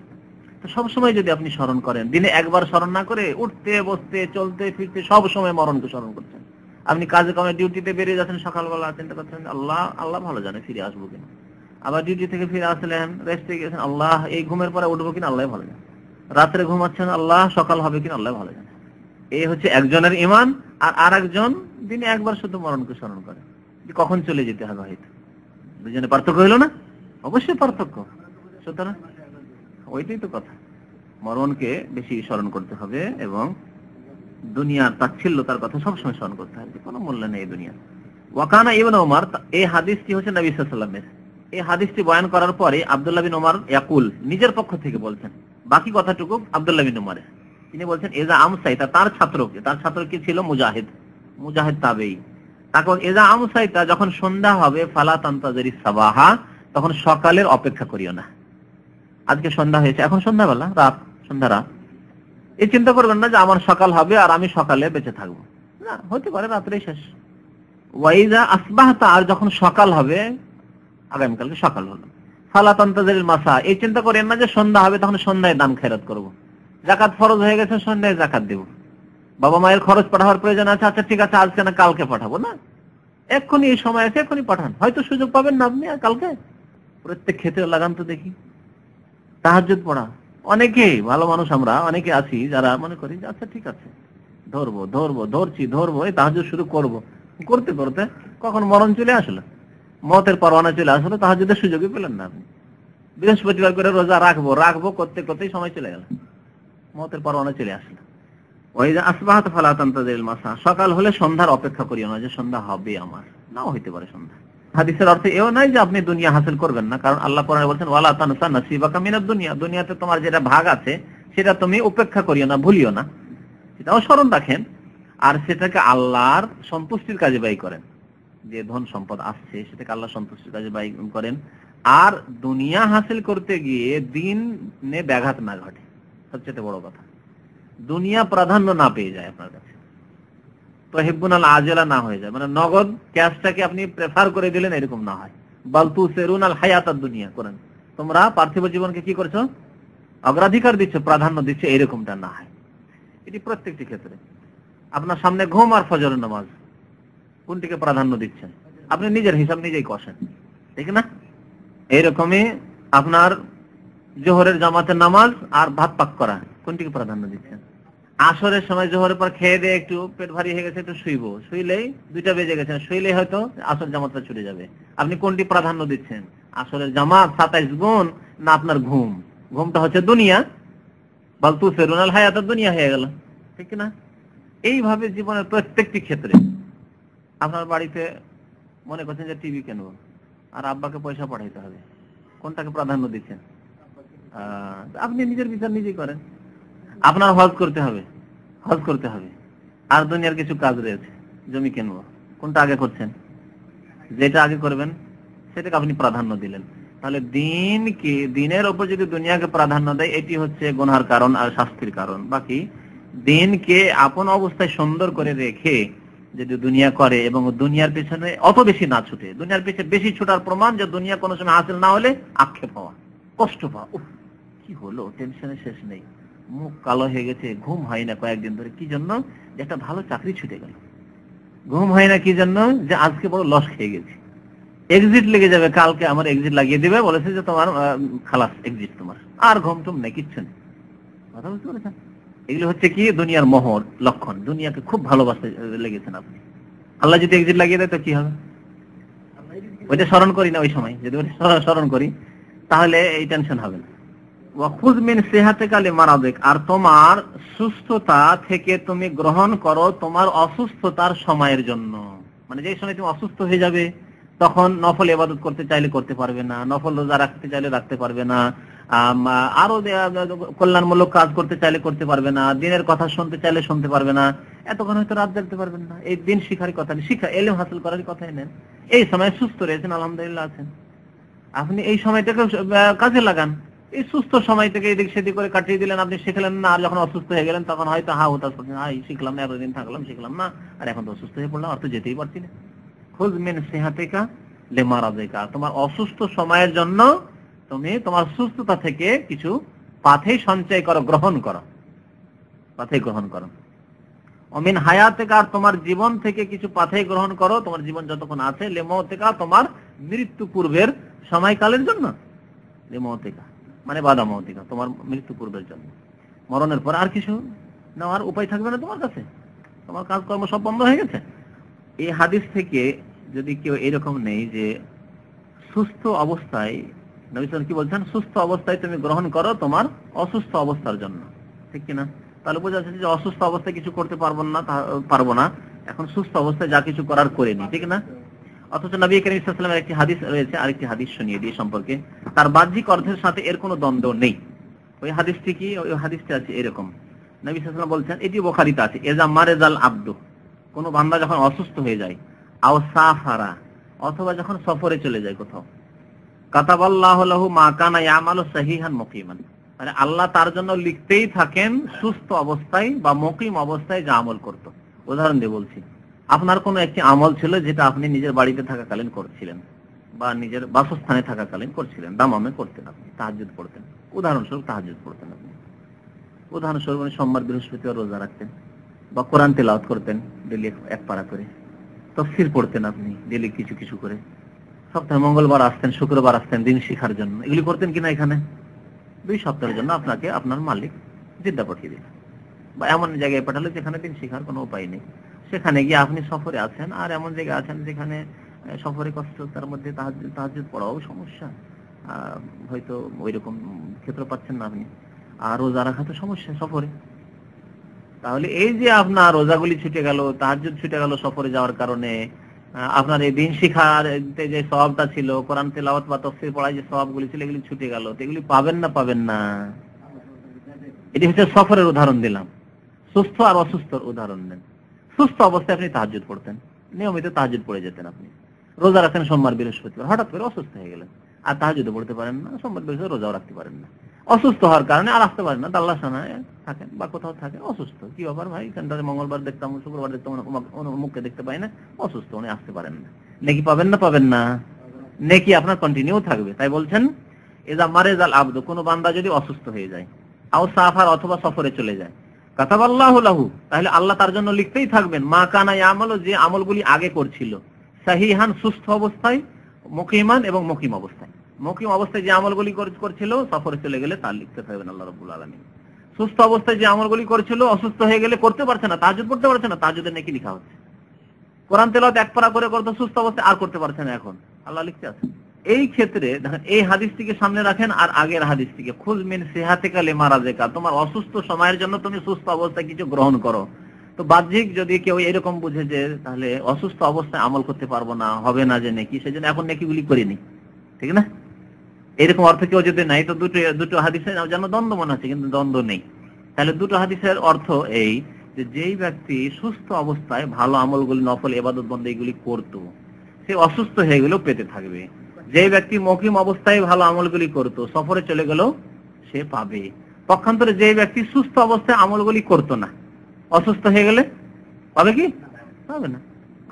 তো সবসময় যদি আপনি স্মরণ করেন, দিনে একবার স্মরণ না করে উঠতে বসতে চলতে ফিরতে সব সময় মরণকে স্মরণ করছেন। আপনি কাজে কামে ডিউটিতে বেরিয়ে যাচ্ছেন, সকালবেলা চিন্তা করছেন আল্লাহ ভালো জানে ফিরে আসবো কিনা, আবার ডিউটি থেকে ফিরে আসলেন, রেস্টে গেছেন, আল্লাহ এই ঘুমের পরে উঠবো কিনা আল্লাহ ভালো জানে, রাত্রে ঘুমাচ্ছেন, আল্লাহ সকাল হবে কিনা আল্লাহ ভালো জানে। এই হচ্ছে একজনের ঈমান, আর একজন দিনে একবার শুধু মরণকে স্মরণ করে, কখন চলে যেতে হবে, হয়তো দুজনে পার্থক্য হইল না, অবশ্যই পার্থক্য, সুতরাং ওইটাই তো কথা, মরণকে বেশি স্মরণ করতে হবে এবং দুনিয়ার তাচ্ছিল্যতার কথা সবসময় স্মরণ করতে হবে, কোনো মূল্য নেই এই দুনিয়া। ওয়াকানা ইবনে ওমর, এই হাদিসটি হচ্ছে নবী সাল্লাল্লাহু আলাইহি ওয়াসাল্লামের, এই হাদিসটি বয়ান করার পরে আব্দুল্লাহ বিন ওমর ইয়াকুল, নিজের পক্ষ থেকে বলছেন, বাকি কথাটুকু আব্দুল্লাহ বিন ওমরের, তিনি বলছেন এজা আমসাইতা, তার ছাত্র কি ছিল, মুজাহিদ তাবেঈ, তারপর এজা আমসাইতা, যখন সন্ধ্যা হবে, ফালা তান্তাজিরি সাবাহা, তখন সকালের অপেক্ষা করিও না। আজকে সন্ধ্যা হয়েছে, এখন সন্ধ্যাবেলা, সন্ধ্যা রাত, এই চিন্তা করবেন না যে আমার সকাল হবে আর আমি সকালে বেঁচে থাকবো, না, হতে পারে রাত্রেই শেষ। ওয়াইজা আসবাহতা, আর যখন সকাল হবে, আগামীকালকে সকাল হলো, ফালা তান্তাজিরিল মাসা, এই চিন্তা করেন না যে সন্ধ্যা হবে তখন সন্ধ্যায় দান খেরাত করব, যাকাত ফরজ হয়ে গেছে সন্ধ্যায় যাকাত দেব, বাবা মায়ের খরচ পাঠাবার প্রয়োজন আছে, আচ্ছা ঠিক আছে আজকে না কালকে পাঠাবো, না, এক্ষুনি এই সময় আছে এক্ষুনি পাঠান, হয়তো সুযোগ পাবেন না আপনি আর কালকে। প্রত্যেক ক্ষেত্রে লাগান তো দেখি, তাহাজ্জুদ পড়া, অনেকে ভালো মানুষ আমরা অনেকে আছি যারা মনে করি যে আচ্ছা ঠিক আছে ধরবো, এই তাহাজ্জুদ শুরু করতে করতে কখন মরণ চলে আসলো, মতের পরোয়ানা চলে আসলো, তাহাজ্জুদের সুযোগই পেলেন না আপনি। বৃহস্পতিবার করে রোজা রাখবো করতে করতেই সময় চলে গেল, মতের পরোয়ানা চলে আসলো। ওই যে আসবাহাত ফালা তানতাজিল মাসা, সকাল হলে সন্ধ্যার অপেক্ষা করিও না যে সন্ধ্যা হবে, আমার নাও হইতে পারে সন্ধ্যা। হাদিসের অর্থ এও নাই যে আপনি দুনিয়া হাসিল করবেন না, কারণ আল্লাহ কোরআনে বলছেন ওয়ালা তানসা নাসিবাকা মিনাদ দুনিয়া, দুনিয়াতে তোমার যেটা ভাগ আছে সেটা তুমি উপেক্ষা করিও না, ভুলিও না, সেটাও স্মরণ রাখেন। আর সেটাকে আল্লাহর সন্তুষ্টির কাজে ব্যয় করেন, যে ধন সম্পদ আসছে সেটাকে আল্লাহ সন্তুষ্টির কাজে ব্যয় করেন। আর দুনিয়া হাসিল করতে গিয়ে দিনে ব্যাঘাত না ঘটে, সবচেয়ে বড় কথা। দুনিয়া প্রাধান্য না পেয়ে যায় আপনার কাছে, তো হিব্বুনাল আজেলা না হয়ে যায়, মানে নগদ ক্যাশটাকে আপনি প্রেফার করে দিলেন এরকম না হয়। বালতু সেরুনাল হায়াতাদ দুনিয়া করেন, তোমরা পার্থিব জীবনকে কি করছো, অগ্রাধিকার দিচ্ছ, প্রাধান্য দিচ্ছ, এরকমটা না হয়। এটি প্রত্যেকটি ক্ষেত্রে। আপনার সামনে ঘুম আর ফজরের নামাজ, কোনটিকে প্রাধান্য দিচ্ছেন? আপনি নিজের হিসাব নিজেই কষেন, ঠিক না? এইরকমই আপনার জোহরের জামাতের নামাজ আর ভাত পাক করা, কোনটিকে প্রাধান্য দিচ্ছেন? আসরের সময় জোহরের পর খেয়ে দিয়ে একটু পেট ভারী হয়ে গেছে, একটু শুইবো, শুইলেই 2টা বেজে গেছে, শুইলেই হয়তো আসর জামাতটা ছুটে যাবে। আপনি কোনটি প্রাধান্য দিচ্ছেন? আসরের জামাত 27 গুণ না আপনার ঘুম? ঘুমটা হচ্ছে দুনিয়া, বালতু ফেরুনাল হায়াতের দুনিয়া হয়ে গেল, ঠিক না? এইভাবে জীবনের প্রত্যেকটি ক্ষেত্রে আপনার বাড়িতে মনে করছেন যে টিভি কিনবো, আর আব্বাকে পয়সা পাঠাইতে হবে, কোনটাকে প্রাধান্য দিচ্ছেন? আপনি নিজের বিচার নিজেই করেন। আপনার হজ করতে হবে, হজ করতে হবে, আর দুনিয়ার কিছু কাজ রয়েছে, জমি কিনবো, কোনটা আগে করছেন? যেটা আগে করবেন সেটাকে আপনি প্রাধান্য দিলেন। তাহলে দিনের উপর যদি দুনিয়াকে প্রাধান্য দেয়, এটি হচ্ছে গুনাহের কারণ আর শাস্তির কারণ। বাকি দিনকে আপন অবস্থায় সুন্দর করে রেখে যদি দুনিয়া করে এবং দুনিয়ার পেছনে অত বেশি না ছুটে, দুনিয়ার পেছনে বেশি ছোটার প্রমাণ যে দুনিয়া কোনো সময় হাসিল না হলে আক্ষেপ হওয়া, কষ্ট পাওয়া, উফ কি হলো, টেনশনে শেষ নেই, মুখ কালো হয়ে গেছে, ঘুম হয় না কয়েকদিন ধরে, কি জন্য? যে একটা ভালো চাকরি ছুটে গেল। ঘুম হয় না কি জন্য? যে আজকে বড় লস খেয়ে গেছি। এক্সিট লেগে যাবে, কালকে আমার এক্সিট লাগিয়ে দিবে, বলেছে যে তোমার খালাস এক্সিট, তোমার আর ঘুম টুম নেই, কিচ্ছু নেই। কথা বুঝতে পেরেছেন? এগুলো হচ্ছে কি দুনিয়ার মোহর লক্ষণ, দুনিয়াকে খুব ভালোবাসতে লেগেছেন আপনি। আল্লাহ যদি এক্সিট লাগিয়ে দেয় তো কি হবে? ওইটা স্মরণ করি না, ওই সময় যদি ওইটা স্মরণ করি তাহলে এই টেনশন হবে না। ওয়াখুয মিন সিহাতিকা লিমারাদিক, আর তোমার সুস্থতা থেকে তুমি গ্রহণ করো তোমার অসুস্থতার সময়ের জন্য। মানে যে সময় তুমি অসুস্থ হয়ে যাবে তখন নফল ইবাদত করতে চাইলে করতে পারবে না, নফল রোজা রাখতে চাইলে রাখতে পারবে না, আরো কল্যাণমূলক কাজ করতে চাইলে করতে পারবে না, দিনের কথা শুনতে চাইলে শুনতে পারবে না, এতক্ষণ হয়তো রাত জাগতে পারবেন না। এই দিন শিখার কথা, শিখা এলেম হাসিল করার কথাই নেন। এই সময় সুস্থ রয়েছেন, আলহামদুলিল্লাহ আছেন, আপনি এই সময়টাকে কাজে লাগান। এই সুস্থ সময় থেকে এদিক সেদিক করে কাটিয়ে দিলেন, আপনি শিখলেন না, আর যখন অসুস্থ হয়ে গেলেন তখন হয়তো হতাশ করছেন, শিখলাম না, এতদিন থাকলাম শিখলাম না, আর এখন তো অসুস্থ হয়ে পড়লাম, আর তো যেতেই পারছি না। খুয মিন সিহাতিকা লিমারাদিকা, তোমার অসুস্থ সময়ের জন্য তুমি তোমার সুস্থতা থেকে কিছু পাথে সঞ্চয় করো, গ্রহণ করো, পাথে গ্রহণ করো। অমিন হায়াতিকা, আর তোমার জীবন থেকে কিছু পাথে গ্রহণ করো, তোমার জীবন যতক্ষণ আছে, লিমাউতিকা, তোমার মৃত্যু পূর্বের সময়কালের জন্য, লিমাউতিকা মানে বাদা মৌতিকা, তোমার মৃত্যু পূর্বের জন্য। মরণের পর আর কিছু নেওয়ার উপায় থাকবে না তোমার কাছে, তোমার কাজকর্ম সব বন্ধ হয়ে গেছে। এই হাদিস থেকে যদি কেউ এরকম নেই যে সুস্থ অবস্থায়, নবী সাল্লাল্লাহু আলাইহি ওয়াসাল্লাম কি বলছেন, সুস্থ অবস্থায় তুমি গ্রহণ করো তোমার অসুস্থ অবস্থার জন্য, ঠিক কিনা? তাহলে বোঝা যাচ্ছে যে অসুস্থ অবস্থায় কিছু করতে পারবো না, এখন সুস্থ অবস্থায় যা কিছু করার করে নি, ঠিক না? অথচ নবী করিম সাল্লাল্লাহু আলাইহি ওয়াসাল্লামের একটি হাদিস রয়েছে, আরেকটি হাদিস শুনিয়ে দিয়ে সম্পর্কে, তার বাহ্যিক অর্থের সাথে এর কোনো দ্বন্দ্ব নেই। ওই হাদিসটি কি? ওই হাদিসটি আছে এরকম, নবী সাল্লাল্লাহু আলাইহি ওয়াসাল্লাম বলছেন, এটি বুখারীতে আছে, এজা মারেজাল আব্দু, কোন বান্দা যখন অসুস্থ হয়ে যায়, আও সাফারা, অথবা যখন সফরে চলে যায় কোথাও, কাতাবাল্লাহু লাহু মা কানা ইয়ামালু সাহিহান মুকিমান, মানে আল্লাহ তার জন্য লিখতেই থাকেন সুস্থ অবস্থায় বা মুকিম অবস্থায় যা আমল করত। উদাহরণ দিয়ে বলছি, আপনার কোনো একটি আমল ছিল যেটা আপনি নিজের বাড়িতে থাকাকালীন করছিলেন বা নিজের বাসস্থানে থাকাকালীন করছিলেন, দামামে করতেন, আপনি তাহাজ্জুদ পড়তেন, উদাহরণস্বরূপ তাহাজ্জুদ পড়তেন আপনি, উদাহরণস্বরূপ সোমবার বৃহস্পতিবার রোজা রাখতেন, বা কোরআন তেলাওয়াত করতেন ডেলি এক পারা করে, তাফসীর পড়তেন আপনি ডেলি কিছু কিছু করে, সপ্তাহে মঙ্গলবার আসতেন, শুক্রবার আসতেন দিন শিখার জন্য, এগুলি করতেন কিনা? এখানে 2 সপ্তাহের জন্য আপনাকে আপনার মালিক জিদ্দা পাঠিয়ে দিল, বা এমন জায়গায় পাঠালো যেখানে দিন শিখার কোনো উপায় নেই, সেখানে গিয়ে আপনি সফরে আছেন, আর এমন জায়গায় আছেন যেখানে সফরে কষ্ট, তার মধ্যে তাহাজ্জুদ পড়াও সমস্যা, হয়তো ওই রকম ক্ষেত্র পাচ্ছেন না আপনি, আর রোজা রাখা তো সমস্যা সফরে, তাহলে এই যে আপনার রোজাগুলি ছুটে গেল, তাহাজ্জুদ ছুটে গেল সফরে যাওয়ার কারণে, আপনার এই দিন শিখার যে সওয়াবটা ছিল, কোরআন তেলাওয়াত বা তাফসীর পড়ায় যে সওয়াবগুলি ছিল, এগুলি ছুটে গেল, তো এগুলি পাবেন না পাবেন না? এটি হচ্ছে সফরের উদাহরণ দিলাম। সুস্থ আর অসুস্থর উদাহরণ দেন। সুস্থ অবস্থায় আপনি তাহাজ্জুদ পড়তেন, নিয়মিত তাহাজ্জুদ পড়ে যেতেন, আপনি রোজা রাখেন সোমবার বৃহস্পতিবার, হঠাৎ করে অসুস্থ হয়ে গেলেন আর তাহাজ্জুদ পড়তে পারেন না, সোমবার বৃহস্পতিবার রোজাও রাখতে পারেন না, অসুস্থ হওয়ার কারণে আর আসতে পারেন না, দাল্লাসানায় থাকেন বা কোথাও থাকেন, অসুস্থ। কি ব্যাপার ভাই, সেন্টারে মঙ্গলবার দেখতাম, শুক্রবার দেখতাম, মুখকে দেখতে পাই না, অসুস্থ, উনি আসতে পারেন না। নেকি পাবেন না পাবেন না? নেকি আপনার কন্টিনিউ থাকবে। তাই বলছেন এজা মারেজাল আবদু, কোন বান্দা যদি অসুস্থ হয়ে যায়, আও সাফার অথবা সফরে চলে যায়, কাতাবাল্লাহু লাহু, তাহলে আল্লাহ তার জন্য লিখতেই থাকবেন মা কানা ইয়ামালু, যে আমলগুলি আগে করছিল, সাহিহান সুস্থ অবস্থায়, মুকিমান এবং মুকিম অবস্থায়। মুকিম অবস্থায় যে আমলগুলি করছিল, সফরে চলে গেলে তার লিখতে থাকবেন আল্লাহ রাব্বুল আলামিন। সুস্থ অবস্থায় যে আমলগুলি করছিল, অসুস্থ হয়ে গেলে করতে পারছে না, তাহাজ্জুদ পড়তে পারছে না, তাহাজ্জুদের নেকি লিখা হচ্ছে। কোরআন তেলাওয়াত এক পারা করে করতে সুস্থ অবস্থায় আর করতে পারছে না, এখন আল্লাহ লিখতে আছে। এই ক্ষেত্রে দেখেন, এই হাদিসটিকে সামনে রাখেন আর আগের হাদিসটিকে, খুজ মিন সিহাতিকা লিমা রাযাকা, তোমার অসুস্থ সময়ের জন্য তুমি সুস্থ অবস্থায় কিছু গ্রহণ করো। তো বাহ্যিক যদি কেউ এরকম বুঝে যে তাহলে অসুস্থ অবস্থায় আমল করতে পারবো না, হবে না যে নেকি, সেজন্য এখন নেকিগুলি করিনি, ঠিক না? এরকম অর্থ কেউ যদি নাই, তো দুটো হাদিসের যেন দ্বন্দ্ব মনে হচ্ছে, কিন্তু দ্বন্দ্ব নেই। তাহলে দুটো হাদিসের অর্থ এই যে, যেই ব্যক্তি সুস্থ অবস্থায় ভালো আমলগুলি, নফল ইবাদত বন্দেগীগুলি করতো, সে অসুস্থ হয়ে গেলেও পেতে থাকবে। যেই ব্যক্তি মুকিম অবস্থায় ভালো আমলগুলি করতো, সফরে চলে গেলেও সে পাবে। পক্ষান্তরে যেই ব্যক্তি সুস্থ অবস্থায় আমলগুলি করতো না, অসুস্থ হয়ে গেলে পাবে কি? পাবে না।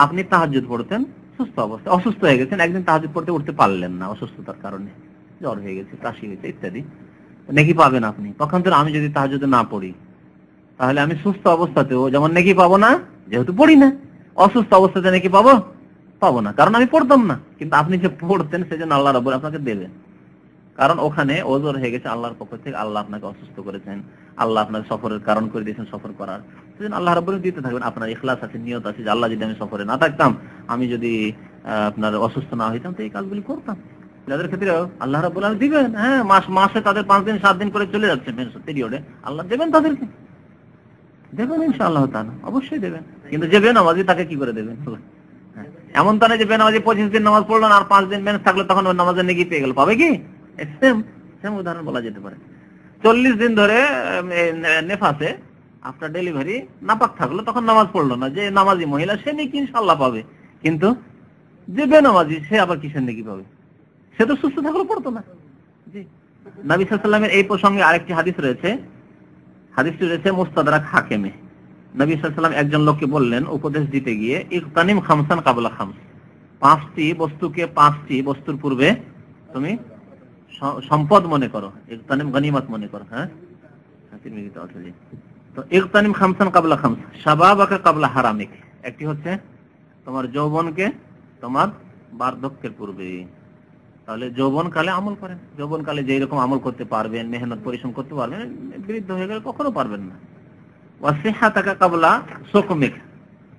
আপনি তাহাজ্জুদ পড়তেন সুস্থ অবস্থায়, অসুস্থ হয়ে গেছেন, একদিন তাহাজ্জুদ পড়তে উঠতে পারলেন না অসুস্থতার কারণে, জ্বর হয়ে গেছে, কাশি হয়েছে ইত্যাদি, নেকি পাবেন আপনি। পক্ষান্তরে আমি যদি তাহাজ্জুদ না পড়ি, তাহলে আমি সুস্থ অবস্থাতেও যেমন নেকি পাবো না, যেহেতু পড়ি না, অসুস্থ অবস্থাতে নেকি পাবো না, কারণ আমি পড়তাম না। কিন্তু আপনি যে পড়তেন, সেজন্য আল্লাহ রাব্বুল আপনাকে দেবেন, কারণ ওখানে ওজর হয়ে গেছে আল্লাহর পক্ষ থেকে, আল্লাহ আপনাকে অসুস্থ করেছেন, আল্লাহ আপনাকে সফরের কারণ করে দিয়েছেন সফর করার, সেজন্য আল্লাহ রাব্বুল দিতে থাকবেন। আপনার ইখলাস আছে, নিয়ত আছে যে আল্লাহ যদি আমি সফরে না থাকতাম, আমি যদি আপনার অসুস্থ না হইতাম, তো এই কাজগুলি করতাম। যাদের ক্ষেত্রে আল্লাহ রাব্বুল আলামিন দিবেন, হ্যাঁ, মাসে তাদের 5 দিন 7 দিন করে চলে যাচ্ছে মেনসুর পিরিয়ডে, আল্লাহ দেবেন, তাদেরকে দেবেন ইনশাআল্লাহ তাআলা, অবশ্যই দেবেন। কিন্তু যে বেনামাজি তাকে কি করে দেবেন? এমন তো না যে বেনামাজি 25 দিন নামাজ পড়লো আর 5 দিন মেন্স থাকলো, তখন ওর নামাজের নেকি পেয়ে গেল, পাবে কি? সেম উদাহরণ বলা যেতে পারে। 40 দিন ধরে নেফাসে আফটার ডেলিভারি নাপাক থাকলো, তখন নামাজ পড়লো না, যে নামাজি মহিলা সে নেকি ইনশাআল্লাহ পাবে। কিন্তু যে বেনামাজি সে আবার কিসের নেকি পাবে? সে তো সুস্থ থাকলো, পড়তো না। জি, নবী সাল্লাল্লাহু আলাইহি ওয়াসাল্লামের এই প্রসঙ্গে আরেকটি হাদিস রয়েছে, হাদিসটি রয়েছে মুস্তাদরাক হাকিমে। নবী সাল্লাল্লাহু আলাইহি ওয়াসাল্লাম একজন লোককে বললেন উপদেশ দিতে গিয়ে, ইগতানিম খামসান কাবলা খামস, 5টি বস্তুকে 5টি বস্তুর পূর্বে তুমি সম্পদ মনে করো, ইগতানিম গনিমত মনে করো। হ্যাঁ, তো ইগতানিম খামসান কাবলা খামস, শাবাবাকা কাবলা হারামিক, একটি হচ্ছে তোমার যৌবনকে তোমার বার্ধক্যের পূর্বে। তাহলে যৌবনকালে আমল করেন, যৌবনকালে যেই রকম আমল করতে পারবেন, মেহনত পরিশ্রম করতে পারবেন, বৃদ্ধ হয়ে গেলে কখনো পারবেন না। ওয়াসিহাতাকা কাবলা সুকমিক,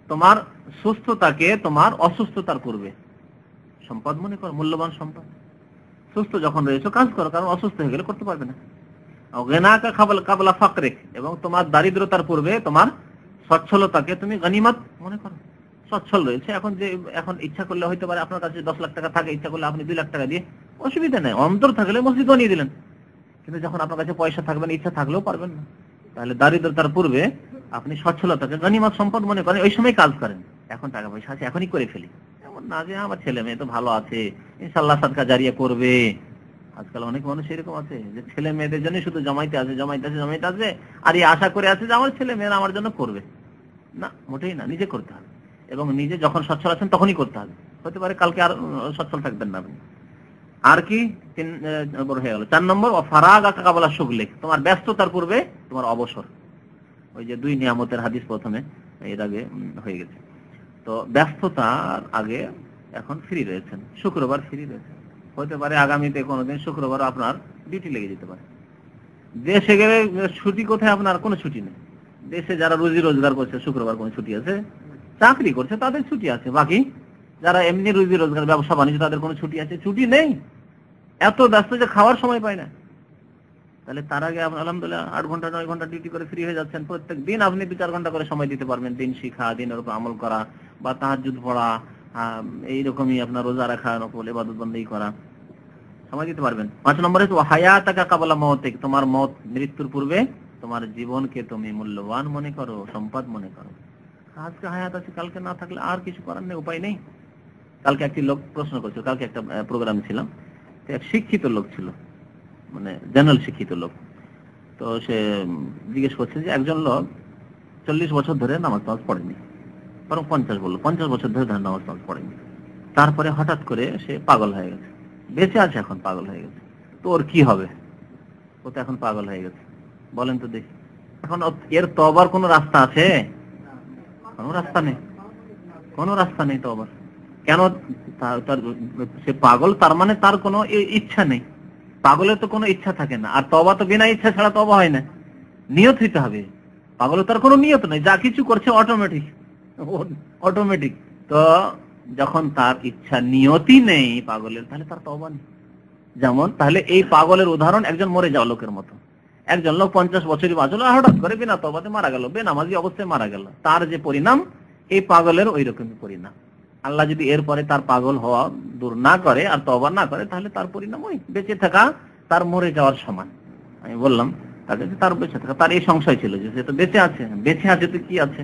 তোমার সুস্থতাকে তোমার অসুস্থতার পূর্বে সম্পদ মনে করো, মূল্যবান সম্পদ। সুস্থ যখন রয়েছে কাজ করো, কারণ অসুস্থ হয়ে গেলে করতে পারবে না। গনাকা কাবলা ফাকরিক, এবং তোমার দারিদ্রতার পূর্বে তোমার সচ্ছলতাকে তুমি গনিমত মনে করো। সচ্ছল রয়েছে, এখন ইচ্ছা করলে হইতে পারে আপনার কাছে 10 লাখ টাকা থাকে, ইচ্ছা করলে আপনি 2 লাখ টাকা দিয়ে, অসুবিধা নেই, অন্তর থাকলে মসজিদ বানিয়ে দিলেন। কিন্তু যখন আপনার কাছে পয়সা থাকবে না, ইচ্ছা থাকলেও পারবেন না। তাহলে দারিদ্রতার পূর্বে আপনি সচ্ছলতাকে গনিমত সম্পদ মনে করেন, ওই সময় কাজ করেন। এখন টাকা পয়সা আছে, এখনই করে ফেলি, এমন না যে আমার ছেলে মেয়ে তো ভালো আছে, ইনশাআল্লাহ সাদকা জারিয়া করবে। আজকাল অনেক মানুষ এরকম আছে যে ছেলে মেয়েদের জন্য শুধু জমাইতে আছে, আর এই আশা করে আছে যে আমার ছেলে মেয়েরা আমার জন্য করবে। না, মোটেই না, নিজে করতে হবে, এবং নিজে যখন সচ্ছল আছেন তখনই করতে হবে। হতে পারে কালকে আর সচ্ছল থাকবেন না আপনি। আর কি 3 নম্বর হয়ে গেল। 4 নম্বর ফারাগা কাবলা শুগলিক, তোমার ব্যস্ততার পূর্বে তোমার অবসর। ওই যে 2 নিয়ামতের হাদিস প্রথমে এর আগে হয়ে গেছে। তো ব্যস্ততার আগে এখন ফ্রি রয়েছেন, শুক্রবার ফ্রি রয়েছেন, হতে পারে আগামীতে কোনোদিন শুক্রবার আপনার ডিউটি লেগে যেতে পারে। দেশে গেলে ছুটি কোথায়? আপনার কোনো ছুটি নেই। দেশে যারা রুজি রোজগার করছে, শুক্রবার কোনো ছুটি আছে? চাকরি করছে তাদের ছুটি আছে, বাকি যারা এমনি রুজি রোজগার ব্যবসা বাণিজ্য তাদের কোনো ছুটি আছে? ছুটি নেই। এত ব্যস্ত যে খাওয়ার সময় পায় না। তাহলে তার আগে আপনি আলহামদুলিল্লাহ 8 ঘন্টা 9 ঘন্টা ডিউটি করে ফ্রি হয়ে যাচ্ছেন, প্রত্যেক দিন আপনি 2-4 ঘন্টা করে সময় দিতে পারবেন দিন শিক্ষা, দিনের উপর আমল করা বা তাহাজ্জুদ পড়া, এইরকমই আপনার রোজা রাখা, নফল ইবাদত বন্দেগী করা, সময় দিতে পারবেন। 5 নম্বরে তো হায়াতাকা কাবলা মওতিক, তোমার মত মৃত্যুর পূর্বে তোমার জীবনকে তুমি মূল্যবান মনে করো, সম্পদ মনে করো। আজকে হায়াত আছে, কালকে না থাকলে আর কিছু করার নেই, উপায় নেই। কালকে একটি লোক প্রশ্ন করছিল, কালকে একটা প্রোগ্রামে ছিলাম, এক শিক্ষিত লোক ছিল, মানে জেনারেল শিক্ষিত লোক। তো সে জিজ্ঞেস করছে যে একজন লোক 40 বছর ধরে নামাজ পড়েনি, বরং 50 বললো, 50 বছর ধরে নামাজ পড়েনি, তারপরে হঠাৎ করে সে পাগল হয়ে গেছে, বেঁচে আছে এখন, পাগল হয়ে গেছে, তো ওর কি হবে? ও তো এখন পাগল হয়ে গেছে, বলেন তো দেখি, এখন এর তওবার কোনো রাস্তা আছে? কোনো রাস্তা নেই, কোনো রাস্তা নেই তওবার। কেন? তার সে পাগল, তার মানে তার কোনো ইচ্ছা নেই। পাগলের তো কোনো ইচ্ছা থাকে না, আর তওবা তো বিনা ইচ্ছা ছাড়া তওবা হয় না, নিয়ত হইতে হবে। পাগলের তার কোনো নিয়ত নেই, যা কিছু করছে অটোমেটিক। তো যখন তার ইচ্ছা নিয়তি নেই পাগলের, তাহলে তার তওবা নেই। যেমন তাহলে এই পাগলের উদাহরণ একজন মরে যাওয়া লোকের মতো। একজন লোক 50 বছরই বাঁচলো, হঠাৎ করে বিনা তওবাতে মারা গেল, বেনামাজি অবস্থায় মারা গেল, তার যে পরিণাম, এই পাগলের ওই রকমই পরিণাম। আল্লাহ যদি এরপরে তার পাগল হওয়া দূর না করে আর তওবা না করে, তাহলে তার পরিণাম ওই বেঁচে থাকা তার মরে যাওয়ার সমান। আমি বললাম তাকে যে তার বেঁচে থাকা, তার এই সংশয় ছিল যে সে তো বেঁচে আছে, বেঁচে আছে তো কি আছে,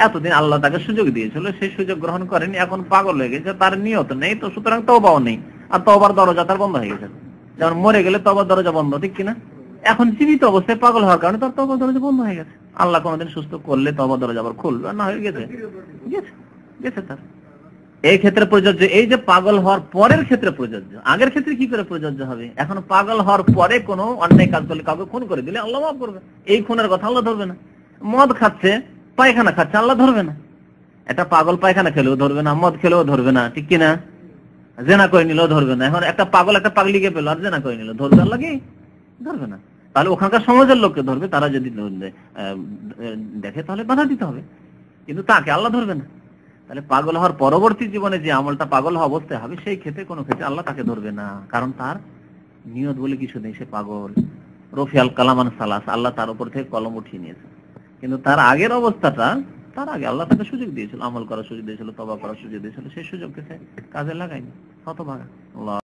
এতদিন আল্লাহ তাকে সুযোগ দিয়েছিল, সেই সুযোগ গ্রহণ করেনি, এখন পাগল হয়ে গেছে, তার নিয়ত নেই, তো সুতরাং তওবাও নেই, আর তওবার দরজা তার বন্ধ হয়ে গেছে। যেমন মরে গেলে তওবার দরজা বন্ধ, ঠিক কিনা? এখন জীবিত অবস্থায় পাগল হওয়ার কারণে তার তওবার দরজা বন্ধ হয়ে গেছে। আল্লাহ কোনোদিন সুস্থ করলে তওবার দরজা আবার খুলবে, না হয়ে গেছে গেছে তার। এই ক্ষেত্রে প্রযোজ্য, এই যে পাগল হওয়ার পরের ক্ষেত্রে প্রযোজ্য, আগের ক্ষেত্রে কি করে প্রযোজ্য হবে? এখন পাগল হওয়ার পরে কোনো অন্যায় কাজ করলে, কাউকে খুন করে দিলে আল্লাহ মাফ করবে, এই খুনের কথা আল্লাহ ধরবে না। মদ খাচ্ছে, পায়খানা খাচ্ছে, আল্লাহ ধরবে না। একটা পাগল পায়খানা খেলেও ধরবে না, মদ খেলেও ধরবে না, ঠিক কিনা? জেনা করে নিলেও ধরবে না। এখন একটা পাগল একটা পাগলিকে পেলো আর জেনা করে নিল, ধরবে আল্লাহ কি? ধরবে না। তাহলে ওখানকার সমাজের লোককে ধরবে, তারা যদি দেখে তাহলে বাধা দিতে হবে, কিন্তু তাকে আল্লাহ ধরবে না। তাহলে পাগল হওয়ার পরবর্তী জীবনে যে আমলটা পাগল হওয়া অবস্থায় হবে, সেই ক্ষেত্রে কোনো ক্ষেত্রে আল্লাহ তাকে ধরবে না, কারণ তার নিয়ত বলে কিছু নেই, সে পাগল। রফিয়াল কালামান সালাস, আল্লাহ তার উপর থেকে কলম উঠিয়ে নিয়েছে। কিন্তু তার আগের অবস্থাটা, তার আগে আল্লাহ তাকে সুযোগ দিয়েছিল, আমল করার সুযোগ দিয়েছিল, তওবা করার সুযোগ দিয়েছিল, সেই সুযোগকে সে কাজে লাগায়নি, হতভাগা। আল্লাহ